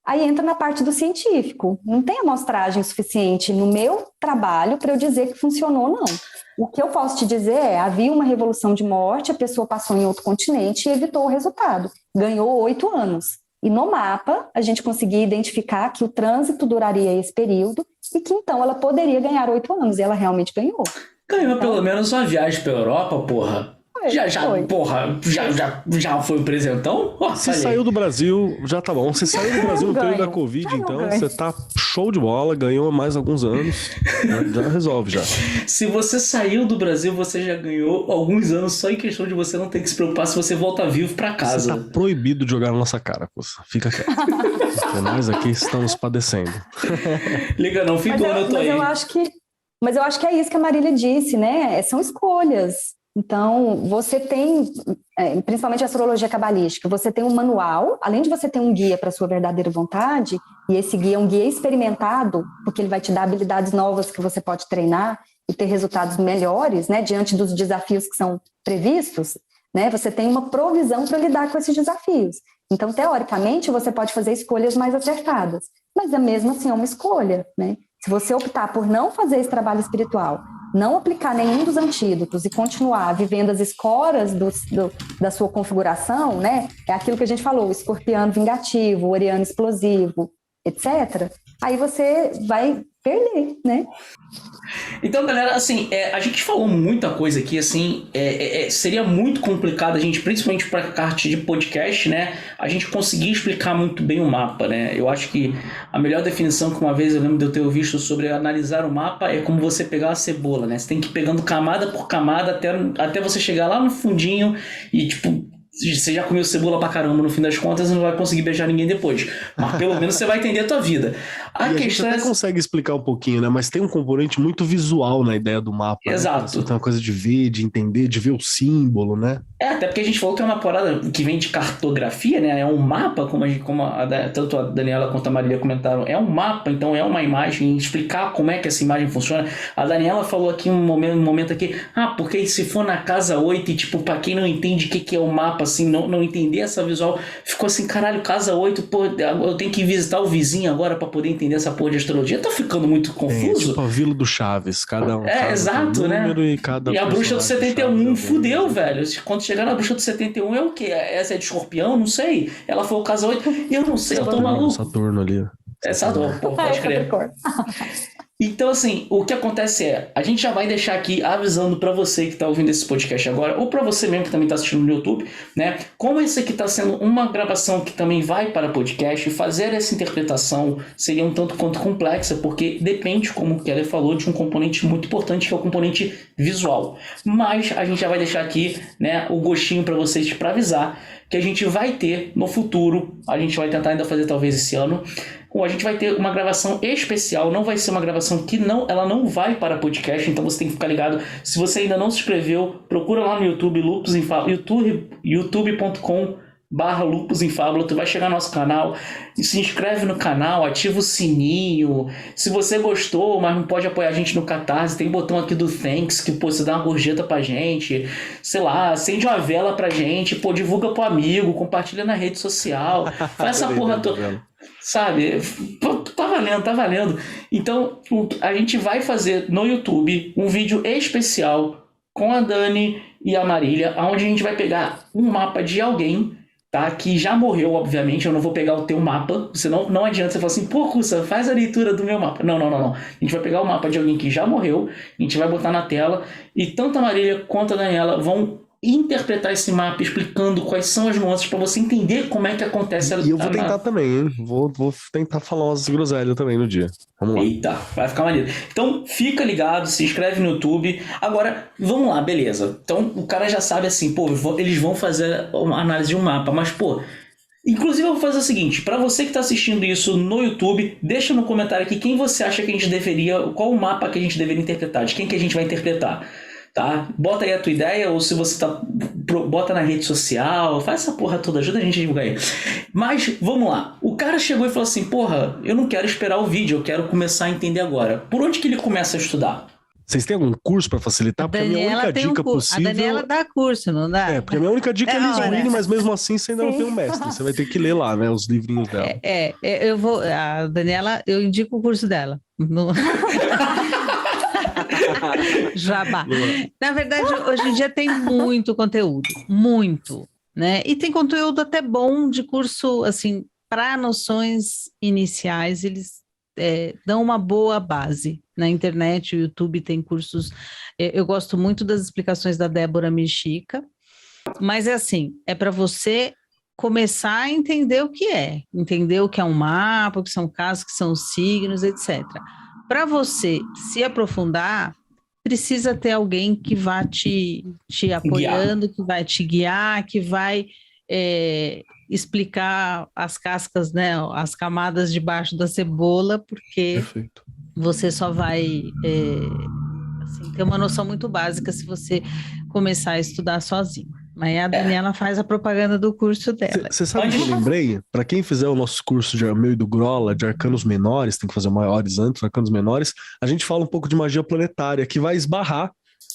Aí entra na parte do científico. Não tem amostragem suficiente no meu trabalho para eu dizer que funcionou, não. O que eu posso te dizer havia uma revolução de morte, a pessoa passou em outro continente e evitou o resultado. Ganhou 8 anos. E no mapa, a gente conseguia identificar que o trânsito duraria esse período e que então ela poderia ganhar 8 anos. E ela realmente ganhou. Ganhou pelo menos uma viagem para Europa, porra. Já foi um presentão? Se saiu do Brasil, já tá bom. Se saiu do Brasil no período da Covid, então você tá show de bola, ganhou mais alguns anos, já resolve já. Se você saiu do Brasil, você já ganhou alguns anos, só em questão de você não ter que se preocupar se você volta vivo pra casa. Você tá proibido de jogar na nossa cara, Cussa. Fica quieto. Porque nós aqui estamos padecendo. Liga não, fim do ano eu tô aí. Mas eu acho que é isso que a Marília disse, né? São escolhas. Então, você tem, principalmente a astrologia cabalística, você tem um manual, além de você ter um guia para a sua verdadeira vontade, e esse guia é um guia experimentado, porque ele vai te dar habilidades novas que você pode treinar e ter resultados melhores, né, diante dos desafios que são previstos, né, você tem uma provisão para lidar com esses desafios. Então, teoricamente, você pode fazer escolhas mais acertadas, mas mesmo assim é uma escolha, né? Se você optar por não fazer esse trabalho espiritual, não aplicar nenhum dos antídotos e continuar vivendo as escoras da sua configuração, né? É aquilo que a gente falou, o escorpiano vingativo, o oriano explosivo, etc. Aí você vai perder, né? Então, galera, assim, a gente falou muita coisa aqui, assim, seria muito complicado a gente, principalmente para a parte de podcast, né, a gente conseguir explicar muito bem o mapa, né? Eu acho que a melhor definição que uma vez eu lembro de eu ter visto sobre analisar o mapa é como você pegar uma cebola, né? Você tem que ir pegando camada por camada até você chegar lá no fundinho e, tipo, você já comeu cebola pra caramba, no fim das contas você não vai conseguir beijar ninguém depois. Mas pelo menos você vai entender a tua vida. A gente até consegue explicar um pouquinho, né? Mas tem um componente muito visual na ideia do mapa. Exato. Né? Tem uma coisa de ver, de entender, de ver o símbolo, né? Até porque a gente falou que é uma parada que vem de cartografia, né? É um mapa, tanto a Daniela quanto a Marília comentaram, é um mapa, então é uma imagem, explicar como é que essa imagem funciona. A Daniela falou aqui um momento aqui, porque se for na casa 8 e, tipo, pra quem não entende o que é o mapa, assim, não entender essa visual, ficou assim, caralho, casa 8, pô, eu tenho que visitar o vizinho agora pra poder entender essa porra de astrologia. Tá ficando muito confuso. Tipo a Vila do Chaves, cada um. Exato, né? E a bruxa do 71 fudeu, velho. Quando chegar na bruxa do 71 é o quê? Essa é de escorpião? Não sei. Ela foi o casa 8. Eu não sei, eu tô maluco. Saturno ali. Saturno, pô, pode crer. Então, assim, o que acontece é, a gente já vai deixar aqui avisando pra você que tá ouvindo esse podcast agora, ou pra você mesmo que também tá assistindo no YouTube, né? Como esse aqui tá sendo uma gravação que também vai para podcast, fazer essa interpretação seria um tanto quanto complexa, porque depende, como o Keller falou, de um componente muito importante, que é o componente visual. Mas a gente já vai deixar aqui, né, o gostinho pra vocês, pra avisar que a gente vai ter no futuro, a gente vai tentar ainda fazer talvez esse ano, ou a gente vai ter uma gravação especial, não vai ser uma gravação que ela não vai para podcast, então você tem que ficar ligado. Se você ainda não se inscreveu, procura lá no YouTube, Lupus em Fábula, youtube.com/Lupus em Fábula, tu vai chegar no nosso canal, se inscreve no canal, ativa o sininho. Se você gostou, mas não pode apoiar a gente no Catarse, tem botão aqui do Thanks, que pô, você dá uma gorjeta pra gente, sei lá, acende uma vela pra gente, pô, divulga pro amigo, compartilha na rede social, faz essa porra toda. Sabe, tá valendo. Então, a gente vai fazer no YouTube um vídeo especial com a Dani e a Marília, onde a gente vai pegar um mapa de alguém, tá, que já morreu, obviamente. Eu não vou pegar o teu mapa, senão não adianta você falar assim, pô, Cussa, faz a leitura do meu mapa. Não. A gente vai pegar o mapa de alguém que já morreu, a gente vai botar na tela, e tanto a Marília quanto a Daniela vão interpretar esse mapa, explicando quais são as nuances para você entender como é que acontece. E eu vou tentar também, hein? Vou tentar falar umas groselhas também no dia. Vamos lá. Eita, vai ficar maneiro. Então, fica ligado, se inscreve no YouTube. Agora, vamos lá, beleza. Então, o cara já sabe assim, pô, eles vão fazer uma análise de um mapa, mas, pô, inclusive eu vou fazer o seguinte, para você que está assistindo isso no YouTube, deixa no comentário aqui quem você acha que a gente deveria, qual o mapa que a gente deveria interpretar, de quem que a gente vai interpretar. Tá? Bota aí a tua ideia, ou se você tá, bota na rede social, faz essa porra toda, ajuda a gente a divulgar aí. Mas, vamos lá. O cara chegou e falou assim, porra, eu não quero esperar o vídeo, eu quero começar a entender agora. Por onde que ele começa a estudar? Vocês têm algum curso pra facilitar? Porque a minha única dica possível... A Daniela dá curso, não dá? É, porque a minha única dica é Liz Winne, mas mesmo assim você ainda não tem um mestre. Você vai ter que ler lá, né, os livrinhos dela. Eu vou... A Daniela, eu indico o curso dela. Jabá. Na verdade, hoje em dia tem muito conteúdo, muito, né? E tem conteúdo até bom de curso, assim, para noções iniciais, eles dão uma boa base. Na internet, o YouTube tem cursos, eu gosto muito das explicações da Débora Mexica, mas é assim, é para você começar a entender o que é um mapa, o que são casos, o que são signos, etc. Para você se aprofundar, precisa ter alguém que vá te apoiando, que vai te guiar, que vai explicar as cascas, né, as camadas debaixo da cebola, porque Perfeito. Você só vai assim, ter uma noção muito básica se você começar a estudar sozinho. Mas a Daniela faz a propaganda do curso dela. Você sabe o que eu lembrei? Para quem fizer o nosso curso de meu e do Grola, de arcanos menores, tem que fazer maiores antes, arcanos menores, a gente fala um pouco de magia planetária, que vai esbarrar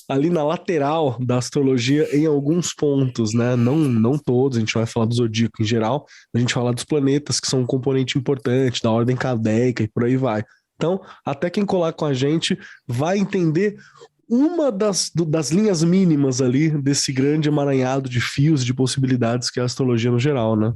ali na lateral da astrologia em alguns pontos, né? Não todos, a gente vai falar do zodíaco em geral, a gente fala dos planetas, que são um componente importante, da ordem cadeica e por aí vai. Então, até quem colar com a gente vai entender uma das linhas mínimas ali desse grande emaranhado de fios, de possibilidades que é a astrologia no geral, né?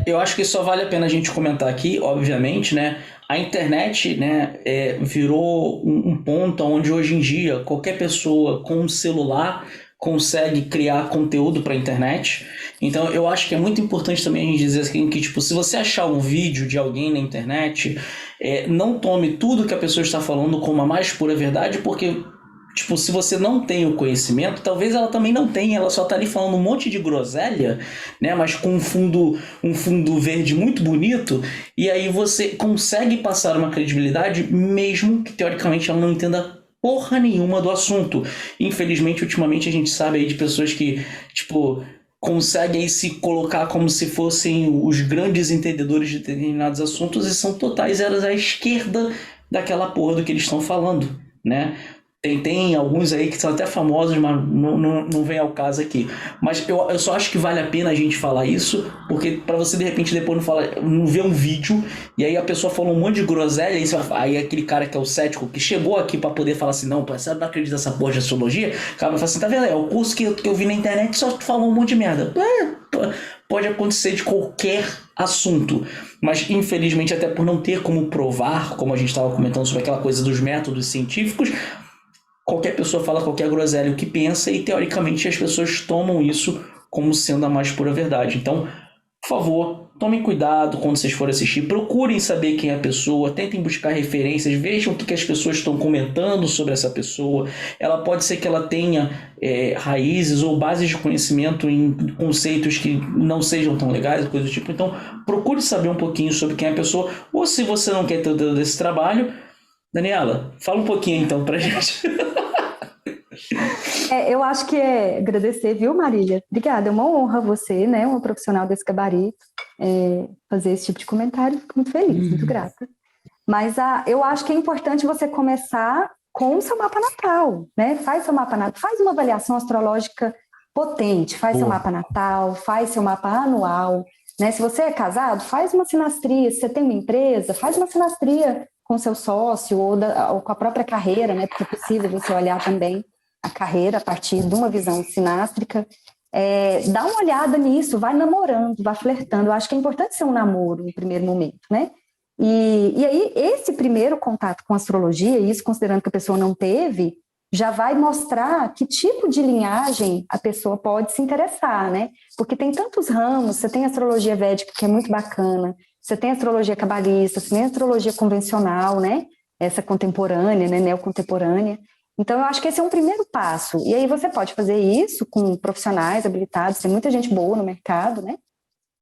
Eu acho que só vale a pena a gente comentar aqui, obviamente, né? A internet, né, virou um ponto onde hoje em dia qualquer pessoa com um celular consegue criar conteúdo para a internet. Então eu acho que é muito importante também a gente dizer assim, que tipo, se você achar um vídeo de alguém na internet, não tome tudo que a pessoa está falando como a mais pura verdade, porque tipo, se você não tem o conhecimento, talvez ela também não tenha, ela só tá ali falando um monte de groselha, né, mas com um fundo verde muito bonito, e aí você consegue passar uma credibilidade mesmo que teoricamente ela não entenda porra nenhuma do assunto. Infelizmente, ultimamente a gente sabe aí de pessoas que, tipo, conseguem se colocar como se fossem os grandes entendedores de determinados assuntos e são totais eras à esquerda daquela porra do que eles estão falando, né? Tem alguns aí que são até famosos, mas não vem ao caso aqui. Mas eu só acho que vale a pena a gente falar isso, porque pra você de repente depois não ver um vídeo, e aí a pessoa falou um monte de groselha, aí aquele cara que é o cético, que chegou aqui pra poder falar assim, não, você não acredita nessa porra de astrologia? O cara vai falar assim, tá vendo? O curso que eu vi na internet só falou um monte de merda. pode acontecer de qualquer assunto, mas infelizmente até por não ter como provar, como a gente estava comentando sobre aquela coisa dos métodos científicos, qualquer pessoa fala qualquer groselha o que pensa e teoricamente as pessoas tomam isso como sendo a mais pura verdade. Então, por favor, tomem cuidado quando vocês forem assistir, procurem saber quem é a pessoa, tentem buscar referências, vejam o que as pessoas estão comentando sobre essa pessoa. Ela pode ser que ela tenha raízes ou bases de conhecimento em conceitos que não sejam tão legais, coisa do tipo. Então, procure saber um pouquinho sobre quem é a pessoa, ou se você não quer ter o dedo desse trabalho, Daniela, fala um pouquinho então pra gente. Eu acho que agradecer, viu, Marília? Obrigada, é uma honra você, né, uma profissional desse gabarito, fazer esse tipo de comentário. Fico muito feliz, muito grata. Mas eu acho que é importante você começar com o seu mapa natal, né? Faz seu mapa natal, faz uma avaliação astrológica potente, faz seu mapa natal, faz seu mapa anual, né? Se você é casado, faz uma sinastria. Se você tem uma empresa, faz uma sinastria com seu sócio ou com a própria carreira, né? Porque é possível você olhar também a carreira a partir de uma visão sinástrica. Dá uma olhada nisso, vai namorando, vai flertando. Eu acho que é importante ser um namoro no primeiro momento, né? E aí, esse primeiro contato com a astrologia, isso considerando que a pessoa não teve, já vai mostrar que tipo de linhagem a pessoa pode se interessar, né? Porque tem tantos ramos, você tem a astrologia védica, que é muito bacana, você tem a astrologia cabalista, você tem a astrologia convencional, né? Essa contemporânea, né? Neocontemporânea. Então, eu acho que esse é um primeiro passo. E aí você pode fazer isso com profissionais habilitados, tem muita gente boa no mercado, né?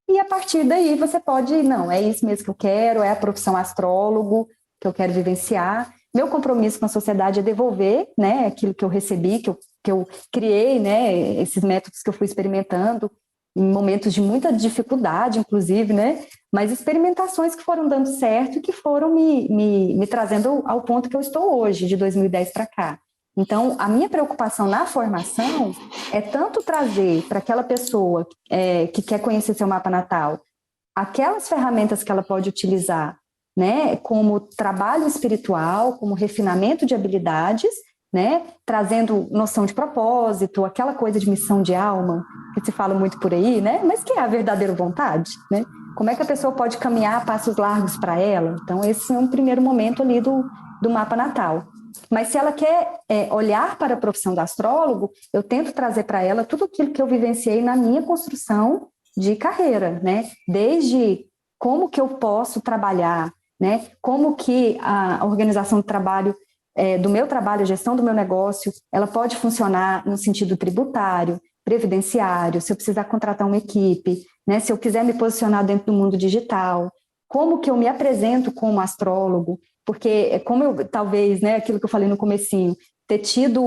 E a partir daí você pode, não, é isso mesmo que eu quero, é a profissão astrólogo que eu quero vivenciar. Meu compromisso com a sociedade é devolver, né, aquilo que eu recebi, que eu criei, né, esses métodos que eu fui experimentando em momentos de muita dificuldade, inclusive, né, mas experimentações que foram dando certo e que foram me trazendo ao ponto que eu estou hoje, de 2010 para cá. Então, a minha preocupação na formação é tanto trazer para aquela pessoa que quer conhecer seu mapa natal aquelas ferramentas que ela pode utilizar, né, como trabalho espiritual, como refinamento de habilidades, né, trazendo noção de propósito, aquela coisa de missão de alma, que se fala muito por aí, né, mas que é a verdadeira vontade, né? Como é que a pessoa pode caminhar a passos largos para ela? Então, esse é um primeiro momento ali do mapa natal. Mas se ela quer olhar para a profissão do astrólogo, eu tento trazer para ela tudo aquilo que eu vivenciei na minha construção de carreira, né? Desde como que eu posso trabalhar, né? Como que a organização do trabalho, do meu trabalho, a gestão do meu negócio, ela pode funcionar no sentido tributário, previdenciário, se eu precisar contratar uma equipe, né? Se eu quiser me posicionar dentro do mundo digital, como que eu me apresento como astrólogo, porque como eu, talvez, né, aquilo que eu falei no comecinho,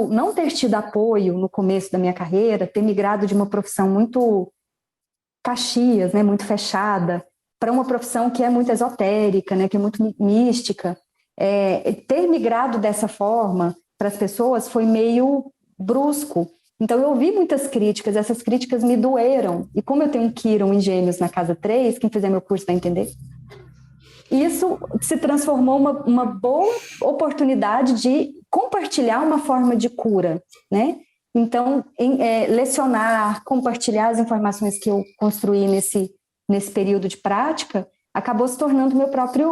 não ter tido apoio no começo da minha carreira, ter migrado de uma profissão muito Caxias, né, muito fechada, para uma profissão que é muito esotérica, né, que é muito mística, ter migrado dessa forma para as pessoas foi meio brusco. Então eu ouvi muitas críticas, essas críticas me doeram, e como eu tenho um Quiron em Gêmeos na casa 3, quem fizer meu curso vai entender, isso se transformou uma boa oportunidade de compartilhar uma forma de cura, né? Então, lecionar, compartilhar as informações que eu construí nesse período de prática, acabou se tornando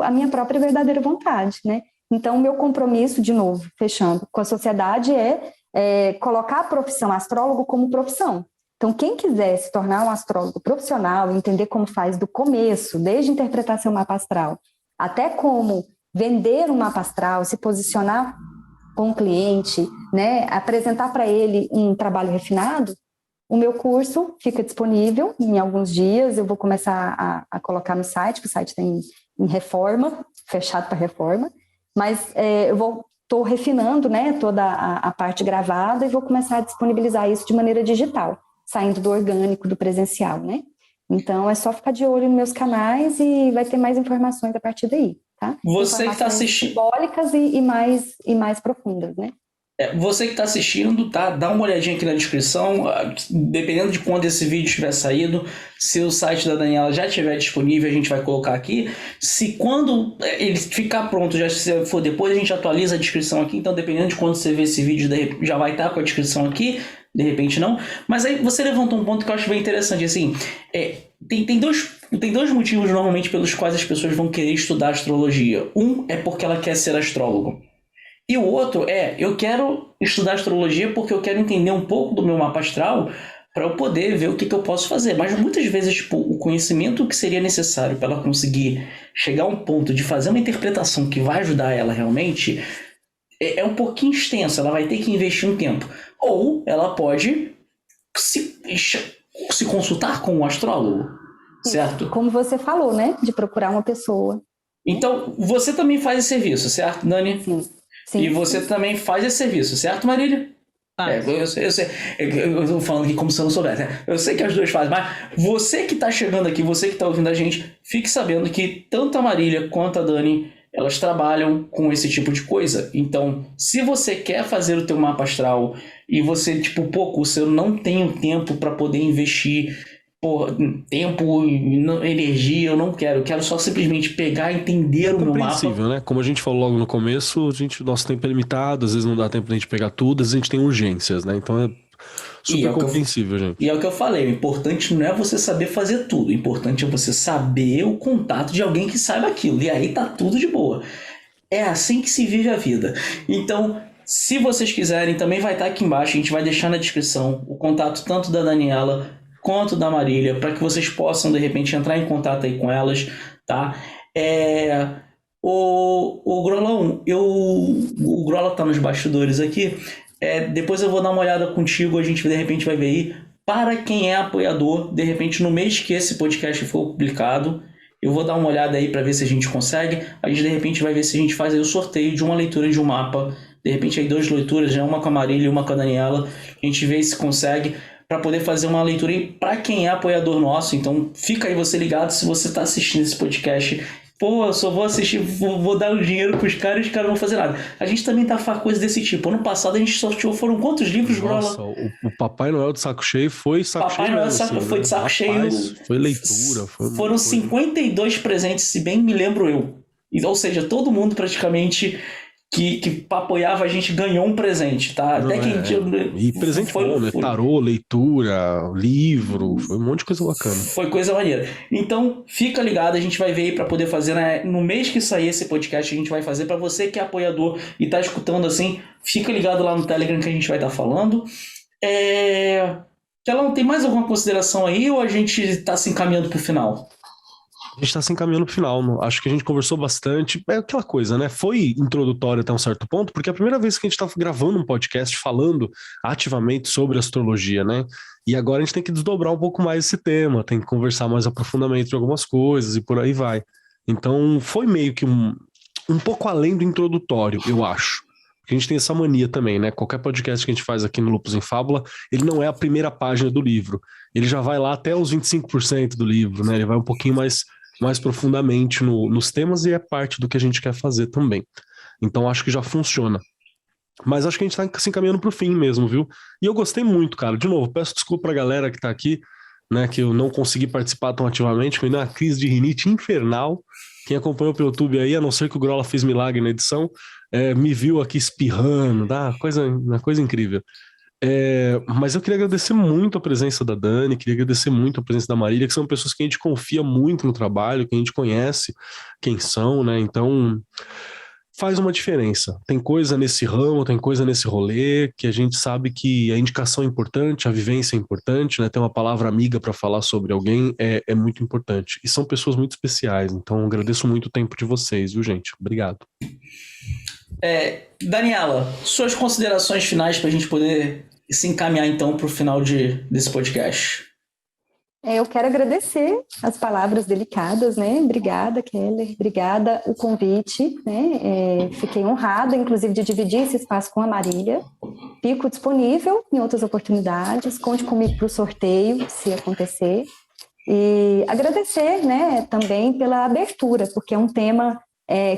a minha própria verdadeira vontade, né? Então, o meu compromisso, de novo, fechando, com a sociedade é colocar a profissão astrólogo como profissão. Então, quem quiser se tornar um astrólogo profissional, entender como faz do começo, desde interpretar seu mapa astral, até como vender um mapa astral, se posicionar com o cliente, né, apresentar para ele um trabalho refinado, o meu curso fica disponível em alguns dias. Eu vou começar a colocar no site, que o site tem em reforma, fechado para reforma, mas estou refinando, né, toda a parte gravada e vou começar a disponibilizar isso de maneira digital, saindo do orgânico, do presencial, né? Então, é só ficar de olho nos meus canais e vai ter mais informações a partir daí, tá? Você que está assistindo... simbólicas e mais profundas, né? Você que está assistindo, tá? Dá uma olhadinha aqui na descrição, dependendo de quando esse vídeo tiver saído, se o site da Daniela já estiver disponível, a gente vai colocar aqui. Se quando ele ficar pronto, já se for depois, a gente atualiza a descrição aqui, então dependendo de quando você ver esse vídeo, já vai estar com a descrição aqui, de repente não. Mas aí você levantou um ponto que eu acho bem interessante, assim, Tem dois motivos normalmente pelos quais as pessoas vão querer estudar astrologia. Um é porque ela quer ser astrólogo. E o outro é, eu quero estudar astrologia porque eu quero entender um pouco do meu mapa astral para eu poder ver o que eu posso fazer. Mas muitas vezes, tipo, o conhecimento que seria necessário para ela conseguir chegar a um ponto de fazer uma interpretação que vai ajudar ela realmente é um pouquinho extenso. Ela vai ter que investir um tempo. Ou ela pode se consultar com um astrólogo, certo? Como você falou, né? De procurar uma pessoa. Então, você também faz esse serviço, certo, Dani? Sim. E você também faz esse serviço, certo, Marília? Eu sei. Eu tô falando aqui como se eu não soubesse, né? Eu sei que as duas fazem, mas você que tá chegando aqui, você que tá ouvindo a gente, fique sabendo que tanto a Marília quanto a Dani, elas trabalham com esse tipo de coisa. Então, se você quer fazer o teu mapa astral e você, tipo, eu não tenho tempo para poder investir tempo, energia, eu quero só simplesmente pegar e entender o meu mapa. Compreensível, né? Como a gente falou logo no começo, nosso tempo é limitado, às vezes não dá tempo de a gente pegar tudo, às vezes a gente tem urgências, né? Então é super compreensível, gente. E é o que eu falei, o importante não é você saber fazer tudo, o importante é você saber o contato de alguém que saiba aquilo, e aí tá tudo de boa. É assim que se vive a vida. Então, se vocês quiserem, também vai estar aqui embaixo, a gente vai deixar na descrição o contato tanto da Daniela quanto da Marília, para que vocês possam, de repente, entrar em contato aí com elas, tá? O Grolão, o Grola tá nos bastidores aqui, depois eu vou dar uma olhada contigo, a gente, de repente, vai ver aí, para quem é apoiador, de repente, no mês que esse podcast for publicado, eu vou dar uma olhada aí para ver se a gente consegue, a gente, de repente, vai ver se a gente faz aí o sorteio de uma leitura de um mapa, de repente, aí 2 leituras, uma com a Marília e uma com a Daniela, a gente vê se consegue, para poder fazer uma leitura aí para quem é apoiador nosso. Então fica aí você ligado se você está assistindo esse podcast. Eu só vou assistir, vou dar o dinheiro pros caras e os caras não vão fazer nada. A gente também tá fazendo coisa desse tipo. Ano passado a gente sorteou, foram quantos livros, Nossa, Grola? O Papai Noel de saco cheio foi saco cheio. Papai Noel foi de saco cheio. Foi leitura. Foram 52 presentes, se bem me lembro eu. Ou seja, todo mundo praticamente que apoiava a gente ganhou um presente, tá? Até que E presente bom, né? Tarô, leitura, livro, foi um monte de coisa bacana. Foi coisa maneira. Então, fica ligado, a gente vai ver aí pra poder fazer, né? No mês que sair esse podcast, a gente vai fazer pra você que é apoiador e tá escutando assim, fica ligado lá no Telegram que a gente vai estar falando. Kelão, tem mais alguma consideração aí ou a gente tá se encaminhando pro final? A gente está se encaminhando pro final. Acho que a gente conversou bastante. É aquela coisa, né? Foi introdutório até um certo ponto, porque é a primeira vez que a gente está gravando um podcast falando ativamente sobre astrologia, né? E agora a gente tem que desdobrar um pouco mais esse tema, tem que conversar mais aprofundamento de algumas coisas e por aí vai. Então foi meio que um pouco além do introdutório, eu acho. Porque a gente tem essa mania também, né? Qualquer podcast que a gente faz aqui no Lupus em Fábula, ele não é a primeira página do livro. Ele já vai lá até os 25% do livro, né? Ele vai um pouquinho mais profundamente nos temas e é parte do que a gente quer fazer também. Então acho que já funciona. Mas acho que a gente tá se encaminhando pro fim mesmo, viu? E eu gostei muito, cara. De novo, peço desculpa pra galera que tá aqui, né? Que eu não consegui participar tão ativamente, me deu uma crise de rinite infernal. Quem acompanhou pelo YouTube aí, a não ser que o Grola fez milagre na edição, me viu aqui espirrando, tá? Uma coisa incrível. Mas eu queria agradecer muito a presença da Dani, queria agradecer muito a presença da Marília, que são pessoas que a gente confia muito no trabalho, que a gente conhece quem são, né? Então faz uma diferença. Tem coisa nesse ramo, tem coisa nesse rolê, que a gente sabe que a indicação é importante, a vivência é importante, né? Ter uma palavra amiga para falar sobre alguém é muito importante. E são pessoas muito especiais, então agradeço muito o tempo de vocês, viu, gente? Obrigado. Daniela, suas considerações finais para a gente poder se encaminhar então para o final desse podcast. Eu quero agradecer as palavras delicadas, né? Obrigada, Keller. Obrigada o convite, né? Fiquei honrada, inclusive, de dividir esse espaço com a Marília. Fico disponível em outras oportunidades. Conte comigo para o sorteio, se acontecer. E agradecer, né, também pela abertura, porque é um tema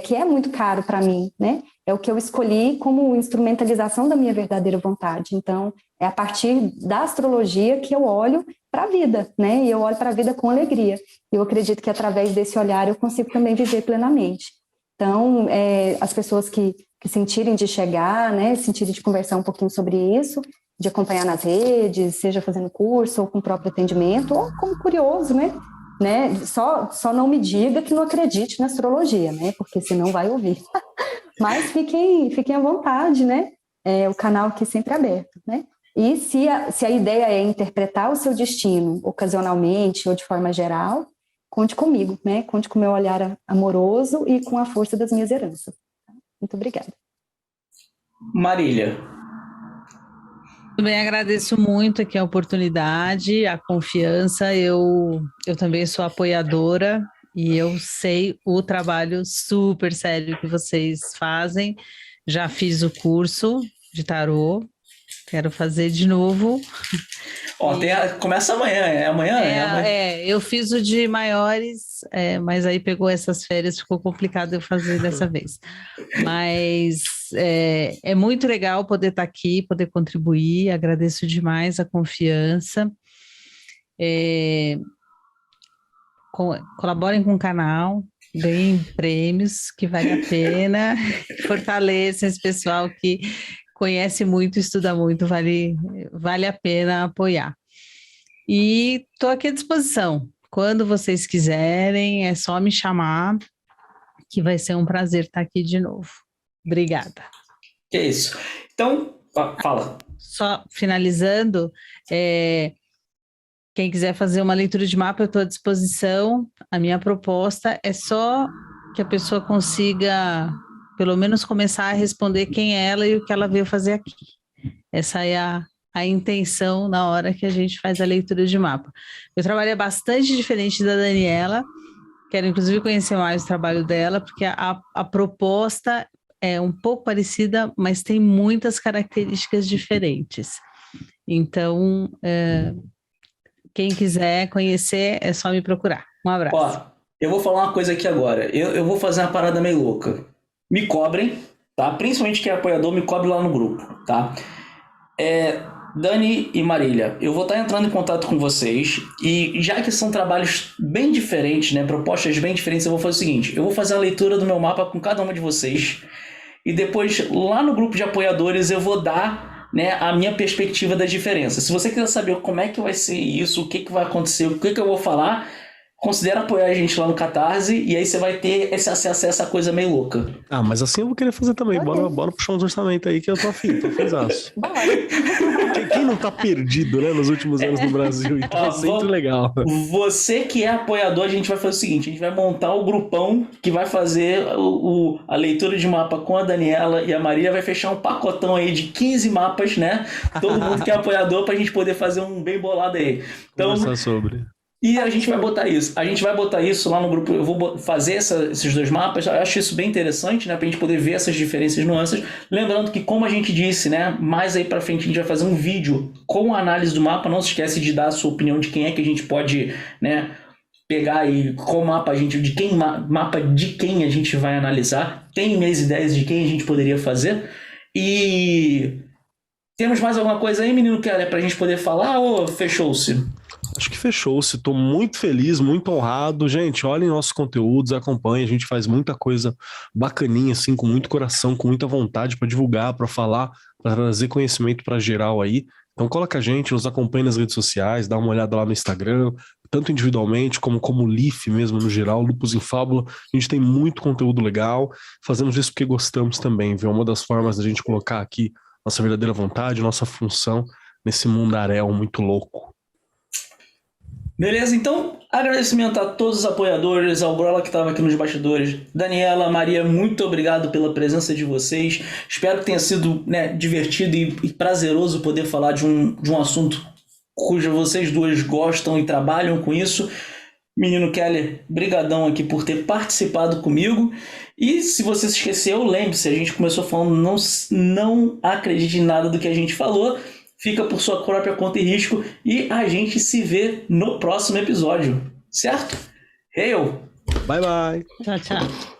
que é muito caro para mim, né? É o que eu escolhi como instrumentalização da minha verdadeira vontade. Então, é a partir da astrologia que eu olho para a vida, né? E eu olho para a vida com alegria. Eu acredito que através desse olhar eu consigo também viver plenamente. Então, as pessoas que sentirem de chegar, né, sentirem de conversar um pouquinho sobre isso, de acompanhar nas redes, seja fazendo curso ou com o próprio atendimento, ou como curioso, né? Só não me diga que não acredite na astrologia, né? Porque senão vai ouvir. Mas fiquem à vontade, né? O canal aqui sempre aberto, né? E se a ideia é interpretar o seu destino ocasionalmente ou de forma geral, conte comigo, né? Conte com o meu olhar amoroso e com a força das minhas heranças. Muito obrigada. Marília. Também agradeço muito aqui a oportunidade, a confiança. Eu também sou apoiadora e eu sei o trabalho super sério que vocês fazem. Já fiz o curso de tarô, quero fazer de novo. Começa amanhã, amanhã? Eu fiz o de maiores, mas aí pegou essas férias, ficou complicado eu fazer dessa vez. Mas é muito legal poder estar aqui, poder contribuir, agradeço demais a confiança. Colaborem com o canal, deem prêmios, que vale a pena, fortaleçam esse pessoal que conhece muito, estuda muito, vale a pena apoiar. E estou aqui à disposição. Quando vocês quiserem, é só me chamar, que vai ser um prazer estar aqui de novo. Obrigada. Que isso. Então, fala. Só finalizando, quem quiser fazer uma leitura de mapa, eu estou à disposição. A minha proposta é só que a pessoa consiga, pelo menos, começar a responder quem é ela e o que ela veio fazer aqui. Essa é a intenção na hora que a gente faz a leitura de mapa. Meu trabalho é bastante diferente da Daniela, quero inclusive conhecer mais o trabalho dela, porque a proposta é um pouco parecida, mas tem muitas características diferentes. Então, quem quiser conhecer, é só me procurar. Um abraço. Eu vou falar uma coisa aqui agora. Eu vou fazer uma parada meio louca. Me cobrem, tá? Principalmente quem é apoiador, me cobre lá no grupo, tá? Dani e Marília, eu vou estar entrando em contato com vocês e já que são trabalhos bem diferentes, né, propostas bem diferentes, eu vou fazer o seguinte, eu vou fazer a leitura do meu mapa com cada uma de vocês e depois lá no grupo de apoiadores eu vou dar, né, a minha perspectiva das diferenças. Se você quiser saber como é que vai ser isso, o que vai acontecer, o que eu vou falar, considera apoiar a gente lá no Catarse e aí você vai ter esse acesso a essa coisa meio louca. Mas assim eu vou querer fazer também. Bora puxar uns orçamentos aí que eu tô afinzaço. Quem não tá perdido, né, nos últimos anos no Brasil? Então é sempre legal. Você que é apoiador, a gente vai fazer o seguinte, a gente vai montar o grupão que vai fazer a leitura de mapa com a Daniela e a Maria, vai fechar um pacotão aí de 15 mapas, né? Todo mundo que é apoiador pra gente poder fazer um bem bolado aí. Então, conversar sobre... E a gente vai botar isso. A gente vai botar isso lá no grupo. Eu vou fazer esses dois mapas. Eu acho isso bem interessante, né? Pra gente poder ver essas diferenças, nuances. Lembrando que, como a gente disse, né? Mais aí pra frente a gente vai fazer um vídeo com a análise do mapa. Não se esquece de dar a sua opinião de quem é que a gente pode, né? Pegar aí qual mapa mapa de quem a gente vai analisar. Tem minhas ideias de quem a gente poderia fazer. E temos mais alguma coisa aí, menino Keller, pra gente poder falar ou fechou-se? Acho que fechou-se, tô muito feliz, muito honrado. Gente, olhem nossos conteúdos, acompanhem, a gente faz muita coisa bacaninha, assim, com muito coração, com muita vontade para divulgar, para falar, para trazer conhecimento para geral aí. Então coloca a gente, nos acompanha nas redes sociais, dá uma olhada lá no Instagram, tanto individualmente como LIF mesmo no geral, Lupus em Fábula. A gente tem muito conteúdo legal, fazemos isso porque gostamos também, viu? Uma das formas da gente colocar aqui nossa verdadeira vontade, nossa função nesse mundaréu muito louco. Beleza, então agradecimento a todos os apoiadores, ao Grola que estava aqui nos bastidores, Daniela, Maria, muito obrigado pela presença de vocês, espero que tenha sido, né, divertido e prazeroso poder falar de um assunto cujo vocês duas gostam e trabalham com isso. Menino Keller, brigadão aqui por ter participado comigo. E se você se esqueceu, lembre-se, a gente começou falando, não acredite em nada do que a gente falou, fica por sua própria conta e risco, e a gente se vê no próximo episódio, certo? Hail! Bye, bye! Tchau, tchau.